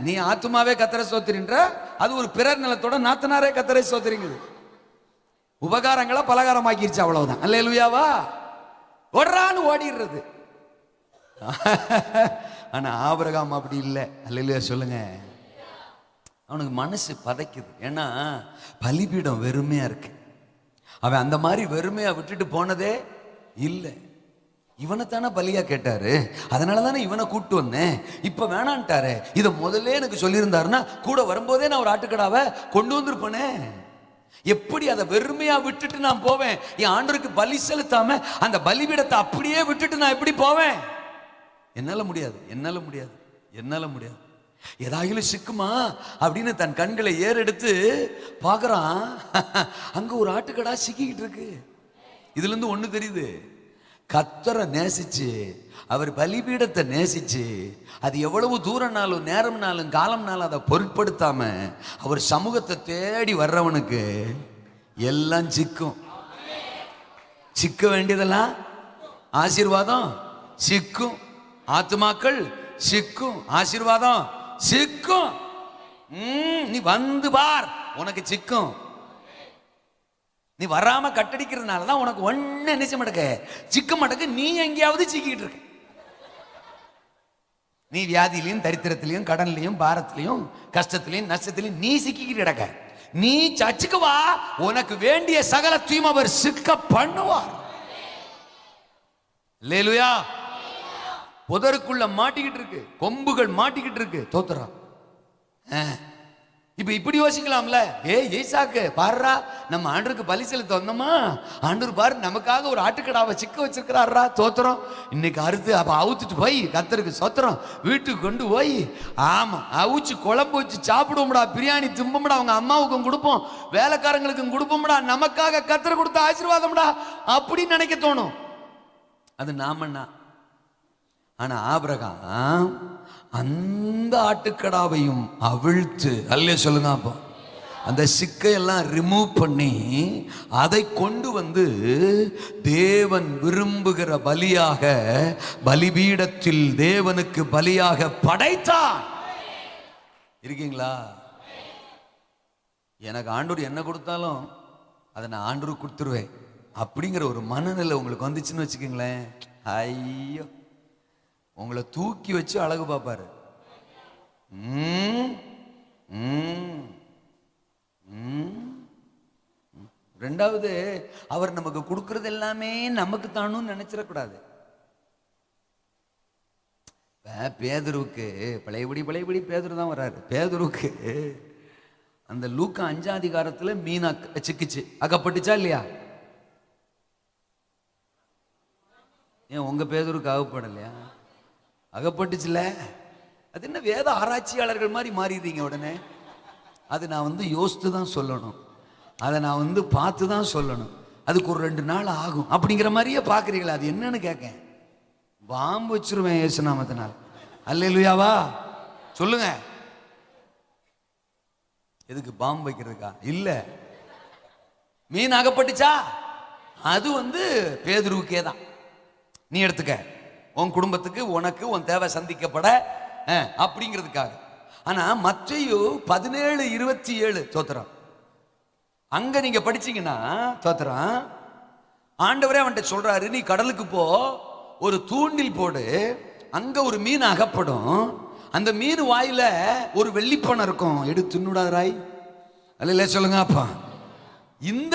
நீ ஆத்துமாவே கத்தரை ஸ்தோத்திரின்ற, அது ஒரு பிறர் நிலத்தோட நாத்தனாரே கத்தரை ஸ்தோத்திரிங்குது. உபகாரங்களை பலகாரமாக்கிருச்சு, அவ்வளவுதான். அல்லேலூயாவா. ஓடுறான்னு ஓடிடுறது. ஆனா ஆபிரகாம் அப்படி இல்லை. அல்லேலூயா சொல்லுங்க. அவனுக்கு மனசு பதைக்குது, ஏன்னா பலிபீடம் வெறுமையா இருக்கு. அவன் அந்த மாதிரி வெறுமையா விட்டுட்டு போனதே இல்லை. இவனைத்தானே பலியா கேட்டாரு, அதனால தானே இவனை கூப்பிட்டு வந்தேன். இப்ப வேணான்ட்டாரு. இதை முதல்ல எனக்கு சொல்லியிருந்தாருன்னா கூட வரும்போதே நான் ஒரு ஆட்டுக்கடாவை கொண்டு வந்திருப்பேனே. எப்படி அதை வெறுமையா விட்டுட்டு நான் போவேன்? என் ஆண்டவருக்கு பலி செலுத்தாம அந்த பலிபீடத்தை அப்படியே விட்டுட்டு நான் எப்படி போவேன்? என்னால முடியாது, என்னால முடியாது, என்னால முடியாது. ஏதாயிலும் சிக்குமா அப்படின்னு தன் கண்களை ஏறெடுத்து பார்க்கறான். அங்க ஒரு ஆட்டுக்கடா சிக்கிக்கிட்டு இருக்கு. இதுல இருந்து ஒண்ணு தெரியுது, கர்த்தரை நேசிச்சு, அவர் பலிபீடத்தை நேசிச்சு, அது எவ்வளவு தூரம்னாலும் நேரம்னாலும் காலம்னாலும் அதை பொருட்படுத்தாம அவர் சமூகத்தை தேடி வர்றவனுக்கு எல்லாம் சிக்கும். சிக்க வேண்டியதெல்லாம் ஆசீர்வாதம் சிக்கும், ஆத்துமாக்கள் சிக்கும், ஆசீர்வாதம் சிக்கும். நீ வந்து பார், உனக்கு சிக்கும். நீ வராம கட்டடிக்கிறதுனால தான் உனக்கு ஒண்ணு என்ன செய்ய மாட்டேங்க, சிக்க மாட்டேங்க. நீ எங்கேயாவது சிக்கிட்டு இருக்க. நீ வியாதியிலையும் தரித்திரத்திலையும் கடன்லையும் பாரத்திலையும் கஷ்டத்திலையும் நஷ்டத்திலையும் நீ சிக்கிக்கிட்டு கிடக்க. நீ சர்ச்சுக்கு வா, உனக்கு வேண்டிய சகலத்தையும் அவர் சிக்க பண்ணுவார். அல்லேலூயா. புதருக்குள்ள மாட்டிக்கிட்டு இருக்கு, கொம்புகள் மாட்டிக்கிட்டு இருக்கு. தோத்துறா. இப்ப இப்படி யோசிக்கலாம்ல, ஈசாக்கு பாருடா, நம்ம ஆண்டருக்கு பலி செலுத்த வந்தோமா, ஆண்டவர் பாரு நமக்காக ஒரு ஆட்டுக்கடாவை சிக்க வச்சிருக்கிறாரா. தோத்திரம். இன்னைக்கு அறுத்து அப்ப அவுத்துட்டு போய் கத்தருக்கு சொத்திரம் வீட்டுக்கு கொண்டு போய், ஆமா அவுச்சு குழம்பு வச்சு சாப்பிடுவோம்டா, பிரியாணி திம்பம்டா, அவங்க அம்மாவுக்கும் கொடுப்போம், வேலைக்காரங்களுக்கும் கொடுப்போம்டா, நமக்காக கத்தரை கொடுத்த ஆசீர்வாதம்டா அப்படின்னு நினைக்க தோணும். அது நாமண்ணா. ஆனா ஆபிரகாம் அந்த ஆட்டுக்கடாவையும் அவிழ்த்து, அல்லே சொல்லுங்க அப்போ, அந்த சிக்கையெல்லாம் ரிமூவ் பண்ணி அதை கொண்டு வந்து தேவன் விரும்புகிற பலியாக பலிபீடத்தில் தேவனுக்கு பலியாக படைத்தான். இருக்கீங்களா? எனக்கு ஆண்டவர் என்ன கொடுத்தாலும் அதை நான் ஆண்டவருக்கு கொடுத்துருவேன் அப்படிங்கிற ஒரு மனநிலை உங்களுக்கு வந்துச்சுன்னு வச்சுக்கோங்களேன், ஐயோ உங்களை தூக்கி வச்சு அழகு பார்ப்பாரு. ரெண்டாவது, அவர் நமக்கு கொடுக்கறது எல்லாமே நமக்கு தானும் நினைச்சிடக்கூடாது. பேதுருவுக்கு பழையபடி பேதுரு தான் வர்றாரு. பேதுருவுக்கு அந்த லூக்கா 5ஆம் அதிகாரத்துல மீன் சிக்கிச்சு, அகப்பட்டுச்சா இல்லையா? ஏன் உங்க பேதுருக்கு அகப்படலையா? அகப்பட்டுச்சுல. அது என்ன வேத ஆராய்ச்சியாளர்கள் மாதிரி மாறிடுறீங்க உடனே? அது நான் யோசித்து தான் சொல்லணும், அதை நான் பார்த்து தான் சொல்லணும், அதுக்கு ஒரு 2 நாள் ஆகும் அப்படிங்கிற மாதிரியே பார்க்குறீங்களா? அது என்னன்னு கேட்க பாம்பு வச்சிருவேன் இயேசுநாமத்தினால். அல்லேலூயாவா சொல்லுங்க. எதுக்கு பாம்பு வைக்கிறதுக்கா? இல்ல, மீன் அகப்பட்டுச்சா அது பேதுருவுக்கே தான். நீ எடுத்துக்க, உன் குடும்பத்துக்கு, உனக்கு, உன் தேவை சந்திக்கப்பட அப்படிங்கிறதுக்காக. ஆனா மத்தேயு 17:27 தோத்திரம் அங்க நீங்க படிச்சீங்கன்னா தோத்திரம், ஆண்டவரே அவன்கிட்ட சொல்றாரு, நீ கடலுக்கு போ, ஒரு தூண்டில் போடு, அங்க ஒரு மீன் அகப்படும், அந்த மீன் வாயில ஒரு வெள்ளிப்பணம் இருக்கும், எடுத்து தின்னுடாதராய். அல்ல சொல்லுங்க அப்பா. இந்த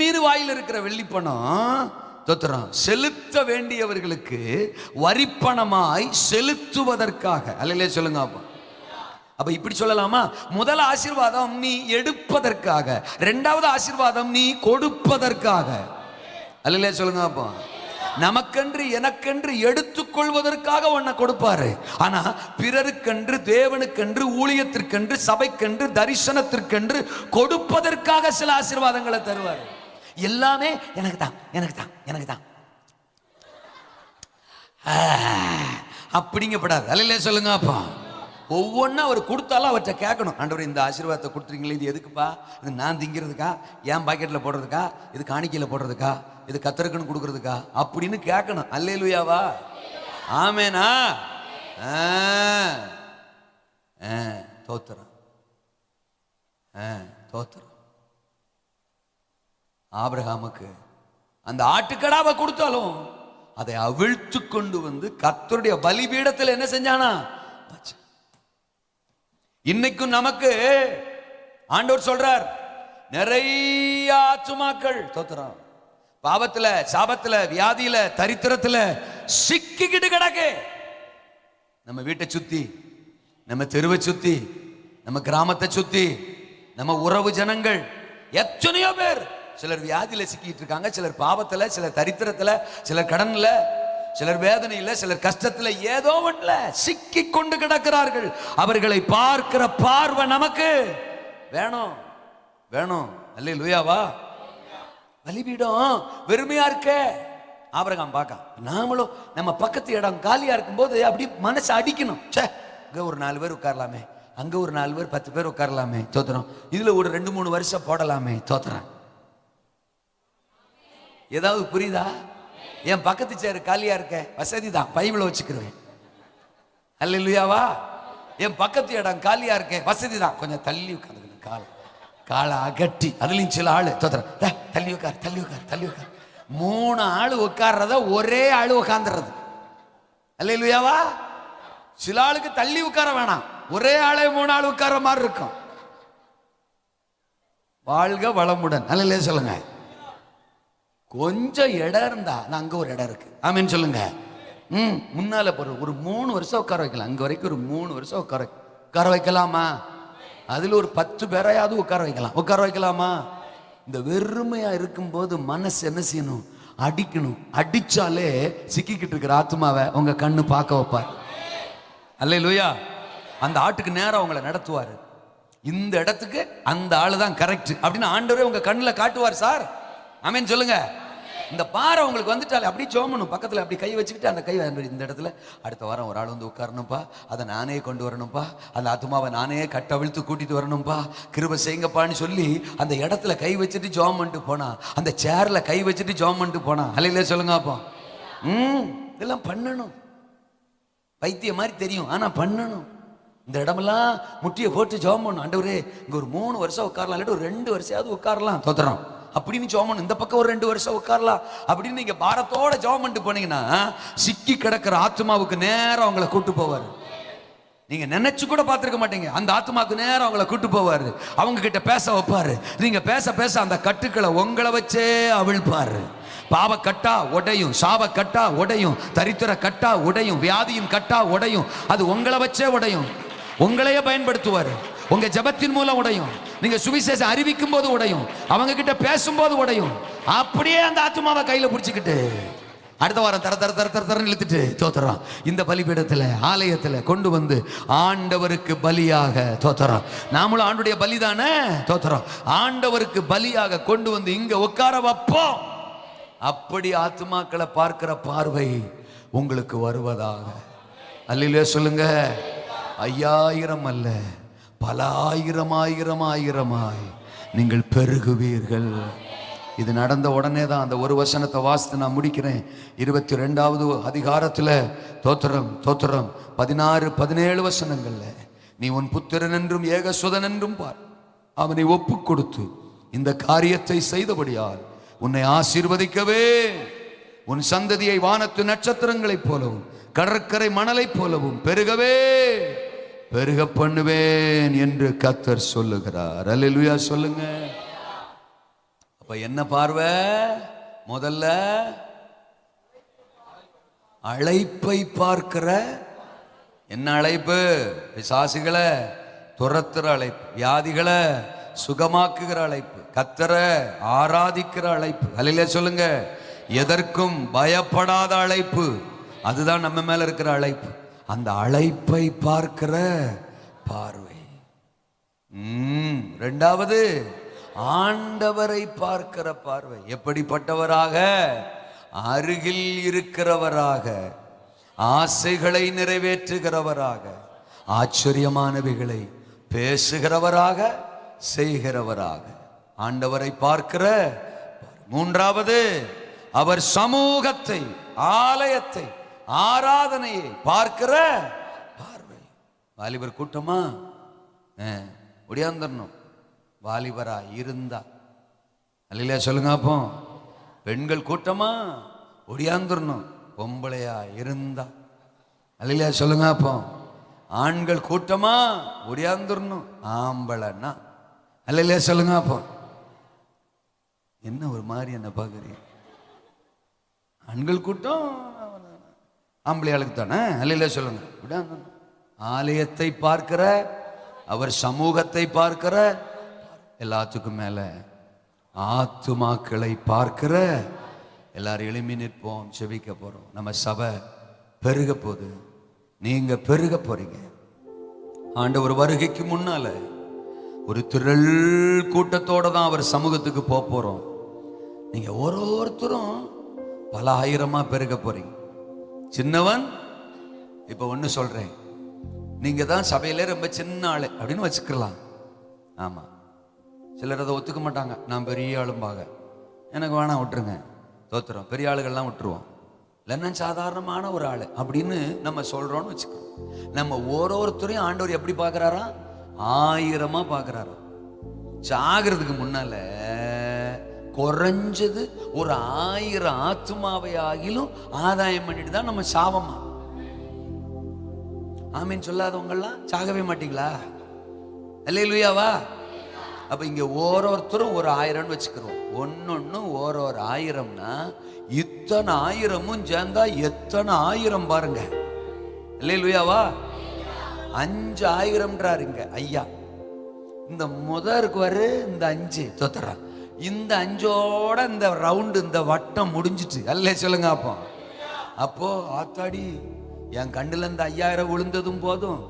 மீன் வாயில இருக்கிற வெள்ளிப்பணம் தோத்திரம் செலுத்த வேண்டியவர்களுக்கு வரிப்பணமாய் செலுத்துவதற்காக. அல்ல சொல்லுங்க அப்பா. அப்ப இப்படி சொல்லலாமா? முதல் ஆசீர்வாதம் நீ எடுப்பதற்காக, 2வது ஆசீர்வாதம் நீ கொடுப்பதற்காக. அல்ல சொல்லுங்க அப்பா. நமக்கென்று எனக்கென்று எடுத்துக்கொள்வதற்காக உன்னை கொடுப்பாரு. ஆனா பிறருக்கென்று, தேவனுக்கென்று, ஊழியத்திற்கென்று, சபைக்கென்று, தரிசனத்திற்கென்று கொடுப்பதற்காக சில ஆசீர்வாதங்களை தருவார். எல்லாமே எனக்கு தான், எனக்கு தான், எனக்கு தான் அப்படிங்கப்படாது. அல்ல சொல்லுங்க அப்பா. ஒவ்வொன்றும் அவர் கொடுத்தாலும் அவர்கிட்ட கேட்கணும், ஆண்டவர் இந்த ஆசீர்வாதத்தை கொடுத்துருங்களே, இது எதுக்குப்பா? இது நான் திங்கிறதுக்கா, என் பாக்கெட்டில் போடுறதுக்கா, இது காணிக்கையில் போடுறதுக்கா, இது கத்தருக்குன்னு கொடுக்கறதுக்கா அப்படின்னு கேட்கணும். அல்லேலூயாவா ஆமேனா? தோத்திரம் தோத்திரம். ஆபிரகாமுக்கு அந்த ஆட்டுக்கடாவை கொடுத்தாலும் அதை அவிழ்த்து கொண்டு கர்த்தருடைய பலிபீடத்தில் என்ன செஞ்சானா? இன்னைக்கும் நமக்கு ஆண்டவர் சொல்றார், நிறைய ஆத்துமாக்கள் தோத்திரம் பாவத்துல, சாபத்துல, வியாதியில, தரித்திரத்துல சிக்கிக்கிட்டு கிடக்கு. நம்ம வீட்டை சுத்தி, நம்ம தெருவை சுத்தி, நம்ம கிராமத்தை சுத்தி, நம்ம உறவு ஜனங்கள் எத்தனையோ பேர் சிலர் வியாதியில சிக்கிட்டு இருக்காங்க, சிலர் பாவத்துல, சிலர் தரித்திரத்துல, சிலர் கடன்ல, சிலர் வேதனையில, சிலர் கஷ்டத்துல, ஏதோ ஒண்ணுல சிக்கி கொண்டு கிடக்கிறார்கள். அவர்களை பார்க்கிற பார்வை நமக்கு வேணும் வேணும். அல்லேலூயாவா. பலிபீடம் வெறுமையா இருக்க ஆபிரகாம் பார்க்க, நாமளும் நம்ம பக்கத்து இடம் காலியா இருக்கும் போது அப்படி மனசு அடிக்கணும். இங்க ஒரு 4 பேர் உட்காரலாமே, அங்க ஒரு 4 பேர் 10 பேர் உட்காரலாமே தோத்திரம், இதுல ஒரு 2-3 வருஷம் போடலாமே தோத்திரம். ஏதாவது புரியுதா? என் பக்கத்து சேரு காலியா இருக்க, வசதி தான், பைபிளை வச்சுக்கிறேன். அல்லேலூயாவா. என் பக்கத்து இடம் காலியா இருக்க, வசதி தான், கொஞ்சம் தள்ளி உட்காந்துக்கணும், காலை அகட்டி. அதுலயும் சில ஆளு தோத்திரம், தள்ளி உட்கார், தள்ளி உட்கார், தள்ளி உட்கார். 3 ஆளு உட்கார்றத ஒரே ஆளு உட்கார்ந்துறது. அல்லேலூயாவா. சில ஆளுக்கு தள்ளி உட்கார வேணாம், ஒரே ஆளே 3 ஆளு உட்கார மாதிரி இருக்கும். வாழ்க வளமுடன். அல்லேலூயா சொல்லுங்க. கொஞ்சம் இடம் இருந்தா, அங்க ஒரு இடம் இருக்கு, ஆமேன்னு சொல்லுங்க. முன்னால போற ஒரு 3 வருஷம் உட்கார வைக்கலாம், அங்க வரைக்கும் ஒரு 3 வருஷம் உட்கார வைக்கலாமா? அதுல ஒரு 10 பேரையாவது உட்கார வைக்கலாமா? இந்த வெறுமையா இருக்கும்போது மனசு என்ன செய்யணும்? அடிக்கணும். அடிச்சாலே சிக்கிக்கிட்டு இருக்கிற ஆத்மாவை உங்க கண்ணு பார்க்க வைப்பார். அல்லேலூயா. அந்த ஆட்டுக்கு நேரம் அவங்களை நடத்துவாரு. இந்த இடத்துக்கு அந்த ஆளு தான் கரெக்ட் அப்படின்னு ஆண்டவரே உங்க கண்ணுல காட்டுவார். சார் ஆமேன்னு சொல்லுங்க. இந்த பாறை உங்களுக்கு வந்துட்டாலே அப்படி சோமணும், பக்கத்தில் அப்படி கை வச்சுக்கிட்டு அந்த கை இந்த இடத்துல அடுத்த வாரம் ஒரு ஆள் உட்காரணும்ப்பா, அதை நானே கொண்டு வரணும்ப்பா, அந்த ஆத்மாவை நானே கட்டவிழ்த்து கூட்டிட்டு வரணும்ப்பா, கிருபை செய்யுங்கப்பான்னு சொல்லி அந்த இடத்துல கை வச்சுட்டு ஜோம் பண்ணிட்டு போனா, அந்த சேர்ல கை வச்சுட்டு ஜோம் பண்ணிட்டு போனா. அல்லையிலே சொல்லுங்க அப்போ. இதெல்லாம் பண்ணணும். பைத்திய மாதிரி தெரியும், ஆனா பண்ணணும். இந்த இடமெல்லாம் முட்டியை போட்டு ஜோம் பண்ணணும். ஆண்டவரே இங்க ஒரு 3 வருஷம் உட்காரலாம், இல்லாட்டி ஒரு 2 வருஷம் உட்காரலாம் தோத்திரம் அப்படின்னு ஜோமன். இந்த பக்கம் ஒரு 2 வருஷம் உட்காரலாம் அப்படின்னு நீங்க பாரத்தோட ஜோம் பண்ணிட்டு போனீங்கன்னா சிக்கி கிடக்கிற ஆத்மாவுக்கு நேரம் அவங்களை கூட்டு போவாரு. நீங்க நினைச்சு கூட பார்த்திருக்க மாட்டீங்க. அந்த ஆத்மாவுக்கு நேரம் அவங்களை கூட்டு போவாரு, அவங்க கிட்ட பேச வைப்பாரு. நீங்க பேச பேச அந்த கட்டுக்களை உங்களை வச்சே அவிழ்ப்பாரு. பாவ கட்டா உடையும், சாப கட்டா உடையும், தரித்திர கட்டா உடையும், வியாதியின் கட்டா உடையும். அது உங்களை வச்சே உடையும். உங்களையே பயன்படுத்துவாரு. உங்க ஜபத்தின் மூலம் உடையும், நீங்க சுவிசேஷம் அறிவிக்கும் போது உடையும், அவங்க கிட்ட பேசும்போது உடையும். அப்படியே அந்த ஆத்மாவை கையில பிடிச்சுக்கிட்டு அடுத்த வாரம் தர தர தர தர தரன்னு இழுத்துட்டு தோத்துறோம். இந்த பலிபீடத்தில் ஆலயத்தில் கொண்டு வந்து ஆண்டவருக்கு பலியாக தோத்துறோம். நாமளும் ஆண்டுடைய பலி தானே, தோத்துறோம். ஆண்டவருக்கு பலியாக கொண்டு வந்து இங்க உட்கார வைப்போம். அப்படி ஆத்துமாக்களை பார்க்கிற பார்வை உங்களுக்கு வருவதாக. அல்லேலூயா சொல்லுங்க. 5000 அல்ல, பல ஆயிரம் ஆயிரம் ஆயிரமாய் நீங்கள் பெருகுவீர்கள். இது நடந்த உடனே தான் அந்த ஒரு வசனத்தை வாசித்து நான் முடிக்கிறேன். 22வது அதிகாரத்தில் தோத்திரம் தோத்திரம் 16-17 வசனங்கள்ல, நீ உன் புத்திரன் என்றும் ஏகசுதன் என்றும் பார், அவனை ஒப்பு கொடுத்து இந்த காரியத்தை செய்தபடியால் உன்னை ஆசீர்வதிக்கவே, உன் சந்ததியை வானத்து நட்சத்திரங்களைப் போலவும் கடற்கரை மணலைப் போலவும் பெருகவே பெருக பண்ணுவேன் என்று கர்த்தர் சொல்லுகிறார். அல்லேலூயா சொல்லுங்க. அப்ப என்ன பார்வை? முதல்ல அழைப்பை பார்க்கிற. என்ன அழைப்பு? பிசாசுகளை துரத்துற அழைப்பு, வியாதிகளை சுகமாக்குகிற அழைப்பு, கர்த்தரை ஆராதிக்கிற அழைப்பு. அல்லேலூயா சொல்லுங்க. எதற்கும் பயப்படாத அழைப்பு, அதுதான் நம்ம மேல இருக்கிற அழைப்பு. அந்த அழைப்பை பார்க்கிற பார்வை. இரண்டாவது ஆண்டவரை பார்க்கிற பார்வை. எப்படிப்பட்டவராக? அருகில் இருக்கிறவராக, ஆசைகளை நிறைவேற்றுகிறவராக, ஆச்சரியமானவைகளை பேசுகிறவராக, செய்கிறவராக. ஆண்டவரை பார்க்கிற. மூன்றாவது அவர் சமூகத்தை, ஆலயத்தை, ஆராதனையை பார்க்கிற பார்வை. வாலிபர் கூட்டமா ஒடியாந்துடணும். வாலிபரா இருந்தா அல்லையா சொல்லுங்க. அப்போ பெண்கள் கூட்டமா ஒடியாந்துடணும். பொம்பளையா இருந்தா அல்லையா சொல்லுங்க. அப்போ ஆண்கள் கூட்டமா ஒடியாந்துடணும். ஆம்பளைன்னா அல்லையா சொல்லுங்க. அப்போ என்ன ஒரு மாதிரி என்ன பாக்குறீங்க? ஆண்கள் கூட்டம் ஆம்பளையாளுக்கு தானே, அல்லையா சொல்லுங்க. ஆலயத்தை பார்க்கிற, அவர் சமூகத்தை பார்க்கிற, எல்லாத்துக்கும் மேல ஆத்துமாக்களை பார்க்கிற. எல்லாரும் எழுப்பி நிற்போம், செபிக்க போறோம். நம்ம சபை பெருக போகுது, நீங்க பெருக போறீங்க. ஆண்டவர் வருகைக்கு முன்னால ஒரு திரள் கூட்டத்தோட தான் அவர் சமூகத்துக்கு போறோம். நீங்க ஒருத்தரும் பல ஆயிரமா பெருக போறீங்க. சின்னவன், இப்ப ஒண்ணு சொல்றேன், நீங்க தான் சபையில ரொம்ப சின்ன ஆளு அப்படின்னு வச்சுக்கலாம். ஆமா, சிலர் அதை ஒத்துக்க மாட்டாங்க. நான் பெரிய ஆளும்பாக, எனக்கு வேணாம் விட்டுருங்க, தோத்துறோம். பெரிய ஆளுகள்லாம் விட்டுருவோம். இல்லைன்னா சாதாரணமான ஒரு ஆளு அப்படின்னு நம்ம சொல்றோம்னு வச்சுக்கிறோம். நம்ம ஒருத்தரையும் ஆண்டவர் எப்படி பார்க்கறாரா? ஆயிரமா பார்க்கறாரா. சாகிறதுக்கு முன்னால குறைஞ்சது ஒரு 1000 ஆத்துமாவை ஆகிலும் ஆதாயம் பண்ணிட்டு தான் நம்ம சாவமா. ஆமீன் சொல்லாதவங்கெல்லாம் சாகவே மாட்டீங்களா? அல்லேலூயாவா? அப்ப இங்க ஒருத்தரும் ஒரு 1000 வச்சுக்கிறோம். ஒன்னொன்னு ஒரு 1000னா இத்தனை 1000ம் சேர்ந்தா எத்தனை 1000 பாருங்க. அல்லேலூயாவா? 5000ன்றாருங்க ஐயா. இந்த முதற்கு வரு இந்த 5 தோத்துறான். இந்த 5ஓட இந்த ரவுண்டு, இந்த வட்டம் முடிஞ்சிட்டு. அல்லே சொல்லுங்க. அப்போ ஆத்தாடி, என் கண்ணுல இந்த 5000 விழுந்ததும் போதும்.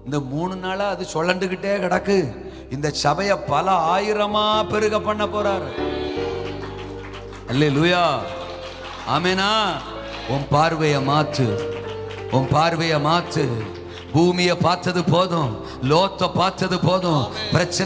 இந்த 3 நாளா அது சொல்லண்டுகிட்டே கிடக்கு. இந்த சபைய பல ஆயிரமா பெருக பண்ண போறாரு. அல்லேலூயா, ஆமெனா. உன் பார்வைய மாத்து, உன் பார்வைய மாத்து. பூமியை பார்த்தது போதும், லோத்தை பார்த்தது போதும். பிரச்சனை